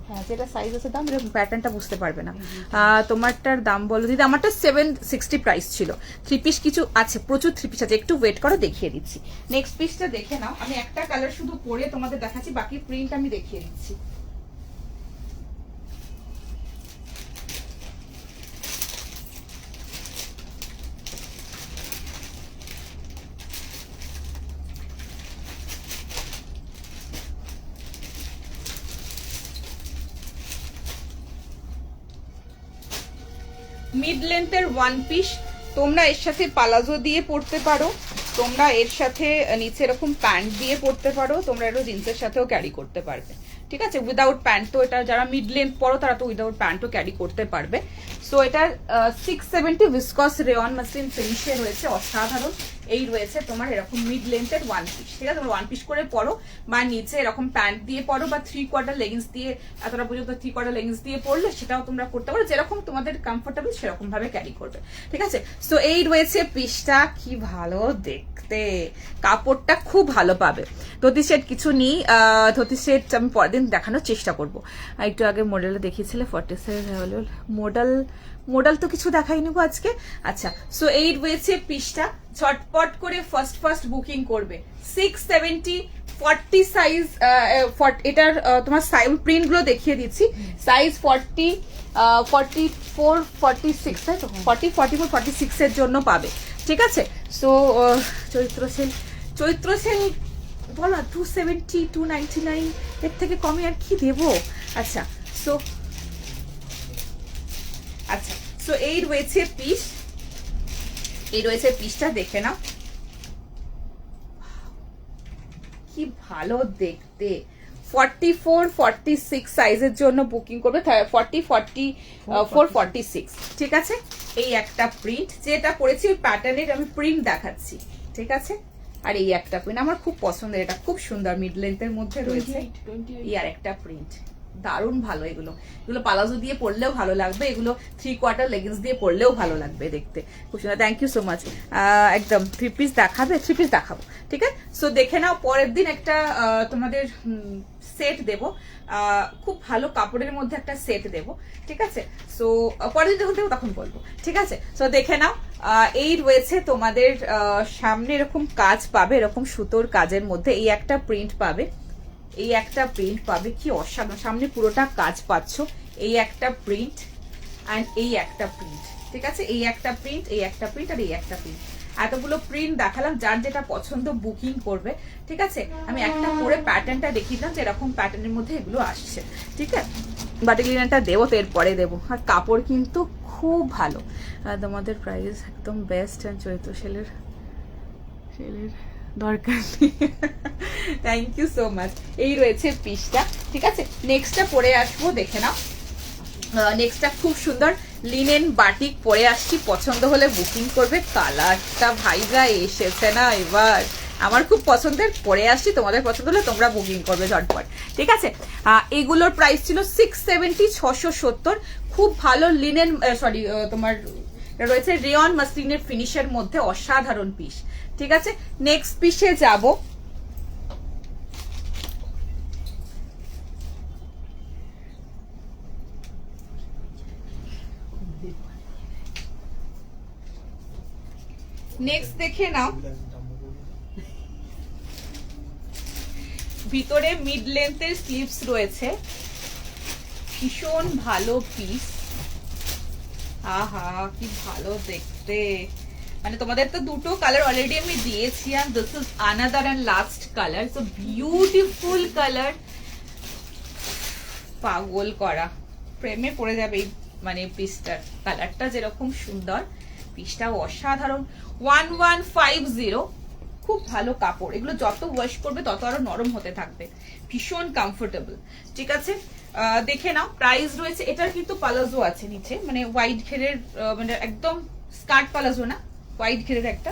হ্যাঁ যেটা সাইজ আছে দাম, এরকম প্যাটার্নটা বুঝতে পারবে না। তোমারটার দাম বলো দিদি, আমারটা 760 প্রাইস ছিল। থ্রি পিস কিছু আছে, প্রচুর থ্রি পিস আছে, একটু ওয়েট করো দেখিয়ে দিচ্ছি। নেক্সট পিসটা দেখে নাও, আমি একটা কালার শুধু পরে তোমাদের দেখাচ্ছি, বাকি প্রিন্ট আমি দেখিয়ে দিচ্ছি। মিড লেন্থের ওয়ান পিস, তোমরা এর সাথে পালাজো দিয়ে পড়তে পারো, তোমরা এর সাথে নিচে এরকম প্যান্ট দিয়ে পড়তে পারো, তোমরা এটা জিন্সের সাথেও ক্যারি করতে পারবে, ঠিক আছে। উইদাউট প্যান্ট, তো এটা যারা মিড লেন্থ পরো তারা তো উইদাউট প্যান্টও ক্যারি করতে পারবে। সো এটার 670 ভিসকস রেয়ন মাসলিন ফিনিশে রয়েছে, অসাধারণ। এই রয়েছে তোমার এরকম মিড লেন্থের ওয়ান পিস, ঠিক আছে। তোমরা ওয়ান পিস করে পরো, বা নিচে এরকম প্যান্ট দিয়ে পরো, বা 3/4 লেগিংস দিয়ে, এতটা পর্যন্ত 3/4 লেগিংস দিয়ে পরলে সেটাও তোমরা করতে পারো, যেরকম তোমাদের কমফোর্টেবল সেরকম ভাবে ক্যারি করবে, ঠিক আছে। সো এই রয়েছে পিসটা, কি ভালো দেখতে, কাপড়টা খুব ভালো পাবে। ধুতি সেট কিছু নেই, ধুতি সেট আমি পরের দিন দেখানোর চেষ্টা করবো। একটু আগে মডেলে দেখিয়েছিলে 47 মডেল তো কিছু দেখাইনি গো আজকে। আচ্ছা সো এই রয়েছে পিসটা, ঝটপট করে ফার্স্ট বুকিং করবে। 670 40 সাইজ, এটার তোমার সাইজ প্রিন্ট গুলো দেখিয়ে দিচ্ছি। সাইজ 40 44 46, তাই তো 40 44 46 এর জন্য পাবে, ঠিক আছে। সো চৈত্র সেল বলো 270 299, এর থেকে কমে আর কি দেবো। আচ্ছা সো আচ্ছা, সো এই রয়েছে পিস, এই রয়েছে পিসটা, দেখে নাও কি ভালো দেখতে। 44 46 সাইজের জন্য বুকিং করবে, 40 44 46, ঠিক আছে। এই একটা প্রিন্ট যেটা করেছি ওই প্যাটার্নের আমি প্রিন্ট দেখাচ্ছি, ঠিক আছে। আর এই একটা প্রিন্ট আমার খুব পছন্দের, এটা খুব সুন্দর মিড লেন্থের মধ্যে রয়েছে। এই আর একটা প্রিন্ট দারুণ ভালো, এগুলো এগুলো পালাজো দিয়ে পরলেও ভালো লাগবে, এগুলো 3/4 লেগিংস দিয়ে পরলেও ভালো লাগবে দেখতে, খুব সুন্দর। Thank you so much. একদম 3 পিস দেখাবে, 3 পিস দেখাবো, ঠিক আছে। সো দেখে নাও, পরের দিন একটা তোমাদের সেট দেবো, খুব ভালো কাপড়ের মধ্যে একটা সেট দেবো, ঠিক আছে। সো পরের দিন যখন দেবো তখন বলবো, ঠিক আছে। সো দেখে নাও, এই রয়েছে তোমাদের সামনে এরকম কাজ পাবে, এরকম সুতোর কাজের মধ্যে এই একটা প্রিন্ট পাবে, এই একটা প্রিন্ট পাবে, কি অসাধারণ, সামনে পুরোটা কাজ পাচ্ছ। এই একটা প্রিন্ট অ্যান্ড এই একটা প্রিন্ট, ঠিক আছে। এই একটা প্রিন্ট, এই একটা প্রিন্ট আর এই একটা প্রিন্ট, এতগুলো প্রিন্ট দেখালাম, যার যেটা পছন্দ বুকিং করবে, ঠিক আছে। আমি একটা পরে প্যাটার্নটা দেখিয়ে দিলাম যে এরকম প্যাটার্নের মধ্যে এগুলো আসছে, ঠিক আছে। বাটিক লিনেনটা দেবো তো এরপরে দেবো। আর কাপড় কিন্তু খুব ভালো, তোমাদের প্রাইস একদম বেস্ট। অ্যান্ড চৈত্র সেলের দরকার নেই। Thank you so much. এই রয়েছে পিসটা, ঠিক আছে। নেক্সটটা পরে আসবো, দেখে নাও। নেক্সটটা খুব সুন্দর লিনেন বাটিক পরে আসছি, পছন্দ হলে বুকিং করবে। কালারটা ভাইরা এসেছে না এবার, আমার খুব পছন্দের, পরে আসছি, তোমাদের পছন্দ হলে তোমরা বুকিং করবে ঝটপট, ঠিক আছে। এগুলোর প্রাইস ছিল 670, 670। খুব ভালো লিনেন, সরি তোমার রয়েছে রেয়ন মাসলিনের ফিনিশের মধ্যে, অসাধারণ পিস, ঠিক আছে। নেক্সট পিসে যাব। নেক্সট দেখে নাও, ভিতরে মিড লেন্থের স্লিভস রয়েছে, ভীষণ ভালো পিস। আহা কি ভালো দেখতে, মানে তোমাদের তো দুটো কালার অলরেডি আমি দিয়েছি, and this is another and last color, so beautiful color, পাগল করা, প্রেমে পড়ে যাবে এই মানে পিসটার, কালারটা যেরকম সুন্দর, পিসটাও অসাধারণ। 1150, খুব ভালো কাপড়, এগুলো যত ওয়াশ করবে তত আরো নরম হতে থাকবে, ভীষণ কমফোর্টেবল, ঠিক আছে। দেখে নাও, প্রাইস রয়েছে, এটার কিন্তু পালাজো আছে নিচে, মানে হোয়াইট ঘেরের, মানে একদম স্কার্ট পালাজো না, হোয়াইট ঘেরের একটা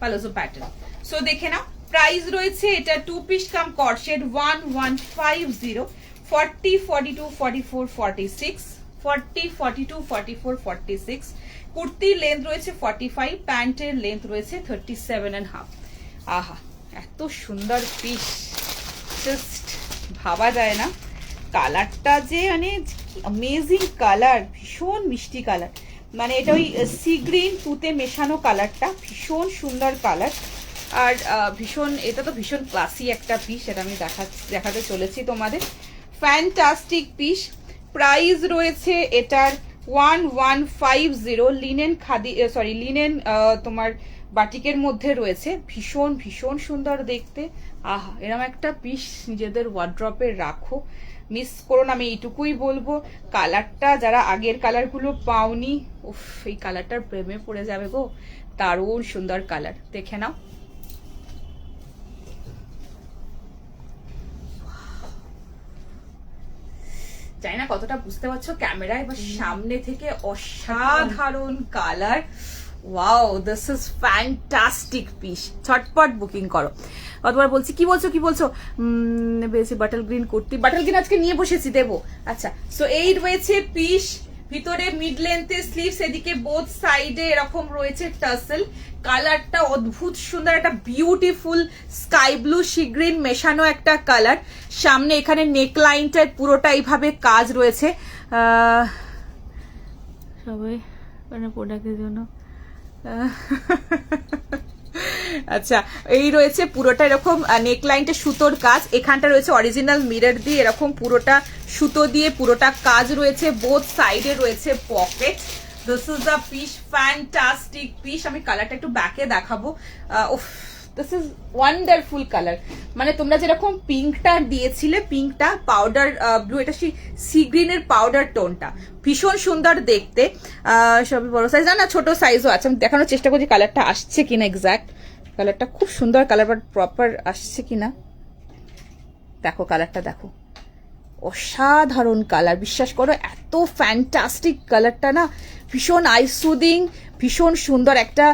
পালাজো প্যাটার্ন। সো দেখে নাও, প্রাইস রয়েছে এটা 2 পিস কাম কর্সেট 1150, 40 42 44 46, 40 42 44 46। কুর্তির লেন্থ রয়েছে 45, প্যান্টের লেন্থ রয়েছে 37.5। আহা এত সুন্দর পিস, জাস্ট ভাবা যায় না, কালারটা যে মানে অ্যামেজিং কালার, ভীষণ মিষ্টি কালার, মানে এটা ওই সি গ্রিন তুতে মেশানো কালারটা, ভীষণ সুন্দর কালার। আর ভীষণ, এটা তো ভীষণ ক্লাসি একটা পিস, এটা আমি দেখাতে চলেছি তোমাদের, ফ্যান্টাস্টিক পিস। প্রাইস রয়েছে এটার 1150, লিনেন খাদি, সরি লিনেন তোমার বাটিকের মধ্যে রয়েছে, ভীষণ ভীষণ সুন্দর দেখতে। আহা এরকম একটা পিস নিজেদের ওয়ার্ড্রপে রাখো, মিস করো না, আমি এইটুকুই বলবো। কালারটা যারা আগের কালারগুলো পাওনি, উফ এই কালারটার প্রেমে পড়ে যাবে গো, দারুণ সুন্দর কালার, দেখে নাও। জানি না কতটা বুঝতে পারছো ক্যামেরায় বা সামনে থেকে, অসাধারণ colour, wow this is fantastic piece, ঝটপট বুকিং করো। অতবার বলছি, কি বলছো বেশি bottle green kurti, bottle green আজকে নিয়ে বসেছি দেবো। আচ্ছা, সো এই রয়েছে পিস, ভিতরে মিড লেন্থের স্লিভস, এদিকে বোথ সাইডে এরকম রয়েছে টাসেল, কালারটা অদ্ভুত সুন্দর, একটা beautiful sky blue sea green মেশানো একটা কালার, সামনে এখানে নেক লাইনটায় পুরোটা এইভাবে কাজ রয়েছে। সবাই মানে প্রোডাক্টের জন্য আচ্ছা, এই রয়েছে পুরোটা এরকম নেক লাইনটা সুতোর কাজ, এখানটা রয়েছে অরিজিনাল মিরর দিয়ে এরকম পুরোটা সুতো দিয়ে পুরোটা কাজ রয়েছে, বোথ সাইডে রয়েছে pocket. This is the piece, fantastic piece. আমি কালারটা একটু ব্যাকে দেখাবো, উফ দিস ইজ ওয়ান্ডারফুল কালার। মানে তোমরা যেরকম পিঙ্কটা দিয়েছিলে, পিঙ্কটা পাউডার ব্লু, এটা সি গ্রিনের পাউডার টোনটা ভীষণ সুন্দর দেখতে। সবই বড় সাইজ না, ছোট সাইজও আছে। আমি দেখানোর চেষ্টা করছি কালারটা আসছে কিনা, এক্সাক্ট কালারটা খুব সুন্দর কালার, বাট প্রপার আসছে কিনা দেখো, কালারটা দেখো, অসাধারণ কালার। বিশ্বাস করো এত ফ্যান্টাস্টিক কালারটা না, ভীষণ আই সুদিং, ভীষণ সুন্দর একটা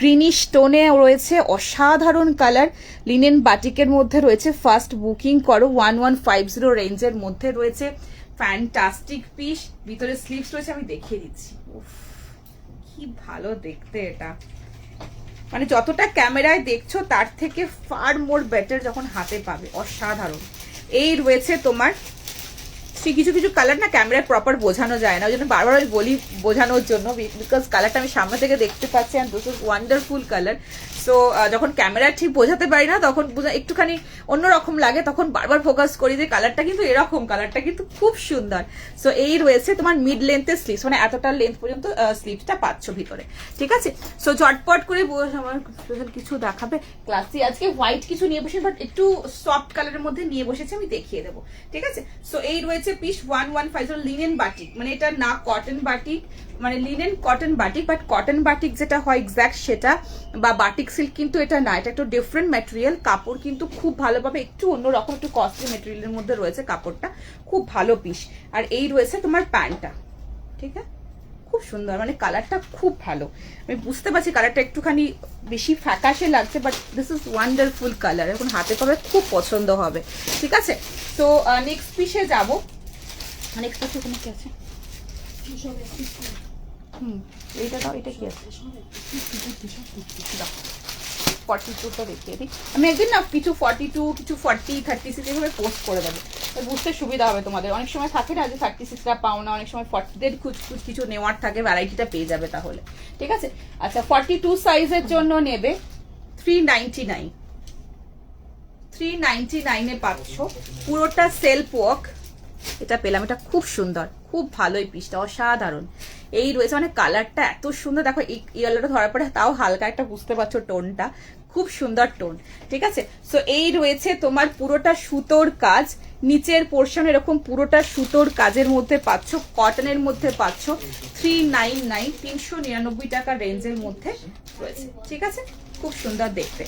গ্রিনিশ টোনে রয়েছে, অসাধারণ কালার। লিনেন বাটিকের মধ্যে রয়েছে, ফার্স্ট বুকিং করো। 1150 রেঞ্জের মধ্যে রয়েছে, ফ্যান্টাস্টিক পিস। ভিতরে স্লিভস রয়েছে, আমি দেখিয়ে দিচ্ছি। উফ, কি ভালো দেখতে এটা, মানে যতটা ক্যামেরায় দেখছো তার থেকে ফার মোর বেটার যখন হাতে পাবে, অসাধারণ। এই রয়েছে তোমার কিছু কিছু কালার না ক্যামেরায় প্রপার বোঝানো যায় না, ওই জন্য বারবার আমি বলি বোঝানোর জন্য, বিকজ কালারটা আমি সামনে থেকে দেখতে পাচ্ছি and this is wonderful colour. So যখন ক্যামেরা ঠিক বোঝাতে পারি না তখন একটুখানি অন্যরকম লাগে, তখন বারবার ফোকাস করি যে কালারটা কিন্তু এরকম, কালারটা কিন্তু খুব সুন্দর। সো এই রয়েছে তোমার মিড লেন্থের স্লিভস, মানে এতটা লেন্থ পর্যন্ত স্লিভসটা পাচ্ছ ভিতরে, ঠিক আছে। সো ঝটপট করে আমার স্পেশাল কিছু দেখাবে ক্লাসি, আজকে হোয়াইট কিছু নিয়ে বসে, বাট একটু সফট কালারের মধ্যে নিয়ে বসেছি, আমি দেখিয়ে দেবো, ঠিক আছে। সো এই রয়েছে পিস 1150 লিনেন বাটিক, মানে এটা না কটন বাটিক, মানে linen cotton batik, but cotton batik যেটা হয় এক্স্যাক্ট সেটা, বা বাটিক সিল্ক কিন্তু এটা না, এটা একটু ডিফারেন্ট ম্যাটেরিয়াল। কাপড় কিন্তু খুব ভালোভাবে, একটু অন্যরকম, একটু কস্টলি ম্যাটেরিয়ালের মধ্যে রয়েছে কাপড়টা, খুব ভালো পিস। আর এই রয়েছে তোমার প্যান্টটা, ঠিক আছে, খুব সুন্দর, মানে কালারটা খুব ভালো। আমি বুঝতে পারছি কালারটা একটুখানি বেশি ফ্যাকাশে লাগছে, but this is wonderful colour, এখন হাতে পাবে খুব পছন্দ হবে, ঠিক আছে। তো নেক্সট পিসে যাবো। নেক্সট পিসে কোনো কি আছে? এইটা দাও, এটা কি আছে? 42টা দেখিয়ে দিই আমি একদিন না, কিছু 42, কিছু 40, 36 এভাবে পোস্ট করে দেবো, বুঝতে সুবিধা হবে তোমাদের। অনেক সময় থাকে না যে 36টা পাও না, অনেক সময় 40 কিছু নেওয়ার থাকে, ভ্যারাইটিটা পেয়ে যাবে তাহলে, ঠিক আছে। আচ্ছা, 42 সাইজের জন্য নেবে 399, 399 পাচ্ছ, পুরোটা সেলফ ওয়ার্ক। এটা পেলাম, এটা খুব সুন্দর, খুব ভালো এই পিসটা, অসাধারণ। এই রয়েছে, মানে কালারটা এত সুন্দর, দেখো এই ইয়েলোটা ধরার পরে তাও হালকা একটা বুঝতে পারছো টোনটা, খুব সুন্দর টোন, ঠিক আছে। সো এই রয়েছে তোমার পুরোটা সুতোর কাজ, নিচের পোর্শন এরকম পুরোটা সুতোর কাজের মধ্যে পাচ্ছ, কটনের মধ্যে পাচ্ছ। 399, 399 টাকা রেঞ্জের মধ্যে রয়েছে, ঠিক আছে, খুব সুন্দর দেখতে।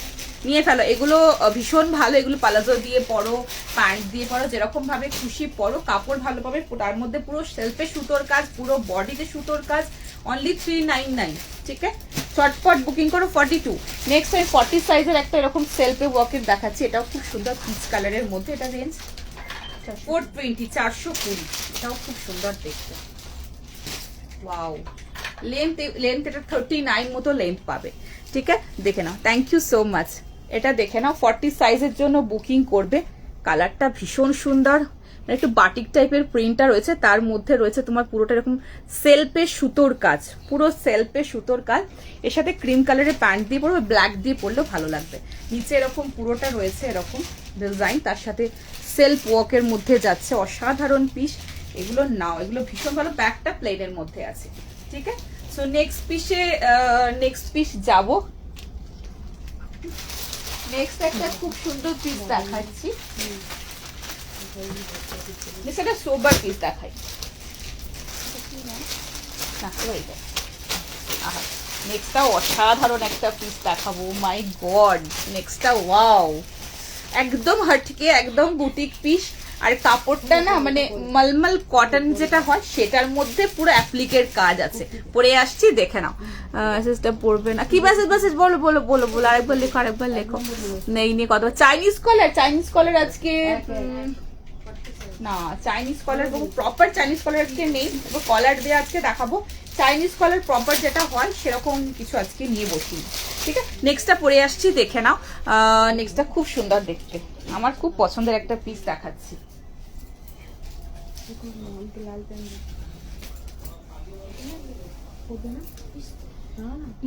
নিয়ে ফেলো, এগুলো ভীষণ ভালো, এগুলো পালাজো দিয়ে পরো, প্যান্ট দিয়ে পরো, যেরকম ভাবে খুশি পরো, কাপড় ভালো পাবে। তার মধ্যে পুরো সেলফে সুতোর কাজ, পুরো বডিতে সুতোর কাজ, অনলি 399, ঠিক আছে। চটপট বুকিং করো 42। নেক্সট আমি 40 সাইজের একটা এরকম সেলফে ওয়ার্কের দেখাচ্ছি, এটাও খুব সুন্দর পিচ কালারের মধ্যে, এটা রেঞ্জ 420, 420, এটাও খুব সুন্দর দেখতে। ওয়াও, লেন্থ এটা 39 মতো লেন্থ পাবে, ঠিক আছে, দেখে নাও। থ্যাংক ইউ সো মাচ, এটা দেখে নাও, 40 সাইজের জন্য বুকিং করবে। কালারটা ভীষণ সুন্দর, একটু বাটিক টাইপের প্রিন্টটা রয়েছে, তার মধ্যে রয়েছে তোমার পুরোটা এরকম সেলফে সুতোর কাজ, পুরো সেলফে সুতোর কাজ। এর সাথে ক্রিম কালারের প্যান্ট দিয়ে পরবে, ব্ল্যাক দিয়ে পরলেও ভালো লাগবে। নিচে এরকম পুরোটা রয়েছে এরকম ডিজাইন, তার সাথে সেলফ ওয়ার্কের মধ্যে যাচ্ছে, অসাধারণ পিস। এগুলো নাও, এগুলো ভীষণ ভালো, ব্যাগটা প্লেনের মধ্যে আছে, ঠিক আছে। সো নেক্সট পিস যাবো। নেক্সট একটা খুব সুন্দর পিস দেখাচ্ছি, সেটা সোবার পিস দেখাই। নেক্সটটা অসাধারণ একটা পিস দেখাবো, মাই গড, নেক্সটটা ওয়াও, একদম হটকে, একদম বুটিক পিস। আর কাপড়টা না, মানে মলমল কটন যেটা হয় সেটার মধ্যে পুরো অ্যাপ্লিকের কাজ আছে। পরে আসছি, দেখে নাও। মেসেজটা পড়বে না কি? মেসেজ বলো বলো বলো বলো, আরেকবার লেখো। নেই নিয়ে কথা। চাইনিজ কলার আজকে না, চাইনিজ কলার প্রপার চাইনিজ কলার আজকে নেই, কলার দিয়ে আজকে দেখাবো। চাইনিজ কলার প্রপার যেটা হয় সেরকম কিছু আজকে নিয়ে বসি, ঠিক আছে। নেক্সটটা পরে আসছি, দেখে নাও। নেক্সটটা খুব সুন্দর দেখতে, আমার খুব পছন্দের একটা পিস দেখাচ্ছি।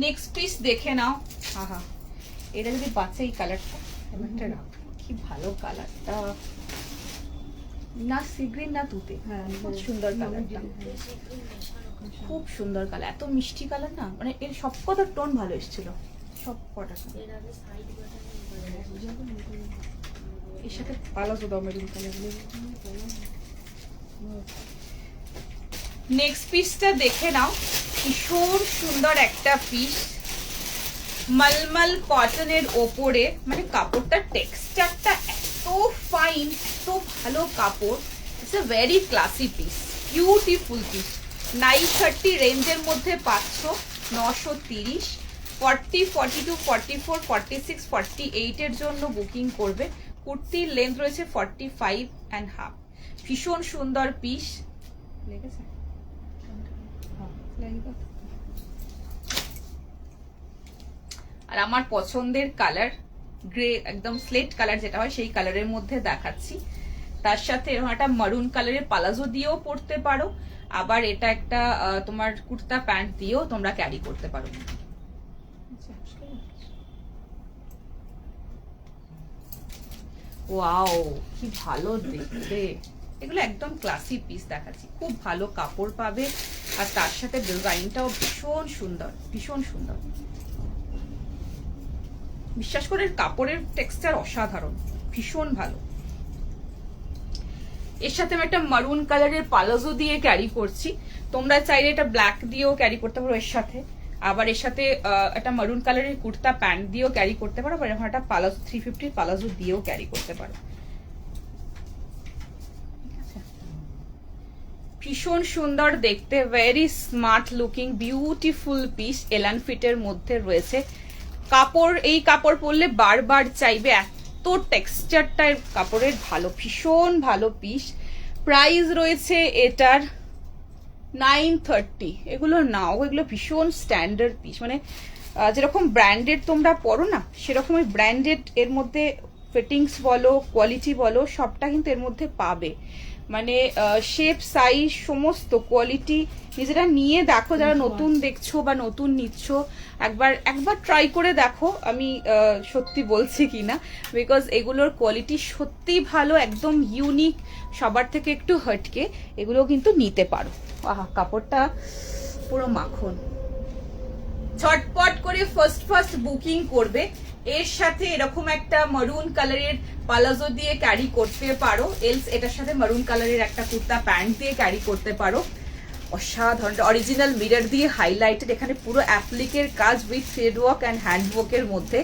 নেক্সট পিস দেখে নাও। আহা, এটা যদি বাচ্চা, এই কালারটা কি ভালো, কালারটা না সিগ্রিন না তুতে, খুব সুন্দর কালারটা, খুব সুন্দর কালার, এত মিষ্টি কালার না, মানে এর সব কত টোন ভালো এসেছিল, সব কটা এর আগে সাইড বাটন এর সাথে পালাজো দাও মেরুন কালার। নেক্সট পিসটা দেখে নাও, ভীষণ সুন্দর একটা পিস, মলমল কটনের ওপরে, মানে কাপড়টার টেক্সচারটা এত ফাইন, এত ভালো কাপড়। It's a very classy piece, beautiful piece. 930 রেঞ্জের মধ্যে পাচ্ছ, 930। 40, 42, 44, 46, 48 এর জন্য বুকিং করবে। কুর্তির লেন্থ রয়েছে 45.5। ভীষণ সুন্দর পিস। লেগেছে? আর আমার পছন্দের কালার গ্রে, একদম স্লেট কালার যেটা হয় সেই কালারের মধ্যে দেখাচ্ছি। তার সাথে এরকম একটা মারুন কালারের পালাজো দিয়েও পরতে পারো, আবার এটা একটা তোমার কুর্তা প্যান্ট দিয়েও তোমরা ক্যারি করতে পারো। ওয়াও, কি ভালো দেখতে। এগুলো একদম ক্লাসি পিস দেখাচ্ছি, খুব ভালো কাপড় পাবে, আর তার সাথে ডিজাইনটাও ভীষণ সুন্দর, ভীষণ সুন্দর। বিশ্বাস করে কাপড়ের টেক্সচার অসাধারণ, ভীষণ ভালো। এর সাথে আমি একটা মারুন কালারের পালাজো দিয়ে ক্যারি করছি, তোমরা চাইলে এটা ব্ল্যাক দিয়েও ক্যারি করতে পারো এর সাথে, আবার এর সাথে একটা মারুন কালারের কুর্তা প্যান্ট দিয়েও ক্যারি করতে পারো, আবার এরকম একটা পালাজো 350 পালাজো দিয়েও ক্যারি করতে পারো। ভীষণ সুন্দর দেখতে, very smart looking, beautiful piece, এলান ফিটের মধ্যে রয়েছে। কাপড়, এই কাপড় পরলে বারবার চাইবে, এত টেক্সচারটা কাপড়ের ভালো, ভীষণ ভালো পিস। প্রাইস রয়েছে এটার 930। এগুলো নাও, এগুলো ভীষণ স্ট্যান্ডার্ড পিস, মানে যেরকম ব্র্যান্ডেড তোমরা পরো না, সেরকম ওই ব্র্যান্ডেড এর মধ্যে ফিটিংস বলো, কোয়ালিটি বলো, সবটা কিন্তু এর মধ্যে পাবে। মানে শেপ, সাইজ, সমস্ত কোয়ালিটি নিজেরা নিয়ে দেখো, যারা নতুন দেখছো বা নতুন নিচ্ছ, একবার ট্রাই করে দেখো আমি সত্যি বলছি কিনা, বিকজ এগুলোর কোয়ালিটি সত্যি ভালো, একদম ইউনিক, সবার থেকে একটু হটকে, এগুলো কিন্তু নিতে পারো। আহা, কাপড়টা পুরো মাখন। ঝটপট করে ফার্স্ট বুকিং করবে। এর সাথে এরকম একটা মারুন কালারের পালাজো দিয়ে ক্যারি করতে পারো, এলস এটার সাথে মারুন কালারের একটা কুর্তা প্যান্ট দিয়ে ক্যারি করতে পারো। অসাধারণ, অরিজিনাল মিরর দিয়ে হাইলাইটেড, এখানে পুরো অ্যাপ্লিকের কাজ উইথ থ্রেড ওয়ার্ক অ্যান্ড হ্যান্ডওয়ার্কের মধ্যে।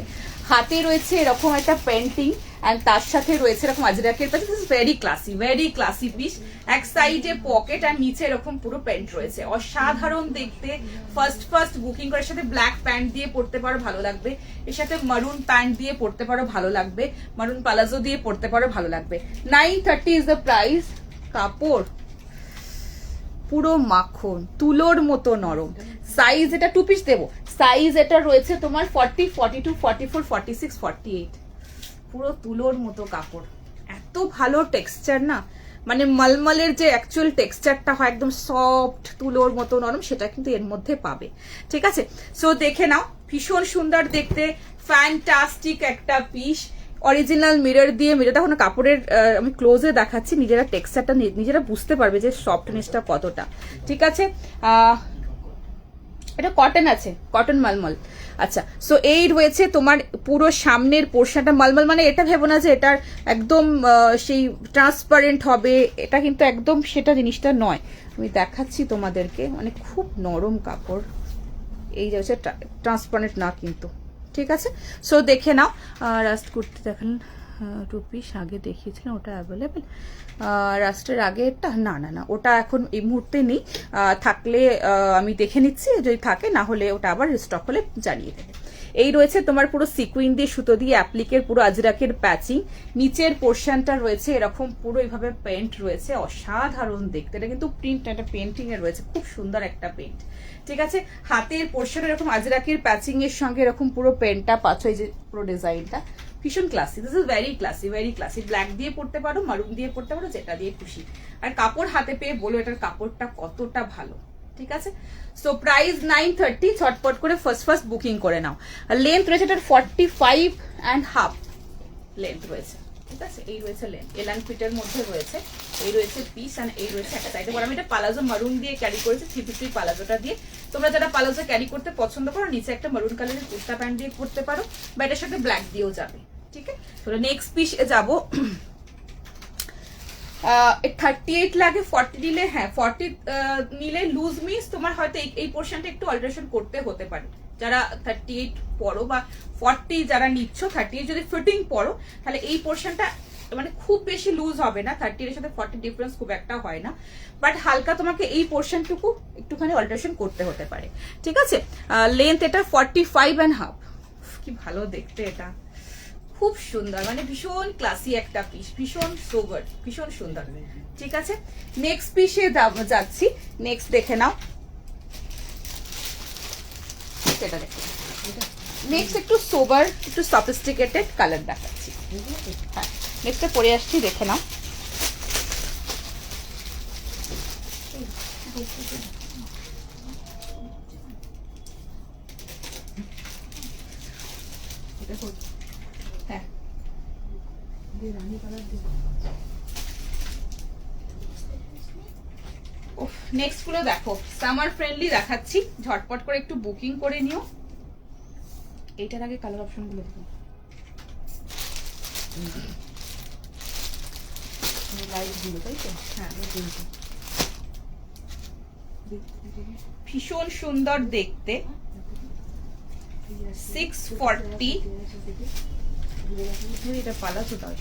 হাতে রয়েছে এরকম একটা পেন্টিং, অ্যান্ড তার সাথে রয়েছে এরকম আজরাকের পাশে। This is very classy piece. এক সাইডে পকেট আর নিচে এরকম পুরো প্যান্ট রয়েছে, অসাধারণ দেখতে। ফার্স্ট বুকিং করে, এর সাথে ব্ল্যাক প্যান্ট দিয়ে পরতে পারো, ভালো লাগবে। এর সাথে মারুন প্যান্ট দিয়ে পরতে পারো, ভালো লাগবে। মারুন পালাজো দিয়ে পরতে পারো, ভালো লাগবে। 930 ইজ দ্য প্রাইস। কাপড় পুরো মাখন, তুলোর মতো নরম। সাইজ এটা 2 পিস দেবো, সাইজ এটা রয়েছে তোমার 40, 42, 44, 46, 48। পুরো তুলোর মতো কাপড়, এত ভালো টেক্সচার না, মানে মলমলের যে অ্যাকচুয়াল টেক্সচারটা হয় একদম সফট, তুলোর মতো নরম, সেটা কিন্তু এর মধ্যে পাবে। ঠিক আছে, সো দেখে নাও, ভীষণ সুন্দর দেখতে, ফ্যান্টাস্টিক একটা পিস। অরিজিনাল মিরর দিয়ে, মিরর দেখো না কাপড়ের, আমি ক্লোজে দেখাচ্ছি, নিজেরা টেক্সচারটা নিজেরা বুঝতে পারবে যে সফটনেসটা কতটা। ঠিক আছে, এটা কটন আছে, কটন মালমল। আচ্ছা, সো এই রয়েছে তোমার পুরো সামনের পোর্শনটা মালমল, মানে এটা ভেবো না যে এটার একদম সেই ট্রান্সপারেন্ট হবে, এটা কিন্তু একদম সেটা জিনিসটা নয়। আমি দেখাচ্ছি তোমাদেরকে, মানে খুব নরম কাপড়, এই যে হচ্ছে ট্রান্সপারেন্ট না কিন্তু। ঠিক আছে, সো দেখে নাও। রাস্ট কুর্তি দেখালেন 2 পিস, আগে দেখিয়েছিলাম, ওটা অ্যাভেলেবেল। রাস্টের আগে এটা না, ওটা এখন এই মুহূর্তে নেই, থাকলে আমি দেখে নিচ্ছি, যদি থাকে, না হলে ওটা আবার স্টক হলে জানিয়ে দেবে। এই রয়েছে তোমার পুরো সিকুইন দিয়ে, সুতো দিয়ে অ্যাপ্লিকের পুরো আজরাকের প্যাচিং, নিচের পোর্শনটা রয়েছে এরকম পুরো এইভাবে পেন্ট রয়েছে, অসাধারণ দেখতে। এটা কিন্তু প্রিন্ট, এটা পেন্টিং এর রয়েছে, খুব সুন্দর একটা পেন্ট। ঠিক আছে, হাতের পোর্শন এরকম আজরাকের প্যাচিং এর সঙ্গে এরকম পুরো পেন্টটা পাচ্ছ, এই যে পুরো ডিজাইনটা ভীষণ classy. This is very classy. Black দিয়ে পড়তে পারো, মারুন দিয়ে পড়তে পারো, যেটা দিয়ে খুশি। আর কাপড় হাতে পেয়ে বলো এটার কাপড়টা কতটা ভালো। ঠিক আছে, সো প্রাইস 930। ছটপট করে ফার্স্ট বুকিং করে নাও। আর লেন্থ রয়েছে এটার 45.5 লেন্থ রয়েছে। ঠিক আছে। এই রয়েছে লেন, এলান ফিটের মধ্যে রয়েছে, এই রয়েছে পিস অ্যান্ড এই রয়েছে একটা সাইডে। আমি এটা পালাজো মারুন দিয়ে ক্যারি করেছি, 350 পালাজোটা দিয়ে। তোমরা যারা পালাজো ক্যারি করতে পছন্দ করো নিচে একটা মারুন কালারের কুর্তা প্যান্ট দিয়ে পরতে পারো, বা এটার সাথে ব্ল্যাক দিয়েও যাবে। ঠিক আছে, তো নেক্সট পিস যাবো। 38 লাগে, 40 নিলে, হ্যাঁ 40 নিলে লুজ মিস তোমার হয়তো এই পোর্শনটা একটু অল্টারেশন করতে হতে পারে। যারা 38 পরো বা 40 যারা নিচ্ছ, 38 যদি ফিটিং পরো তাহলে এই পোর্শনটা মানে খুব বেশি লুজ হবে না, 30 এর সাথে 40 ডিফারেন্স খুব একটা হয় না, বাট হালকা তোমাকে এই পোর্শনটুকু একটুখানি অল্টারেশন করতে হতে পারে। ঠিক আছে, লেন্থ এটা 45.5। কি ভালো দেখতে এটা, খুব সুন্দর, মানে ভীষণ ক্লাসি একটা পিস, ভীষণ সোবার, ভীষণ সুন্দর। ঠিক আছে, নেক্সট পিসে যাচ্ছি। নেক্সট দেখে নাও, সেটা দেখো। নেক্সট একটু সোবার, একটু সফিস্টিকেটেড কালার দেখাচ্ছি। হ্যাঁ, নেক্সটটা পরে আসছি, দেখে নাও। হ্যাঁ, নেক্সট গুলো দেখো, সামার ফ্রেন্ডলি দেখাচ্ছি, ঝটপট করে একটু বুকিং করে নিও। এইটার আগে কালার অপশন গুলো দেখো, লাইট গুলো, তাই তো? হ্যাঁ, ভীষণ সুন্দর দেখতে। 640, এটা পালাজো দাও,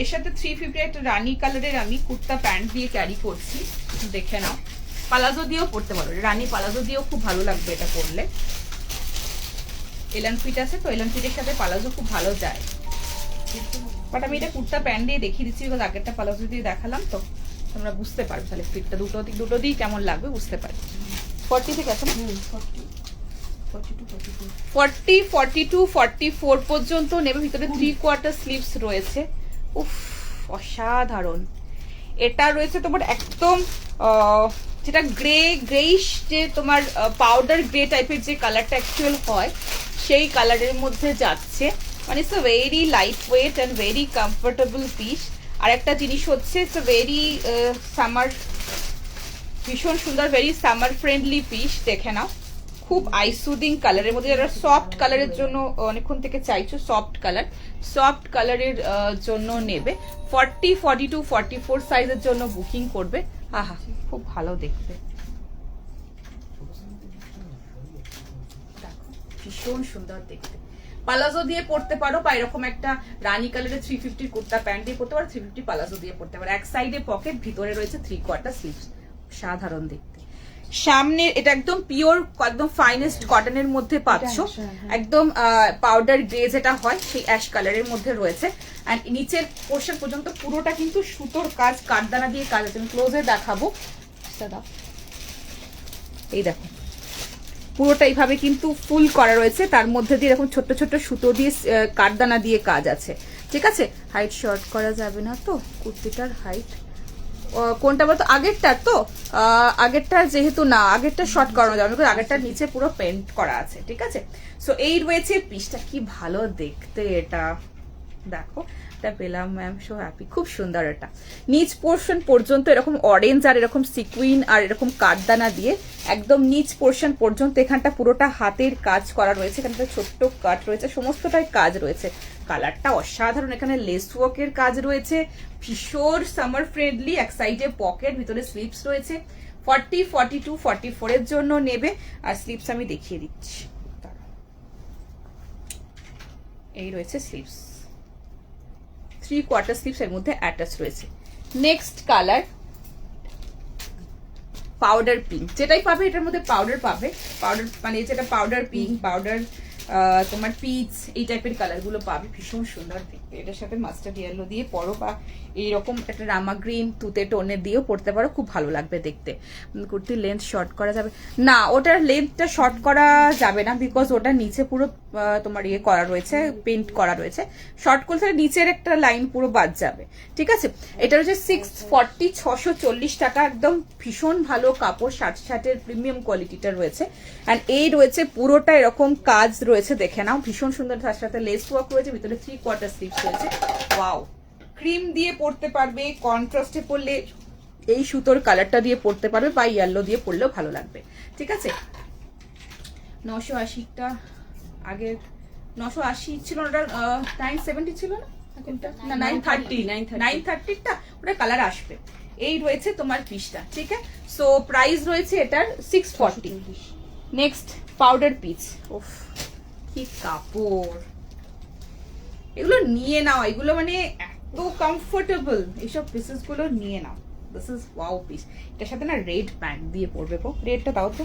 এর সাথে 350 একটা রানী কালারের আমি কুর্তা প্যান্ট দিয়ে ক্যারি করছি, দেখে নাও। পালাজো দিয়েও পরতে পারো, রানী পালাজো দিয়েও খুব ভালো লাগবে এটা পরলে। এলান ফিট আছে তো, এলান ফিটের সাথে পালাজো খুব ভালো যায়, বাট আমি এটা কুর্তা প্যান্ট দিয়ে দেখিয়ে দিচ্ছি, বিকজ আগেরটা পালাজো দিয়ে দেখালাম তো, তোমরা বুঝতে পারবে তাহলে ফিটটা দুটো দিক কেমন লাগবে বুঝতে পারবে। 40 থেকে আছে না, 40, 42, 44 পর্যন্ত নেবে। ভিতরে 3/4 স্লিভস রয়েছে। উফ, অসাধারণ। এটা রয়েছে তোমার একদম যেটা গ্রেইশ, যে তোমার পাউডার গ্রে টাইপের যে কালারটা অ্যাকচুয়াল হয় সেই কালারের মধ্যে যাচ্ছে, মানে it's a very light weight and very comfortable piece. আর একটা জিনিস হচ্ছে, ইটস আ ভেরি সামার, ভীষণ সুন্দর, ভেরি সামার ফ্রেন্ডলি পিস, দেখে নাও। খুব আইসুদিং কালারের মধ্যে, যারা সফট কালারের জন্য অনেকক্ষণ থেকে চাইছো, সফট কালারের জন্য নেবে। 40, 42, 44 সাইজের জন্য বুকিং করবে। আহা, খুব ভালো দেখতে, দেখো ভীষণ সুন্দর দেখতে। পালাজো দিয়ে পড়তে পারো, বা এরকম একটা রানী কালারের 350 কুর্তা প্যান্ট দিয়ে পড়তে পারো, 350 পালাজো দিয়ে পড়তে পারো। এক সাইডে পকেট, ভিতরে রয়েছে 3/4 স্লিভস, সাধারণ দেখতে। সামনে এটা একদম পিওর, একদম ফাইনেস্ট কটনের মধ্যে পাচ্ছ, একদম পাউডার গ্রে যেটা হয় সেই অ্যাশ কালারের মধ্যে রয়েছে। এন্ড নিচের পোর্শন পর্যন্ত পুরোটা কিন্তু সুতোর কাজ, কাঠদানা দিয়ে কাজ আছে। আমি ক্লোজে দেখাবো, এই দেখো পুরোটা এইভাবে কিন্তু ফুল করা রয়েছে, তার মধ্যে দিয়ে এরকম ছোট্ট ছোট্ট সুতো দিয়ে কাঠদানা দিয়ে কাজ আছে। ঠিক আছে, হাইট শর্ট করা যাবে না তো, কুর্তিটার হাইট কোনটা বলতো, আগেরটার তো, আগেরটার যেহেতু না, আগেরটা শর্ট করানো যাবে, আগেরটার নিচে পুরো পেন্ট করা আছে। ঠিক আছে, সো এই রয়েছে পিসটা, কি ভালো দেখতে এটা, দেখো এটা পেলাম ম্যাম, সো হ্যাপি, খুব সুন্দর। এটা নিচ পোর্শন পর্যন্ত এরকম অরেঞ্জ আর এরকম সিকুইন আর এরকম কাঠদানা দিয়ে একদম নিচ পোর্শন পর্যন্ত, এখানটা পুরোটা হাতের কাজ করা রয়েছে, এখানটা ছোট্ট কাট রয়েছে, সমস্তটাই কাজ রয়েছে। কালারটা অসাধারণ, এখানে লেস ওয়ার্কের কাজ রয়েছে, ভীষণ সামার ফ্রেন্ডলি। এক সাইডে পকেট, ভিতরে স্লিভস রয়েছে। 40, 42, 44 এর জন্য নেবে। আর স্লিভস আমি দেখিয়ে দিচ্ছি, এই রয়েছে স্লিভস, 3/4 স্লিভস এর মধ্যে অ্যাটাচ রয়েছে। নেক্সট কালার পাউডার পিঙ্ক, যেটাই পাবে এটার মধ্যে পাউডার পাবে, পাউডার মানে যেটা পাউডার পিঙ্ক, পাউডার তোমার পিচ এই টাইপের কালারগুলো পাবে, ভীষণ সুন্দর দেখতে। এটার সাথে মাস্টার্ড ইয়েলো দিয়ে পরো বা এইরকম একটা রামা গ্রিন তুতে টোনে দিয়েও পরতে পারো, খুব ভালো লাগবে দেখতে। কুর্তির লেন্থ শর্ট করা যাবে না, ওটার লেন্থটা শর্ট করা যাবে না, বিকজ ওটা নিচে পুরো তোমার ইয়ে করা রয়েছে, পেন্ট করা রয়েছে। শর্ট করলে নিচের একটা লাইন পুরো বাদ যাবে, ঠিক আছে। এটা হচ্ছে 640, 640 টাকা, একদম ভীষণ ভালো কাপড়, 60-60 প্রিমিয়াম কোয়ালিটিটা রয়েছে। অ্যান্ড এই রয়েছে পুরোটা এরকম কাজ রয়েছে, দেখে নাও, ভীষণ সুন্দর। তার সাথে লেস ওয়ার্ক রয়েছে, ভিতরে 3/4 স্লিভস রয়েছে। ওয়াও, ক্রিম দিয়ে পরতে পারবে, কন্ট্রাস্টে পরলে এই সুতোর কালারটা দিয়ে পরতে পারবে, বা ইয়েলো দিয়ে পরলেও ভালো লাগবে, ঠিক আছে। 980টা আগে 980 ছিল, ওটা 970 ছিল না, না 930টা ওটা কালার আসবে। এই রয়েছে তোমার পিসটা, ঠিক আছে। সো প্রাইস রয়েছে এটার 640। নেক্সট পাউডার পিচ, ওফ কি কাপড়, এগুলো নিয়ে নাও, এগুলো মানে এত কমফোর্টেবল, এইসব পিসেস গুলো নিয়ে নাও। This is wow piece. এটার সাথে না রেড প্যান্ট দিয়ে পরবে, রেডটা দাও তো,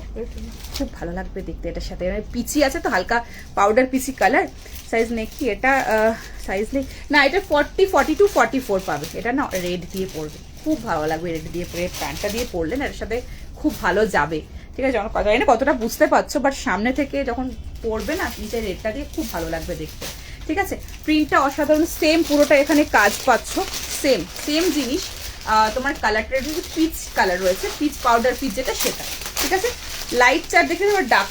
খুব ভালো লাগবে দেখতে। এটার সাথে পিচি আছে তো, হালকা পাউডার পিচি কালার। সাইজ নেই কি এটা, সাইজ নেই না, এটা 40, 42, 44 পাবে। এটা না রেড দিয়ে পরবে, খুব ভালো লাগবে রেড দিয়ে, রেড প্যান্টটা দিয়ে পরলে না এর সাথে খুব ভালো যাবে, ঠিক আছে। জানি না কতটা বুঝতে পারছো, বাট সামনে থেকে যখন পরবে না নিচে রেডটা দিয়ে খুব ভালো লাগবে দেখতে, ঠিক আছে। প্রিন্টটা অসাধারণ, সেম পুরোটা এখানে কাজ পাচ্ছ, সেম জিনিস। তোমার কালারটা পিচ কালার রয়েছে, পিচ পাউডার পিচ যেটা সেটা, ঠিক আছে। লাইট চার্ট দেখে এবার ডার্ক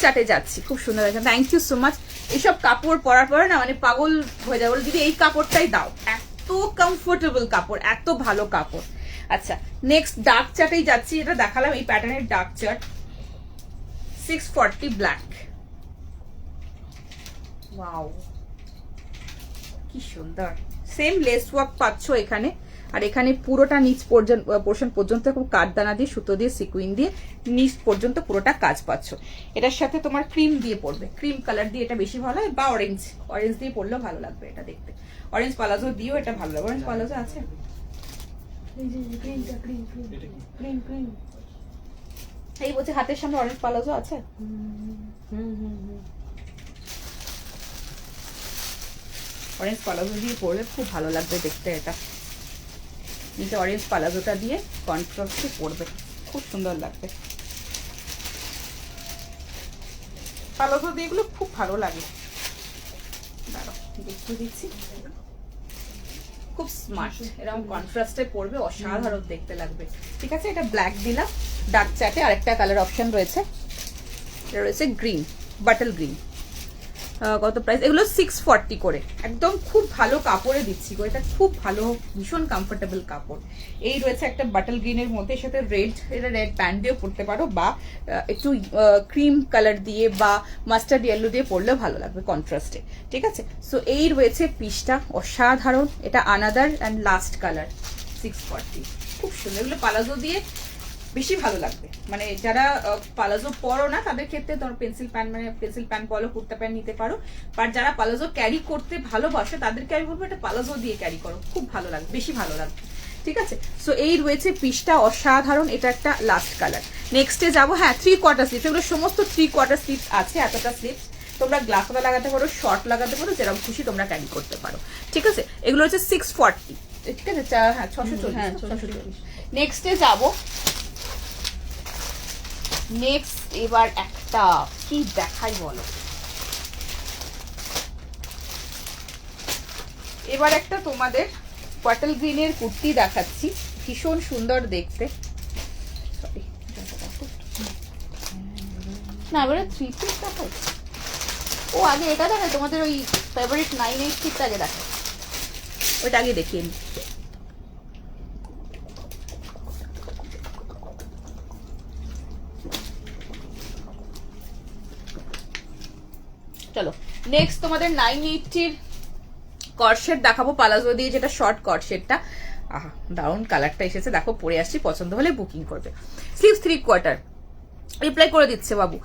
চার্টে যাচ্ছি, খুব সুন্দর হয়েছে। Thank you so much. এইসব কাপড় পরার পরে না মানে পাগল হয়ে যাবে, যদি এই কাপড়টাই দাও, এত কমফোর্টেবল কাপড়, এত ভালো কাপড়। আচ্ছা, নেক্সট ডার্ক চার্টেই যাচ্ছি, এটা দেখালাম এই প্যাটার্নের ডার্ক চার্ট, 640 ব্ল্যাক। ওয়াও কি সুন্দর, সেম লেস ওয়ার্ক পাচ্ছ এখানে, আর এখানে পুরোটা নিচ পোর্শন পর্যন্ত কাঠদানা দিয়ে, সুতো দিয়ে, সিকুইন দিয়ে নিচ পর্যন্ত পুরোটা কাজ পাচ্ছ। এটার সাথে তোমার ক্রিম দিয়ে পরবে, ক্রিম কালার দিয়ে এটা বেশি ভালো হয়, বা অরেঞ্জ দিয়ে পরলেও ভালো লাগবে এটা দেখতে। অরেঞ্জ পালাজো দিয়েও এটা ভালো লাগবে। অরেঞ্জ পালাজো আছে, এই বলছে হাতের সামনে অরেঞ্জ পালাজো আছে। অরেঞ্জ পালাজো দিয়ে পরলে খুব ভালো লাগবে দেখতে, এটা নিচে অরেঞ্জ পালাজোটা দিয়ে কন্ট্রাস্টে পরবে, খুব সুন্দর লাগবে। পালাজো দিয়ে এগুলো খুব ভালো লাগে, দাঁড়াও দেখিয়ে দিচ্ছি। খুব স্মার্ট, এরকম কন্ট্রাস্টে পরবে, অসাধারণ দেখতে লাগবে, ঠিক আছে। এটা ব্ল্যাক দিলাম, ডার্ক চার্টে আরেকটা কালার অপশন রয়েছে, এটা রয়েছে গ্রিন, বাটল গ্রিন। কত প্রাইস? এগুলো 640 করে, একদম খুব ভালো কাপড়ে দিচ্ছি গো, এটা খুব ভালো, ভীষণ কমফোর্টেবল কাপড়। এই রয়েছে একটা বাটল গ্রিনের মধ্যে, সাথে রেড, এটা রেড প্যান্ট দিয়েও পরতে পারো, বা একটু ক্রিম কালার দিয়ে বা মাস্টার্ড ইয়েলো দিয়ে পরলেও ভালো লাগবে কন্ট্রাস্টে, ঠিক আছে। সো এই রয়েছে পিসটা, অসাধারণ। এটা আনাদার অ্যান্ড লাস্ট কালার, 640, খুব সুন্দর। এগুলো পালাজো দিয়ে বেশি ভালো লাগবে, মানে যারা পালাজো পরো না তাদের ক্ষেত্রে তোমার পেন্সিল প্যান্ট বলো, কুর্তা প্যান্ট নিতে পারো। বাট যারা পালাজো ক্যারি করতে ভালোবাসে তাদেরকে আমি বলবো এটা পালাজো দিয়ে ক্যারি করো, খুব ভালো লাগবে, বেশি ভালো লাগবে, ঠিক আছে। সো এই রয়েছে পিসটা, অসাধারণ। এটা একটা লাস্ট কালার। নেক্সটে যাবো, হ্যাঁ 3/4 স্লিভস, এগুলো সমস্ত 3/4 স্লিভস আছে, এতটা স্লিভস তোমরা গ্লাসওয়ালা লাগাতে পারো, শর্ট লাগাতে পারো, যেরকম খুশি তোমরা ক্যারি করতে পারো, ঠিক আছে। এগুলো হচ্ছে 640, ঠিক আছে। হ্যাঁ 640। নেক্সটে যাবো, নেক্সট এবার একটা কি দেখাই বলো, এবার একটা তোমাদের পটল গ্রিনের কুর্তি দেখাচ্ছি, ভীষণ সুন্দর দেখতে। না এবারে 3 পিস দেখাই, ও আগে এটা দেখাই, তোমাদের ওই ফেভারিট 980 আগে দেখাই, ওইটা আগে দেখিয়ে নি। চলো নেক্সট তোমাদের 980 কর্ডসেট দেখাবো, পালাজো দিয়ে, যেটা শর্ট কর্ডসেটটা। আহা দারুণ কালারটা এসেছে, দেখো পরে আসছি, পছন্দ হলে বুকিং করবে। স্লিভস 3/4 রিপ্লাই করে দিচ্ছে বাবু।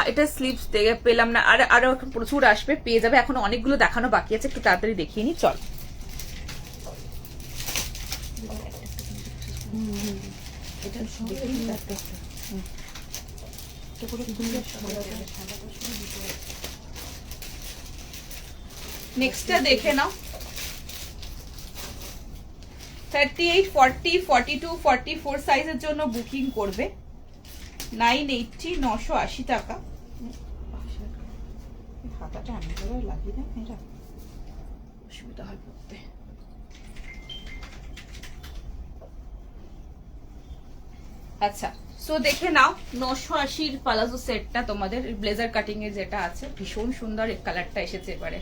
এটা স্লিভস দেখে পেলাম না, আরো প্রচুর আসবে, পেয়ে যাবে, এখনো অনেকগুলো দেখানো বাকি আছে, একটু তাড়াতাড়ি দেখিয়ে নি। চল এটা করে খুলে সাদাটা শুধু দিতে হবে। নেক্সটটা দেখে নাও। 38, 40, 42, 44 সাইজের জন্য বুকিং করবে। 980, 980 টাকা। হাতাটা আমি করে লাগিয়ে দেন, এটা অসুবিধা হয় পড়তে। আচ্ছা, সো দেখে নাও 980 পালাজো সেটটা তোমাদের ব্লেজার কাটিং এর যেটা আছে, ভীষণ সুন্দর এই কালারটা এসেছে এবারে।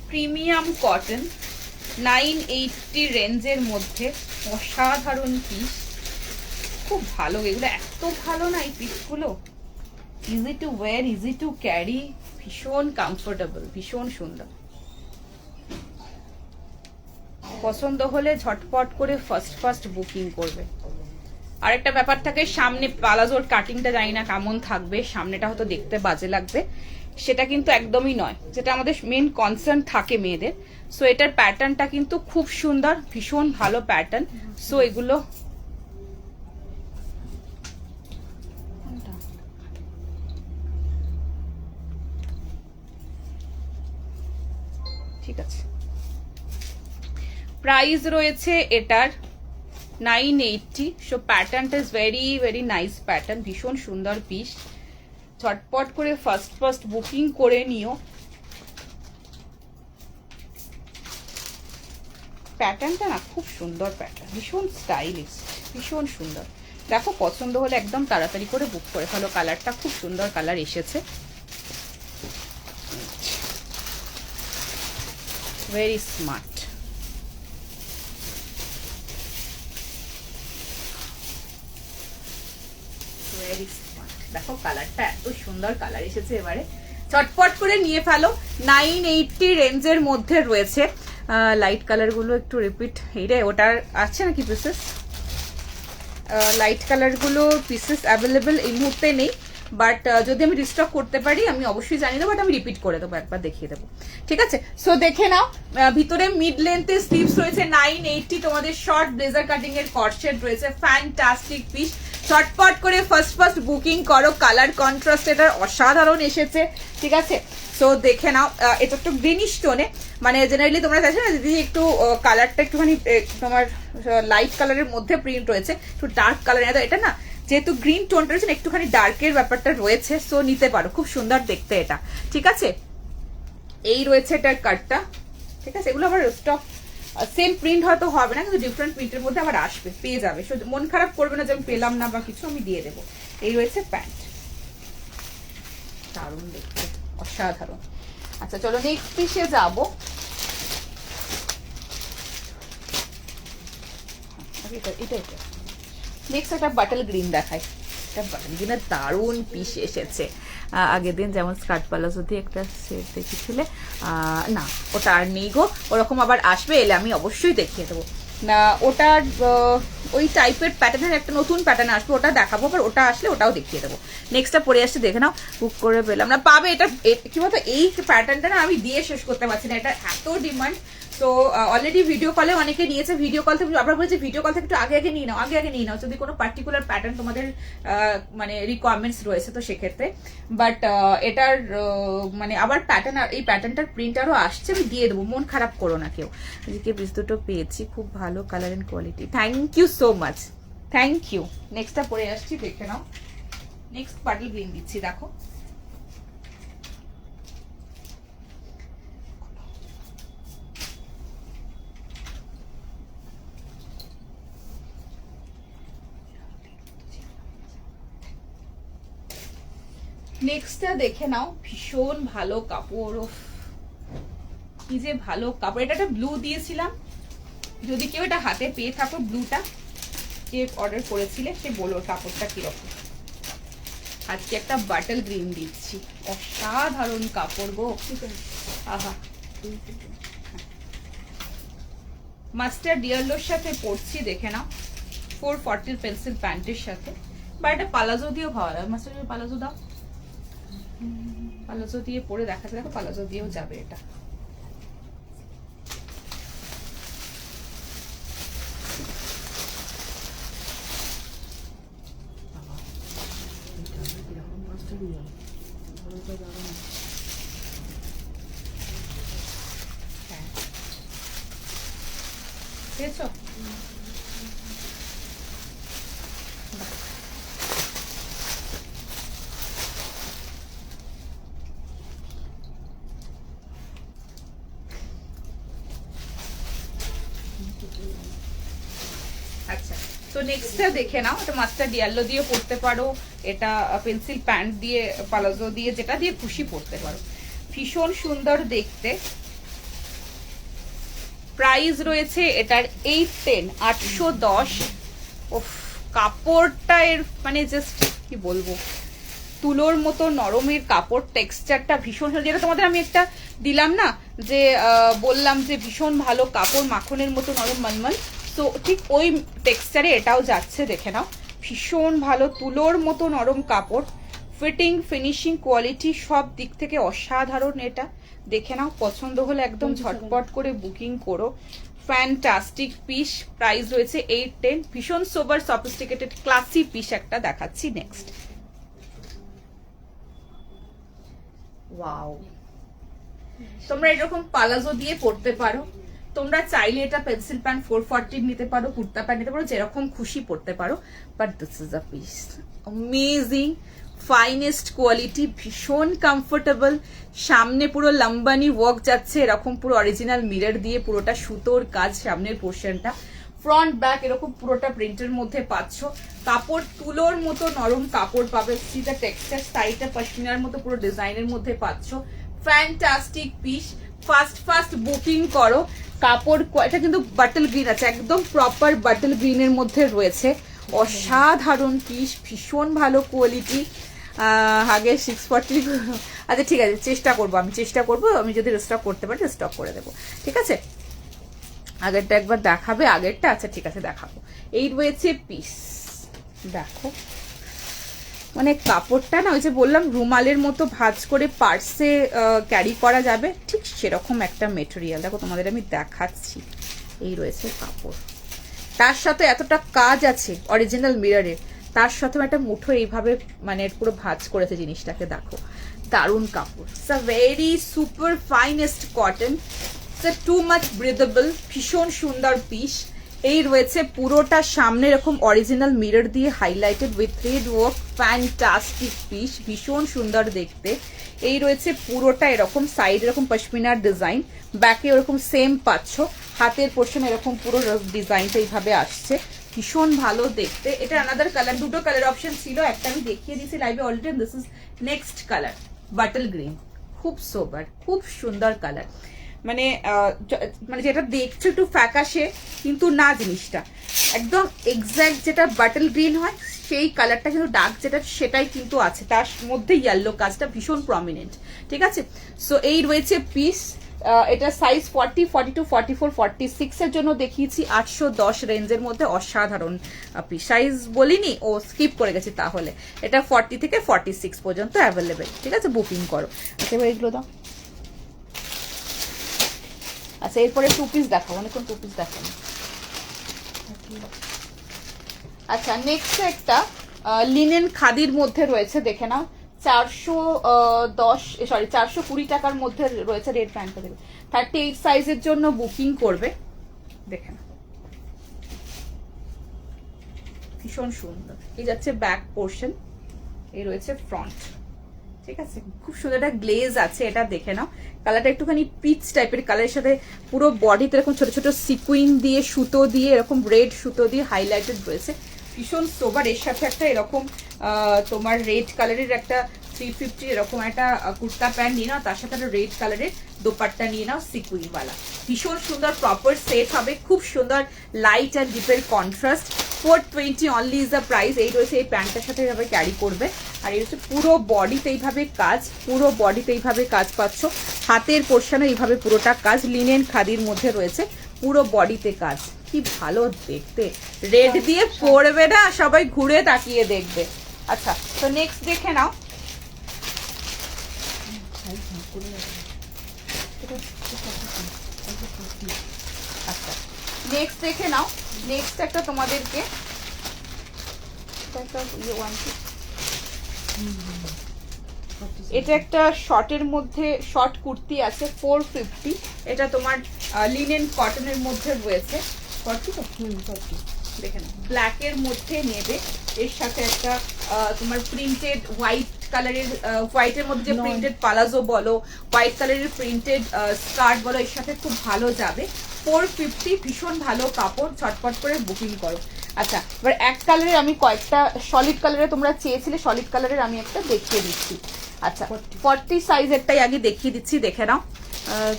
প্রিমিয়াম কটন 980 রেঞ্জের মধ্যে অসাধারণ পিস, খুব ভালো। এগুলো এত ভালো না এই পিসগুলো, easy to wire, easy to carry, ভীষণ কমফোর্টেবল, ভীষণ সুন্দর। পছন্দ হলে ঝটপট করে ফার্স্ট বুকিং করবে। আরেকটা ব্যাপার থাকে, সামনে পালাজোর কাটিংটা জানি না কেমন থাকবে, সামনেটা হয়তো দেখতে বাজে লাগবে, সেটা কিন্তু একদমই নয়, যেটা আমাদের মেন কনসার্ন থাকে মেয়েদের। সো এটার প্যাটার্নটা কিন্তু খুব সুন্দর, ভীষণ ভালো প্যাটার্ন। সো এগুলো ঠিক আছে। প্রাইস রয়েছে এটার 980। সো প্যাটার্নটা is very very nice pattern, ভীষণ সুন্দর পিস। ঝটপট করে ফার্স্ট বুকিং করে নিও। প্যাটার্নটা না খুব সুন্দর প্যাটার্ন, ভীষণ স্টাইলিশ, ভীষণ সুন্দর। দেখো পছন্দ হলে একদম তাড়াতাড়ি করে বুক করে ফেলো। কালারটা খুব সুন্দর কালার এসেছে, ভেরি স্মার্ট। দেখো কালারটা এত সুন্দর কালার এসেছে এবারে, চটপট করে নিয়ে ফেলো। 980 রেঞ্জের মধ্যে রয়েছে। লাইট কালার গুলো একটু রিপিট, এইটা ওটার আছে নাকি পিসেস? লাইট কালার গুলো পিসেস অ্যাভেলেবেল এই মুহূর্তে নেই, বাট যদি আমি রিস্টক করতে পারি আমি অবশ্যই জানি না, বাট আমি রিপিট করে দেবো, একবার দেখিয়ে দেবো, ঠিক আছে? সো দেখে নাও, ভিতরে মিড লেন্থের স্লিভস রয়েছে 980, তোমাদের শর্ট ব্লেজার কাটিং এর কর্সেট রয়েছে, ফ্যান্টাস্টিক পিস। চটপট করে ফার্স্ট বুকিং করো। কালার কন্ট্রাস্ট এটার অসাধারণ এসেছে, ঠিক আছে? সো দেখে নাও, এটা একটু গ্রিনিশ টোনে, মানে জেনারেলি তোমরা চাইছো না যদি একটু কালারটা একটুখানি তোমার লাইট কালারের মধ্যে প্রিন্ট রয়েছে, একটু ডার্ক কালার, এটা না যেহেতু গ্রিন টোনটা রয়েছে একটুখানি ডার্কের ব্যাপারটা রয়েছে, সো নিতে পারো, খুব সুন্দর দেখতে এটা, ঠিক আছে? এই রয়েছে এটার কাটটা, ঠিক আছে? এগুলো আবার স্টক সেম প্রিন্ট হয়তো হবে না, কিন্তু ডিফারেন্ট প্রিন্টের মধ্যে আবার আসবে, পেয়ে যাবে। মন খারাপ করবে না যে আমি পেলাম না বা কিছু, আমি দিয়ে দেবো। এই রয়েছে প্যান্ট, দারুণ দেখতে, অসাধারণ। আচ্ছা চলো নেক্সট পিসে যাবো। নেক্সট একটা বাটল গ্রিন দেখাই। এটা বাটল গ্রিনের দারুণ পিস এসেছে। আগের দিন যেমন স্কার্ট প্লাজো দিয়ে একটা সেট দেখেছিলে, না ওটা আর নেই গো, ওরকম আবার আসবে, এলে আমি অবশ্যই দেখিয়ে দেবো। না ওটার ওই টাইপের প্যাটার্নের একটা নতুন প্যাটার্ন আসবে, ওটা দেখাবো, আবার ওটা আসলে ওটাও দেখিয়ে দেবো। নেক্সটটা পরে আসছে, দেখে নাও, বুক করে পেলাম না, পাবে। এটা কি বলতো, এই প্যাটার্নটা না আমি দিয়ে শেষ করতে পারছি না, এটা এত ডিমান্ড। তো অলরেডি ভিডিও কলে অনেকে নিয়েছে, ভিডিও কল থেকে আমরা বলেছি ভিডিও কল থেকে একটু আগে নিয়ে নাও, আগে নিয়ে নাও, যদি কোনো পার্টিকুলার প্যাটার্ন তোমাদের মানে রিকোয়ারমেন্টস রয়েছে তো সেক্ষেত্রে। বাট এটার মানে আবার প্যাটার্ন, এই প্যাটার্নটার প্রিন্ট আরও আসছে, আমি দিয়ে দেবো, মন খারাপ করো না কেউ। এদিকে পিস দুটো পেয়েছি, খুব ভালো colour and quality, thank you so much, thank you. নেক্সটটা পরে আসছি, দেখে নাও। নেক্সট পার্পল গ্রিন দিচ্ছি, দেখো নেক্সটটা দেখে নাও, ভীষণ ভালো কাপড়, কি যে ভালো কাপড়। এটা একটা ব্লু দিয়েছিলাম, যদি কেউ এটা হাতে পেয়ে থাকো ব্লুটা, যে অর্ডার করেছিলে সে বলো কাপড়টা কিরকম। আজকে একটা বাটল গ্রিন দিচ্ছি, অসাধারণ কাপড় গো, আহা। মাস্টার্ড ইয়েলোর সাথে পরছি, দেখে নাও, 440 পেন্সিল প্যান্টের সাথে, বা এটা পালাজো দিয়েও ভালো লাগে। মাস্টার্ড পালাজো দাও, পালাজো দিয়ে পরে দেখা যায়, দেখো পালাজো দিয়েও যাবে এটা। দিও ভালো তো যাবে না হ্যাঁ পেয়েছো? আচ্ছা, তো নেক্সটটা দেখে নাও। এটা মাস্টার্ড ইয়েলো দিয়ে পরতে পারো, এটা পেন্সিল প্যান্ট দিয়ে, পালাজো দিয়ে, যেটা দিয়ে খুশি পরতে পারো। ভীষণ সুন্দর দেখতে। প্রাইস রয়েছে এটার 810, 810। ওফ, কাপড়টা এর মানে জাস্ট কি বলবো, তুলোর মতো নরমের কাপড়, টেক্সচারটা ভীষণ, যেটা তোমাদের আমি একটা দিলাম না যে বললাম যে ভীষণ ভালো কাপড়, মাখনের মতো নরম মলমল, তো ঠিক ওই টেক্সচারে এটাও যাচ্ছে, দেখে নাও। ভীষণ ভালো তুলোর মতো নরম কাপড়, ফিটিং, ফিনিশিং, কোয়ালিটি সব দিক থেকে অসাধারণ। এটা দেখে নাও, পছন্দ হলে একদম ঝটপট করে বুকিং করো। ফ্যান্টাস্টিক পিস, প্রাইস রয়েছে 810। ভীষণ সোবার, সফিস্টিকেটেড, ক্লাসি পিস একটা দেখাচ্ছি নেক্সট। ওয়াও, তোমরা এরকম পালাজো দিয়ে পরতে পারো। তোমরা চাইলে এটা পেন্সিল প্যান্ট 440 নিতে পারো, কুর্তা প্যান্ট নিতে পারো, যেরকম খুশি পরতে পারো। But this is a piece, amazing, finest quality, ভীষণ কমফোর্টেবল। সামনে পুরো লম্বানি ওয়ার্ক যাচ্ছে, এরকম পুরো অরিজিনাল মিরর দিয়ে পুরোটা সুতোর কাজ সামনের পোর্শনটা। ফ্রন্ট ব্যাক এরকম পুরোটা প্রিন্টের মধ্যে পাচ্ছ। কাপড় তুলোর মতো নরম কাপড় পাবে, সিটা টেক্সচার, সাইডটা পশমিনার মতো পুরো ডিজাইনের মধ্যে পাচ্ছ। ফ্যান্টাস্টিক পিস, ফাস্ট বুকিং করো। কাপড় এটা কিন্তু বাটল গ্রিন আছে, একদম প্রপার বাটল গ্রিনের মধ্যে রয়েছে। অসাধারণ পিস, ভীষণ ভালো কোয়ালিটি। আগে 640, আচ্ছা ঠিক আছে, চেষ্টা করবো, আমি যদি রিস্টক করতে পারি রিস্টক করে দেবো, ঠিক আছে। আগেরটা একবার দেখাবে, আগেরটা, আচ্ছা ঠিক আছে দেখাবো। এই রয়েছে পিস, দেখো মানে কাপড়টা না ওই যে বললাম রুমালের মতো ভাঁজ করে পার্সে ক্যারি করা যাবে, ঠিক সেরকম একটা মেটেরিয়াল। দেখো তোমাদের আমি দেখাচ্ছি, এই রয়েছে কাপড়, তার সাথে এতটা কাজ আছে অরিজিনাল মিররের, তার সাথে একটা মুঠো এইভাবে মানে পুরো ভাঁজ করেছে জিনিসটাকে, দেখো দারুণ কাপড়। It's a very super finest cotton, too much breathable, ভীষণ সুন্দর পিস। এই রয়েছে পুরোটা সামনে এরকম অরিজিনাল মিরর দিয়ে highlighted with thread work, fantastic piece, ভীষণ সুন্দর দেখতে। এই রয়েছে পুরোটা এরকম সাইড এরকম পশমিনার ডিজাইন, ব্যাকে এরকম সেম পাচ্ছ, হাতের পোর্শন এরকম পুরো ডিজাইনটা এইভাবে আসছে, ভীষণ ভালো দেখতে। এটা আনাদার কালার, দুটো কালার অপশন ছিল, একটা আমি দেখিয়ে দিয়েছি লাইভে already. This is next colour, bottle green, খুব সোবার, খুব সুন্দর কালার। মানে মানে যেটা দেখছো একটু ফ্যাকাশে, কিন্তু না, জিনিসটা একদম এক্স্যাক্ট যেটা বাটল গ্রিন হয় সেই কালারটা, কিন্তু ডার্ক যেটা সেটাই কিন্তু আছে, তার মধ্যে ইয়েলো কাজটা ভীষণ প্রমিনেন্ট, ঠিক আছে। সো এই রয়েছে পিস। এটা সাইজ 40, 42, 44, 46 এর জন্য দেখিয়েছি, 810 রেঞ্জের মধ্যে অসাধারণ পিস। সাইজ বলিনি, ও স্কিপ করে গেছি, তাহলে এটা 40 থেকে 46 পর্যন্ত অ্যাভেলেবেল, ঠিক আছে, বুকিং করো। আচ্ছা এবার এগুলো দাও। আচ্ছা এরপরে টু পিস দেখাবো, অনেকক্ষণ টু পিস দেখাবো। আচ্ছা নেক্সট একটা লিনেন খাদির মধ্যে রয়েছে, দেখে নাও, 420 টাকার মধ্যে রয়েছে। রেড প্যান্টটা দেবে, 38 সাইজের জন্য বুকিং করবে, দেখে নাও, ভীষণ সুন্দর। এই যাচ্ছে ব্যাক পোর্শন, এই রয়েছে ফ্রন্ট, ঠিক আছে, খুব সুন্দর একটা গ্লেজ আছে, এটা দেখে নাও। কালারটা একটুখানি পিচ টাইপের কালারের সাথে পুরো বডিতে এরকম ছোট ছোট সিকুইন দিয়ে, সুতো দিয়ে, এরকম রেড সুতো দিয়ে হাইলাইটেড রয়েছে, ভীষণ সোবার। এর সাথে একটা এরকম তোমার রেড কালারের একটা 350 এরকম একটা কুর্তা প্যান্ট নিয়ে নাও, তার সাথে একটা রেড কালারের দোপাট্টা নিয়ে নাও সিকুইনওয়ালা, ভীষণ সুন্দর প্রপার সেট হবে, খুব সুন্দর লাইট অ্যান্ড ডিপের contrast. 420 only is the price. এই রয়েছে, এই প্যান্টটার সাথে এইভাবে ক্যারি করবে, আর এই হচ্ছে পুরো বডিতে এইভাবে কাজ, পুরো বডিতে এইভাবে কাজ পাচ্ছ, হাতের পোর্শনে এইভাবে পুরোটা কাজ, লিনেন খাদির মধ্যে রয়েছে, পুরো বডিতে কাজ, কি ভালো দেখতে। রেড দিয়ে পরবে না, সবাই ঘুরে তাকিয়ে দেখবে। আচ্ছা তো নেক্সট দেখে নাও, আচ্ছা নেক্সট দেখে নাও। নেক্সট একটা তোমাদেরকে এটা একটা শর্টের মধ্যে শর্ট কুর্তি আছে 450, এটা তোমার লিনেন কটনের মধ্যে রয়েছে 40 তো দেখেন ব্ল্যাকের মধ্যে নেবে, এর সাথে একটা তোমার প্রিন্টেড হোয়াইট কালারের হোয়াইটের মধ্যে যে প্রিন্টেড পালাজো বলো, হোয়াইট কালারের প্রিন্টেড স্কার্ট বলো, এর সাথে খুব ভালো যাবে। 450, ভীষণ ভালো কাপড়, ছটপট করে বুকিং করো। আচ্ছা, এবার এক কালারের আমি কয়েকটা সলিড কালারে তোমরা চেয়েছিলে, সলিড কালারের আমি একটা দেখিয়ে দিচ্ছি। আচ্ছা 40 সাইজেরটাই আগে দেখিয়ে দিচ্ছি, দেখে নাও।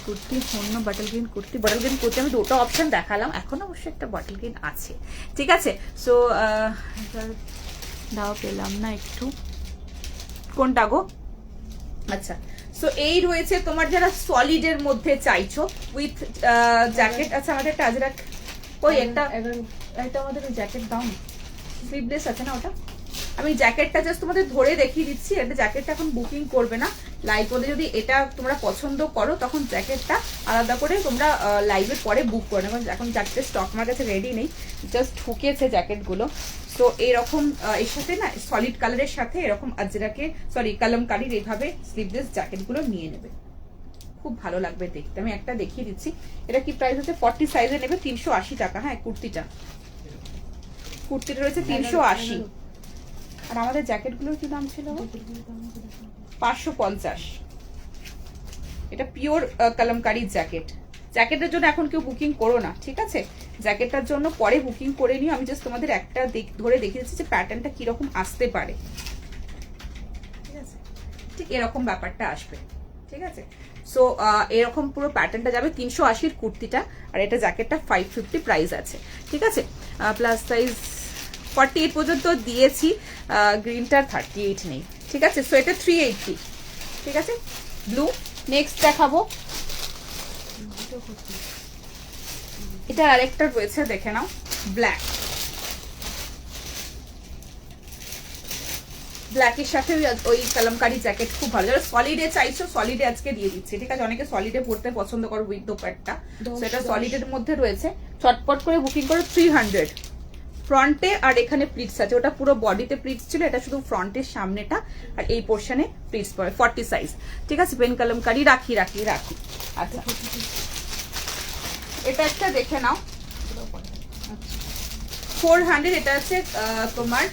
কুর্তি অন্য bottle green kurti, bottle green kurti আমি দুটো অপশন দেখালাম, এখন অবশ্যই একটা বটল গ্রিন আছে, ঠিক আছে। সো দাও পেলাম না একটু, কোনটা গো? আচ্ছা, সো এই রয়েছে তোমার যারা সলিডের মধ্যে চাইছো উইথ জ্যাকেট। আচ্ছা আমাদের একটা আজরাক ওই একটা এটা আমাদের জ্যাকেট দাও, স্লিভলেস আছে না ওটা? আমি জ্যাকেটটা জাস্ট তোমাদের ধরে দেখিয়ে দিচ্ছি, এটা জ্যাকেটটা এখন বুকিং করবে না, লাইভ ওদের যদি এটা তোমরা পছন্দ করো তখন জ্যাকেটটা আলাদা করে তোমরা লাইভের পরে বুক করে নেবে। এখন জ্যাকেটের স্টক আমার কাছে রেডি নেই, জাস্ট ঢুকেছে জ্যাকেটগুলো। তো এরকম এর সাথে না সলিড কালারের সাথে এরকম আজরাকে সরি কালামকারীর এইভাবে স্লিভলেস জ্যাকেটগুলো নিয়ে নেবে, খুব ভালো লাগবে দেখতে। আমি একটা দেখিয়ে দিচ্ছি, এটা কি প্রাইস হচ্ছে 40 সাইজে নেবে 380 টাকা। হ্যাঁ কুর্তিটা রয়েছে 380, আর আমাদের জ্যাকেটগুলোর কি দাম ছিল? 550। এটা পিওর কালামকারী জ্যাকেট। জ্যাকেটের জন্য এখন কেউ বুকিং করো না, ঠিক আছে? জ্যাকেটটার জন্য পরে বুকিং করে নিও। আমি জাস্ট তোমাদের একটা ধরে দেখিয়ে দিচ্ছি যে প্যাটার্নটা কিরকম আসতে পারে, ঠিক আছে? ঠিক এরকম ব্যাপারটা আসবে, ঠিক আছে? সো এরকম পুরো প্যাটার্নটা যাবে 380 কুর্তিটা, আর এটা জ্যাকেটটা 550 প্রাইস আছে, ঠিক আছে? প্লাস সাইজ 48 পর্যন্ত দিয়েছি, গ্রিনটার 38 নেই, ঠিক আছে? সো এটা 380, ঠিক আছে? ব্লু। নেক্সট দেখাবো, এটা আরেকটা রয়েছে, দেখে নাও, ব্ল্যাক। ব্ল্যাকের সাথে ওই কালামকারী জ্যাকেট খুব ভালো। যারা সলিডে চাইছো সলিডে আজকে দিয়ে দিচ্ছে, ঠিক আছে? অনেকে সলিডে পড়তে পছন্দ করো উইথ দোপাট্টা, সেটা সলিডের মধ্যে রয়েছে, চটপট করে বুকিং করো। 300 ফ্রন্টে, আর এখানে প্লিটস আছে, ওটা পুরো বডিতে প্লিটস ছিল, এটা শুধু ফ্রন্টের সামনেটা আর এই পোর্শনে প্লিটস পড়ে। 40 সাইজ, ঠিক আছে? পেন কালামকারী রাখি। আচ্ছা এটা একটা দেখে নাও, 400, এটা আছে তোমার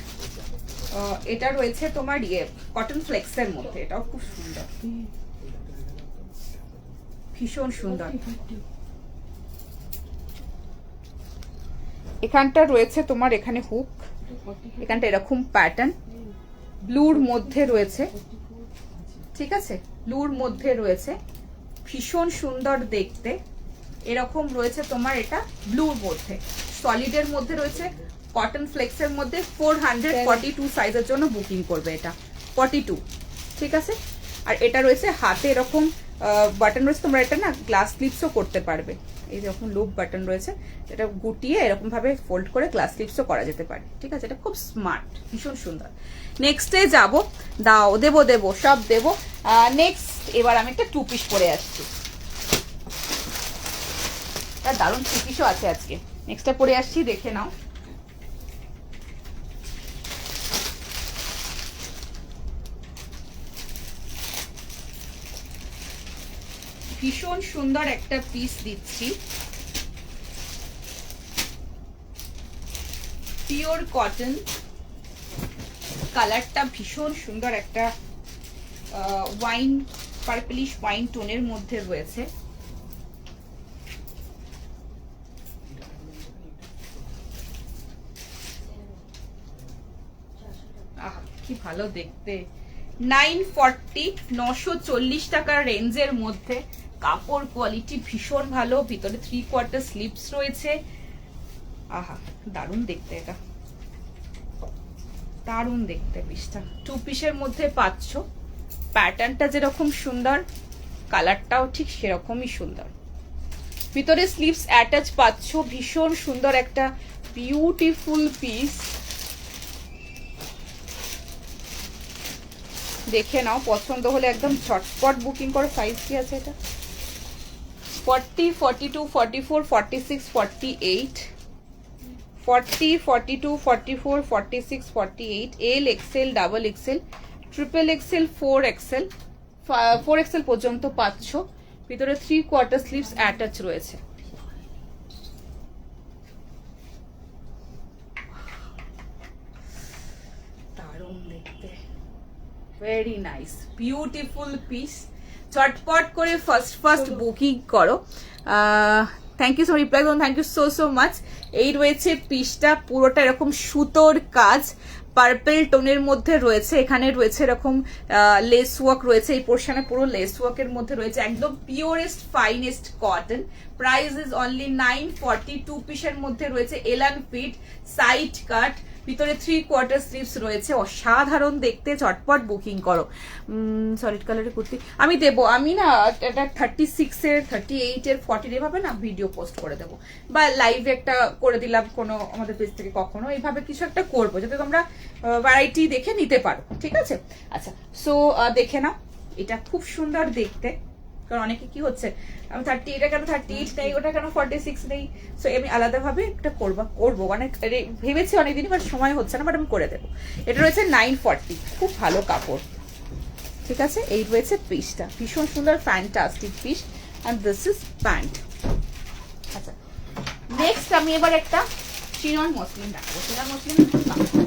এটা রয়েছে তোমার কটন ফ্লেক্সের মধ্যে, এটাও খুব সুন্দর, ভীষণ সুন্দর। এখানটা রয়েছে তোমার এখানে হুক, এখানটা এরকম প্যাটার্ন, ব্লুর মধ্যে রয়েছে, ঠিক আছে? ব্লুর মধ্যে রয়েছে, ভীষণ সুন্দর দেখতে। এরকম রয়েছে তোমার এটা ব্লুর মধ্যে, সলিডের মধ্যে রয়েছে, কটন ফ্লেক্সের মধ্যে। 442 সাইজের জন্য বুকিং করবে, এটা 42, ঠিক আছে? আর এটা রয়েছে হাতে এরকম বাটন রয়েছে, তোমরা এটা না গ্লাস স্লিপসও করতে পারবে, এই যখন লুপ বাটন রয়েছে, এটা গুটিয়ে এরকম ভাবে ফোল্ড করে গ্লাস স্লিপসও করা যেতে পারে, ঠিক আছে? এটা খুব স্মার্ট, ভীষণ সুন্দর। নেক্সটে যাব, দাও দেবো সব দেবো। নেক্সট এবার আমি একটা 2 পিস পরে আসছি, দারুণ 2 পিসও আছে আজকে। নেক্সটটা পরে আসছি, দেখে নাও। ভীষণ সুন্দর একটা পিস দিচ্ছি, পিওর কটন, কালারটা ভীষণ সুন্দর, একটা ওয়াইন পার্পলিশ ওয়াইন টোনের মধ্যে রয়েছে। আহা কি ভালো দেখতে। 940, 940 টাকার রেঞ্জের মধ্যে, কাপড় কোয়ালিটি ভীষণ ভালো, ভিতরে 3/4 স্লিপস রয়েছে। আহা দারুণ দেখতে, এটা দারুণ দেখতে পিসটা। 2 পিসের মধ্যে পাচ্ছ, প্যাটার্নটা যেরকম সুন্দর, কালারটাও ঠিক সেরকমই সুন্দর। ভিতরে স্লিভস অ্যাটাচ পাচ্ছ, ভীষণ সুন্দর একটা বিউটিফুল পিস। দেখে নাও, পছন্দ হলে একদম ঝটপট বুকিং করো। সাইজ কি আছে এটা? 40, 42, 44, 46, 48, 40, 42, 44, 46, 48, L, XL, XXL, XXL, 4XL, 4XL পর্যন্ত পাচ্ছ। ভিতরে 3/4 স্লিভস অ্যাটাচ রয়েছে। দারুণ দেখতে, ভেরি নাইস, বিউটিফুল পিস। চটপট করে ফার্স্ট বুকিং করো। Thank you so reply, thank you so much. এই রয়েছে পিসটা, পুরোটা এরকম সুতোর কাজ, পার্পল টোনের মধ্যে রয়েছে। এখানে রয়েছে এরকম লেস ওয়ার্ক রয়েছে, এই পোর্শনে পুরো লেস ওয়ার্কের মধ্যে রয়েছে, একদম purest finest cotton. Price is only 940। 2 পিসের মধ্যে রয়েছে এলান ফিট, সাইড কাট, ভিতরে 3/4 স্লিভস রয়েছে, অসাধারণ দেখতে। চটপট বুকিং করো। সলিড কালারের কুর্তি আমি দেবো, আমি না এটা 36 এর 38 এর 40 এভাবে না ভিডিও পোস্ট করে দেবো, বা লাইভে একটা করে দিলাম কোনো আমাদের পেজ থেকে, কখনো এইভাবে কিছু একটা করবো যাতে তোমরা ভ্যারাইটি দেখে নিতে পারো, ঠিক আছে? আচ্ছা, সো দেখে নাও, এটা খুব সুন্দর দেখতে। কারণ অনেকে কি হচ্ছে, আমি 30, এটা কেন 38 নেই, ওটা কেন 46 নেই। সো আমি আলাদাভাবে একটা করবো মানে ভেবেছি অনেকদিনই, বাট সময় হচ্ছে না, বাট আমি করে দেবো। এটা রয়েছে 940, খুব ভালো কাপড়, ঠিক আছে? এই রয়েছে পিসটা, ভীষণ সুন্দর fantastic piece, and this is pant. আচ্ছা, নেক্সট আমি এবার একটা চিনন মসলিন রাখবো। চিনন মসলিন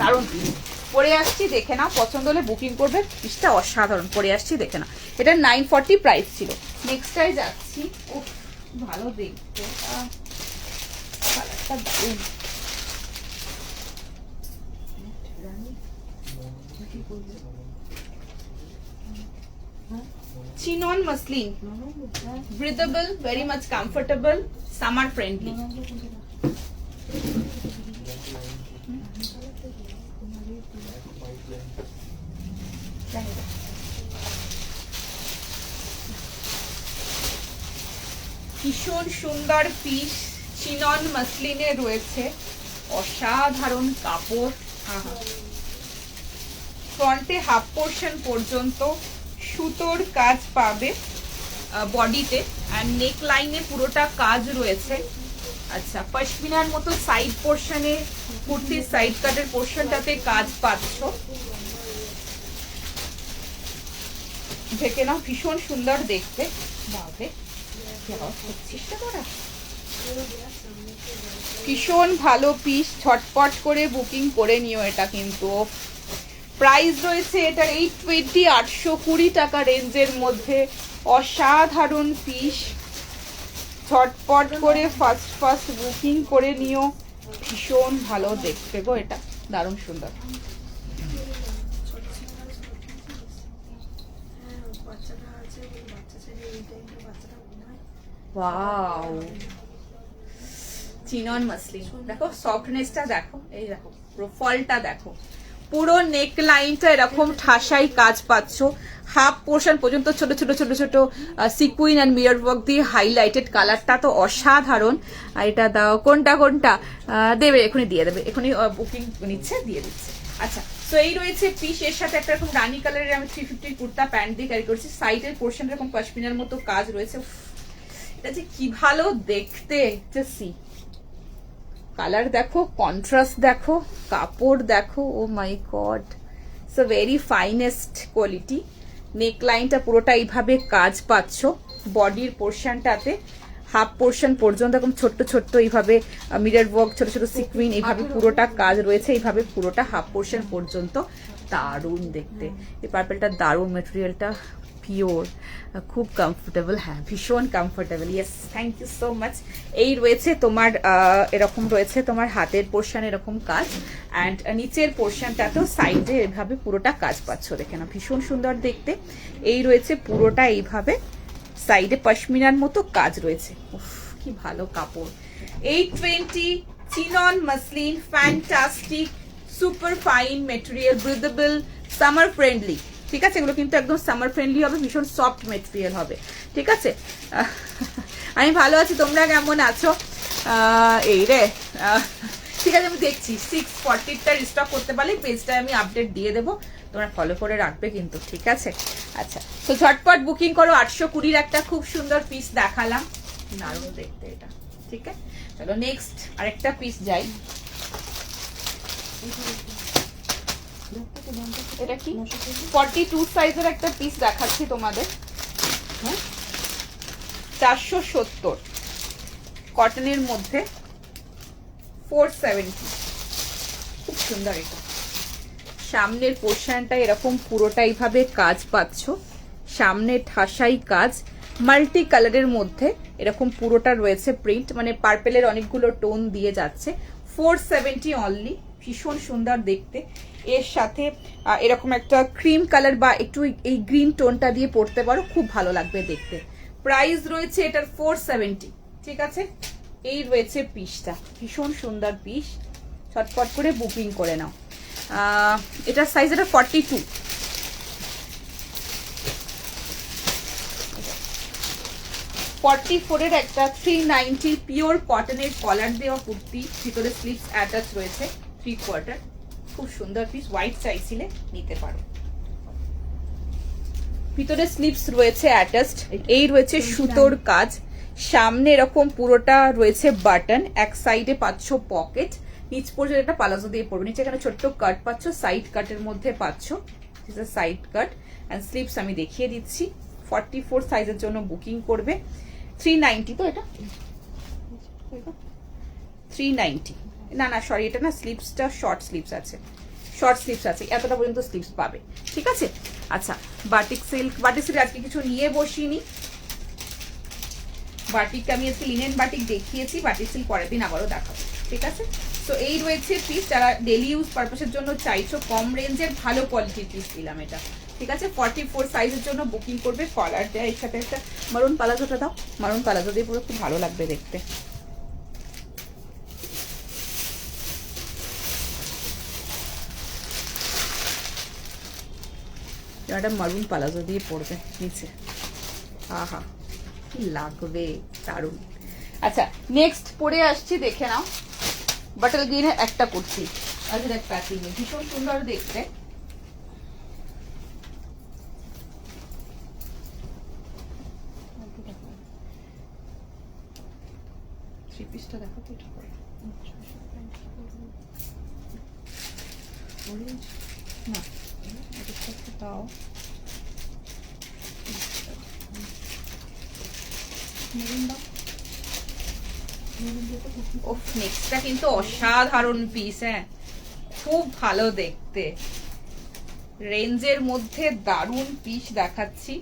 দারুণ পিস, পরে আসছি, দেখে না, পছন্দ হলে বুকিং করবে। পিসটা অসাধারণ, পরে আসছি, দেখে না। এটা 940 প্রাইস ছিল। নেক্সটটাই যাচ্ছি, ও ভালো দেখতে, chinon muslin, breathable, very much comfortable, summer friendly. ভীষণ সুন্দর পিস, চিনন মসলিনে রয়েছে, অসাধারণ কাপড়। ফ্রন্টে হাফ পোর্শন পর্যন্ত সুতোর কাজ পাবে বডিতে, আর নেক লাইনে পুরোটা কাজ রয়েছে। আচ্ছা, পশমিনার মতো সাইড পোর্শনে, কুর্তির সাইড কাটের পোর্শনটাতে কাজ পাচ্ছ। দেখে নাও, ভীষণ সুন্দর দেখতে। বাবা, ভীষণ ভালো পিস, ছটপট করে বুকিং করে নিও এটা কিন্তু। প্রাইস রয়েছে এটার 820, 820 টাকা রেঞ্জের মধ্যে। অসাধারণ পিস, ছটপট করে ফার্স্ট বুকিং করে নিও। ভীষণ ভালো দেখতে গো, এটা দারুণ সুন্দর। ওয়াও, চিনন মসলিন দেখো, সফটনেসটা দেখো, এই দেখো পুরো ফলটা দেখো, পুরো নেক লাইনটা এরকম ঠাসাই কাজ পাচ্ছ। হাফ পোর্শন পর্যন্ত ছোট ছোট ছোট ছোট সিকুইন এন্ড মিরর ওয়ার্ক দিয়ে হাইলাইটেড, কালারটা তো অসাধারণ। আর এটা দাও, কোনটা দেবে, এখনই দিয়ে দেবে, এখনই বুকিং নিচ্ছে, দিয়ে দিচ্ছে। আচ্ছা, তো এই রয়েছে পিস, এর সাথে একটা এরকম রানী কালারের আমি 350 কুর্তা প্যান্ট দিয়ে ক্যারি করছি। সাইডের পোর্শন এরকম পশমিনার মতো কাজ রয়েছে। এটা যে কি ভালো দেখতে, জাস্ট সি, কালার দেখো, কন্ট্রাস্ট দেখো, কাপড় দেখো, oh my god, it's a very finest quality. Neck লাইনটা পুরোটা এইভাবে কাজ পাচ্ছ, বডির পোর্শনটাতে হাফ পোর্শন পর্যন্ত এরকম ছোট্ট ছোট্ট এইভাবে মিরর ওয়ার্ক, ছোট ছোট সিকুইন, এইভাবে পুরোটা কাজ রয়েছে, এইভাবে পুরোটা হাফ পোর্শন পর্যন্ত। দারুণ দেখতে, এই পার্পলটা দারুণ, মেটেরিয়ালটা পিওর, খুব কমফোর্টেবল। হ্যাঁ, ভীষণ comfortable. Yes, thank you so much. এই রয়েছে তোমার এরকম রয়েছে তোমার হাতের পোর্শন এরকম কাজ, অ্যান্ড নিচের পোর্শনটাতেও সাইডে এভাবে পুরোটা কাজ পাচ্ছ, দেখে না, ভীষণ সুন্দর দেখতে। এই রয়েছে পুরোটা এইভাবে সাইডে পশমিনার মতো কাজ রয়েছে। উফ, কি ভালো কাপড়। 820 chinon muslin, fantastic, super fine material, breathable, summer friendly, ঠিক আছে? এগুলো কিন্তু একদম সামার ফ্রেন্ডলি হবে, ভীষণ সফট মেটেরিয়াল হবে, ঠিক আছে? আমি ভালো আছি, তোমরা কেমন আছো? এই রে, ঠিক আছে, আমি দেখছি 640টা রিস্টক করতে পারলে পেজটা আমি আপডেট দিয়ে দেবো, তোমরা ফলো করে রাখবে কিন্তু, ঠিক আছে? আচ্ছা, তো ঝটপট বুকিং করো। 820 একটা খুব সুন্দর পিস দেখালাম, দারুণ দেখতে এটা, ঠিক আছে? চলো নেক্সট আরেকটা পিস যাই। এটা কি 42 সাইজের একটা পিস দেখাচ্ছি তোমাদের, হ্যাঁ 470 কটনের মধ্যে 470, খুব সুন্দর। এটা সামনের পোর্শনটা এরকম পুরোটা এইভাবে কাজ পাচ্ছ, সামনে ঠাসাই কাজ, মাল্টি কালারের মধ্যে এরকম পুরোটা রয়েছে প্রিন্ট, মানে পার্পেলের অনেকগুলো টোন দিয়ে যাচ্ছে। 470 অনলি, ভীষণ সুন্দর দেখতে। এর সাথে এরকম একটা ক্রিম কালার বা একটু এই গ্রিন টোনটা দিয়ে পরতে পারো, খুব ভালো লাগবে দেখতে। প্রাইস রয়েছে এটার 470, ঠিক আছে। এই রয়েছে পিসটা, ভীষণ সুন্দর পিস, ছটফট করে বুকিং করে নাও। এটার সাইজ এটা 42। 44 এর একটা 390 পিওর কটনের কলার দেওয়া কুর্তি, ভিতরে স্লিভস অ্যাটাচ রয়েছে 3/4, খুব সুন্দর পিস। হোয়াইট চাইছিলে নিতে পারো। ভিতরে স্লিভস রয়েছে অ্যাটাচড, এই রয়েছে সুতোর কাজ, সামনে এরকম পুরোটা রয়েছে বাটন, এক সাইডে পাচ্ছ পকেট, নিচ পর্যন্ত একটা পালাজো দিয়ে পড়বে। নিচে এখানে ছোট্ট কাট পাচ্ছ, সাইড কাটের মধ্যে পাচ্ছ, সাইড কাট এন্ড স্লিভস আমি দেখিয়ে দিচ্ছি। 44 সাইজের জন্য বুকিং করবে। 390 তো এটা 390, না না সরি এটা না, স্লিভসটা শর্ট স্লিভস আছে, শর্ট স্লিভস আছে, এতটা পর্যন্ত স্লিভস পাবে, ঠিক আছে। আচ্ছা বাটিক সিল্ক, বাটিক সিল্ক আজকে কিছু নিয়ে বসিনি, বাটিকটা আমি আজকে লিনেন বাটিক দেখিয়েছি, বাটিক সিল্ক পরের দিন আবারও দেখাবো, ঠিক আছে। তো এই রয়েছে পিস, যারা ডেলি ইউজ পারপাসের জন্য চাইছো, কম রেঞ্জের ভালো কোয়ালিটির পিস দিলাম এটা, ঠিক আছে। 44 সাইজের জন্য বুকিং করবে। কলার দেয়, এর সাথে একটা মারুন পালাজোটা দাও, মারুন পালাজো দিয়ে পুরো খুব ভালো লাগবে দেখতে। একটা মারুন পালাজো দিয়ে পড়বে নিচে, আহা কি লাগবে, দারুন। আচ্ছা নেক্সট পরে আসছি, দেখে নাও। বাটল গ্রিনের একটা কুর্তি, আচ্ছা দেখ প্যাকিং ভীষণ সুন্দর দেখতে। থ্রি পিসটা দেখো তো, এটা করে না এটা দাও। ওফ নেক্সটটা কিন্তু অসাধারণ পিস, হ্যাঁ খুব ভালো দেখতে, রেঞ্জের মধ্যে দারুণ পিস দেখাচ্ছি।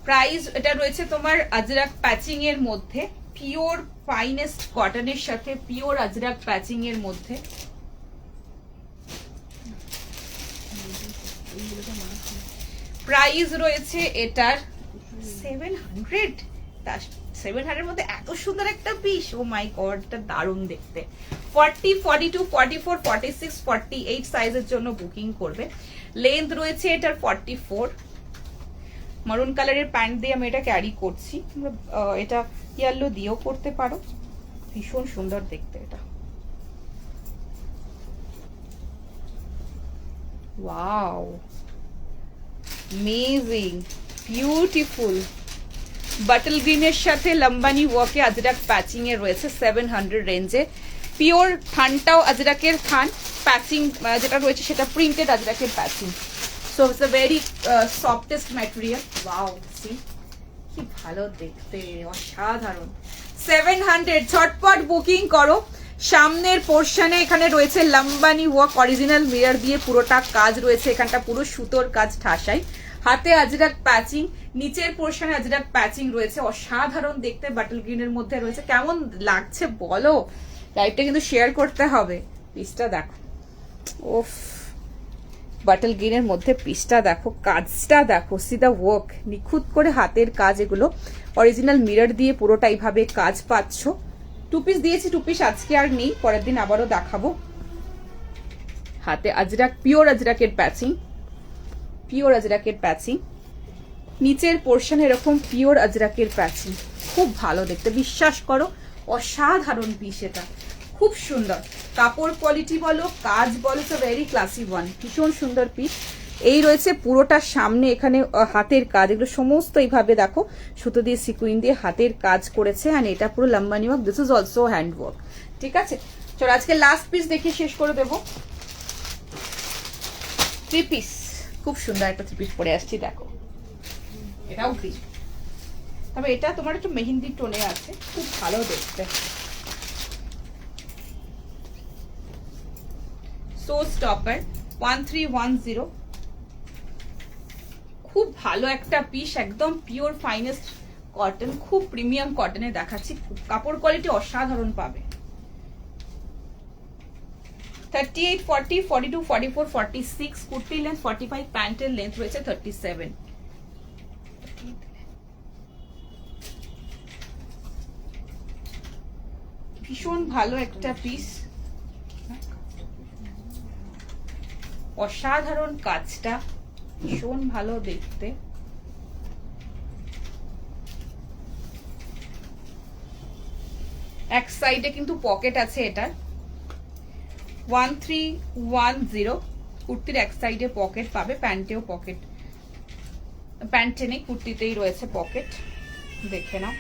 প্রাইস এটা রয়েছে তোমার আজরাক প্যাচিং এর মধ্যে, পিওর ফাইনেস্ট কটনের সাথে পিওর আজরাক প্যাচিং এর মধ্যে। প্রাইস রয়েছে এটার 700, 700 মধ্যে এত সুন্দর একটা পিস, ও মাই গড এটা দারুণ দেখতে। 40, 42, 44, 46, 48 সাইজের জন্য বুকিং করবে। লেন্থ রয়েছে এটার 44। মারুন কালারের প্যান্ট দিয়ে আমি এটা ক্যারি করছি, এটা ইয়েলো দিয়েও করতে পারো, ভীষণ সুন্দর দেখতে এটা। Wow amazing, beautiful. বাটল গ্রিনের সাথে লম্বানি ওয়ার্কে আজরাক প্যাচিং এ রয়েছে 700 রেঞ্জে। পিওর থানটাও আজরাকের থান, প্যাচিং যেটা রয়েছে সেটা প্রিন্টেড আজরাকের patching. So it's a very softest material. Wow see কি ভালো দেখতে, অসাধারণ। 700, ঝটপট বুকিং করো। সামনের পোর্শনে এখানে রয়েছে লম্বানি ওয়ার্ক, অরিজিনাল মিরর দিয়ে পুরোটা কাজ রয়েছে, এখানটা পুরো সুতোর কাজ ঠাসাই, হাতে আজরাক প্যাচিং, নিচের পোর্শনে আজরাক প্যাচিং রয়েছে, অসাধারণ দেখতে। বাটল গ্রিনের মধ্যে রয়েছে, কেমন লাগছে বলো, লাইভটা কিন্তু শেয়ার করতে হবে। পিসটা দেখো, ওফ বাটল গ্রিনের মধ্যে পিসটা দেখো, কাজটা দেখো, সি দা ওয়ার্ক, নিখুঁত করে হাতের কাজ, এগুলো অরিজিনাল মিরর দিয়ে পুরোটা এইভাবে কাজ পাচ্ছ। 2 পিস দিয়েছি, 2 পিস আজকে আর নেই, পরের দিন আবারও দেখাবো। হাতে আজরাক, পিওর আজরাকের প্যাচিং, পিওর আজরাকের প্যাচিং, নিচের পোর্শন এরকম পিওর আজরাকের প্যাচিং, খুব ভালো দেখতে, বিশ্বাস করো অসাধারণ পিস এটা, খুব সুন্দর। কাপড় কোয়ালিটি বলো, কাজ বলো, সো ভেরি ক্লাসি ওয়ান, ভীষণ সুন্দর পিস। এই রয়েছে পুরোটা সামনে, এখানে হাতের কাজ, এগুলো সমস্ত এইভাবে দেখো সুতো দিয়ে সিকুইন দিয়ে হাতের কাজ করেছে। আর এটা পুরো Lambani work, this is also hand work. ঠিক আছে, চলো আজকে লাস্ট পিস দেখিয়ে শেষ করে দেবো। 3 পিস, খুব সুন্দর একটা 3 পিস পরে আসছি, দেখো এটাও গ্রিন, তবে এটা তোমার একটু মেহেন্দি টোনে আছে, খুব ভালো দেখতে। সো স্টপার 1310, খুব ভালো একটা পিস, একদম পিওর ফাইনেস্ট কটন, খুব প্রিমিয়াম কটনে দেখাচ্ছি, কাপড় কোয়ালিটি অসাধারণ পাবে। 38, 40, 42, 44, 46, কুর্তি লেন্থ 45, প্যান্টের লেন্থ রয়েছে 37। ভীষণ ভালো একটা পিস, অসাধারণ কাজটা, ভীষণ ভালো দেখতে। এক সাইডে কিন্তু পকেট আছে এটার। 1310, কুর্তির এক সাইডে পকেট পাবে, প্যান্টেও পকেট, প্যান্টে নেই, কুর্তিতেই রয়েছে পকেট, দেখে নাও।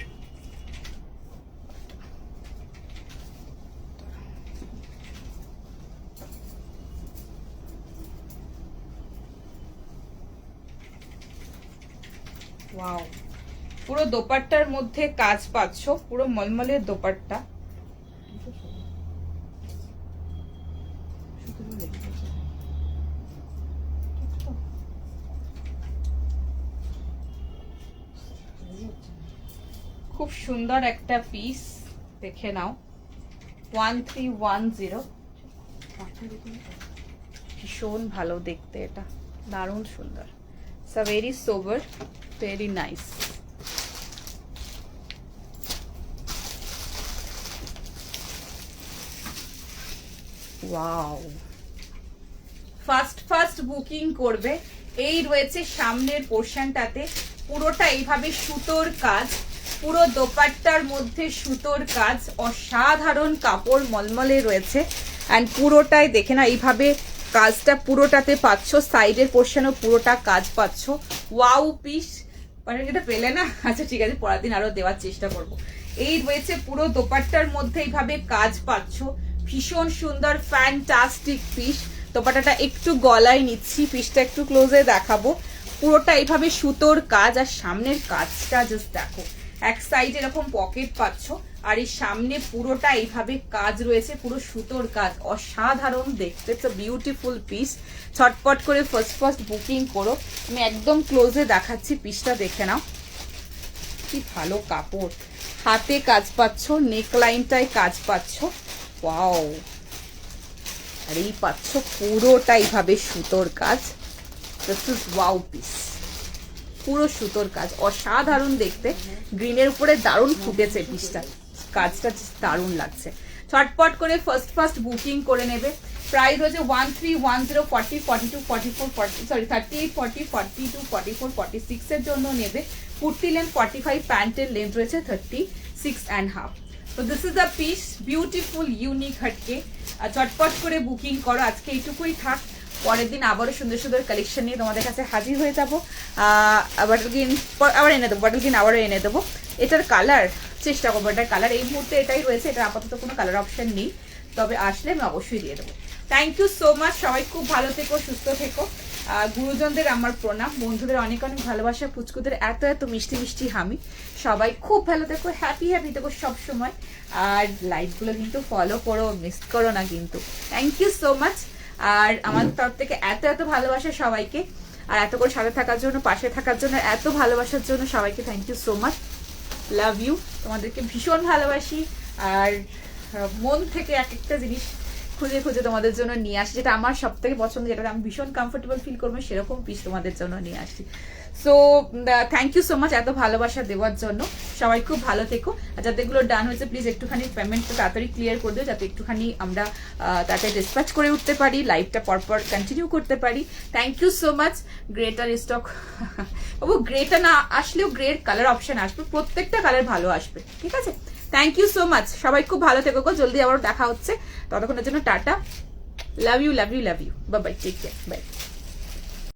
ওয়াও, পুরো দোপাট্টার মধ্যে কাজ পাচ্ছ, পুরো মলমলের দোপাট্টা। খুব সুন্দর একটা পিস, দেখে নাও। 1310, ভীষণ ভালো দেখতে, এটা দারুণ সুন্দর। So very sober, very nice. Wow, first booking করবে। এই রয়েছে সামনের পোর্শনটাতে পুরোটা এইভাবে সুতোর কাজ, পুরো দোপাট্টার মধ্যে সুতোর কাজ, অসাধারণ কাপড় মলমলে রয়েছে। অ্যান্ড পুরোটাই দেখে না এইভাবে কাজটা পুরোটাতে পাচ্ছ, সাইডের পোর্শনও পুরোটা কাজ পাচ্ছ। ওয়াও পিস, মানে এটা পেলে না, আচ্ছা ঠিক আছে পরের দিন আরো দেওয়ার চেষ্টা করব। এই রয়েছে পুরো দোপাট্টার মধ্যে এইভাবে কাজ পাচ্ছ, ভীষণ সুন্দর ফ্যান্টাস্টিক পিস। দোপাট্টাটা একটু গলায় নিচ্ছি, পিসটা একটু ক্লোজে দেখাবো। পুরোটা এইভাবে সুতোর কাজ, আর সামনের কাজটা জাস্ট দেখো, এক সাইডে এরকম পকেট পাচ্ছ, আর এই সামনে পুরোটা এইভাবে কাজ রয়েছে, পুরো সুতোর কাজ, অসাধারণ দেখতে। It's a beautiful piece. ছটপট করে ফার্স্ট বুকিং করো। আমি একদম ক্লোজে দেখাচ্ছি, পিসটা দেখে নাও, কি ভালো কাপড়, হাতে কাজ পাচ্ছ, নেকলাইনটায় কাজ পাচ্ছ। ওয়াও, আর এই পাচ্ছ পুরোটা এইভাবে সুতোর কাজ। দিস ইজ ওয়াও পিস, পুরো সুতোর কাজ, অসাধারণ দেখতে। গ্রিনের উপরে দারুণ ফুটেছে পিসটা, কাজটা দারুণ লাগছে। ছটপট করে ফার্স্ট বুকিং করে নেবে। প্রাইস হচ্ছে 1310, 40, 42, 44, 38, 40, 42, 44, 46 এর জন্য নেবে। কুর্তি লেন্থ 45, প্যান্টের লেন্থ রয়েছে 36.5। তো this is a piece, beautiful unique হটকে। চটপট করে বুকিং করো। আজকে এইটুকুই থাক, পরের দিন আবারও সুন্দর সুন্দর কালেকশন নিয়ে তোমাদের কাছে হাজির হয়ে যাবো। বাটল গ্রিন আবার এনে দেবো, বাটল গ্রিন আবারও এনে দেবো। এটার কালার চেষ্টা করবো, এটার কালার এই মুহূর্তে এটাই রয়েছে, এটা আপাতত কোনো কালার অপশন নেই, তবে আসলে আমি অবশ্যই দিয়ে দেবো। থ্যাংক ইউ সো মাচ, সবাই খুব ভালো থেকো, সুস্থ থেকো। গুরুজনদের আমার প্রণাম, বন্ধুদের অনেক অনেক ভালোবাসা, পুচকুদের এত মিষ্টি মিষ্টি হামি। সবাই খুব ভালো থেকো, হ্যাপি থেকো সবসময়। আর লাইভগুলো কিন্তু ফলো করো, মিস করো না কিন্তু। Thank you so much. আর আমাদের তরফ থেকে এত ভালোবাসা সবাইকে, আর এত করে সাথে থাকার জন্য, পাশে থাকার জন্য, এত ভালোবাসার জন্য সবাইকে thank you so much. Love you, তোমাদেরকে ভীষণ ভালোবাসি। আর মন থেকে এক একটা জিনিস খুঁজে খুঁজে তোমাদের জন্য নিয়ে আসি, যেটা আমার সব থেকে পছন্দ, যেটা আমি ভীষণ কমফোর্টেবল ফিল করবো, সেরকম পিস তোমাদের জন্য নিয়ে আসি। So thank you so much এত ভালোবাসা দেওয়ার জন্য। সবাই খুব ভালো থেকো। আর যাদেরগুলো ডান হয়েছে প্লিজ একটুখানি পেমেন্টটা তাড়াতাড়ি ক্লিয়ার করে দিও, যাতে একটুখানি আমরা তাতে ডিসপ্যাচ করে উঠতে পারি, লাইভটা পরপর কন্টিনিউ করতে পারি। Thank you so much. Greater stock, বাবু গ্রেটা না আসলেও গ্রেট কালার অপশন আসবে, প্রত্যেকটা কালার ভালো আসবে, ঠিক আছে। থ্যাংক ইউ সো মাচ, সবাই খুব ভালো থেকো, জলদি আবার দেখা হচ্ছে, ততক্ষণের জন্য টাটা, love you, bye bye, take care, by.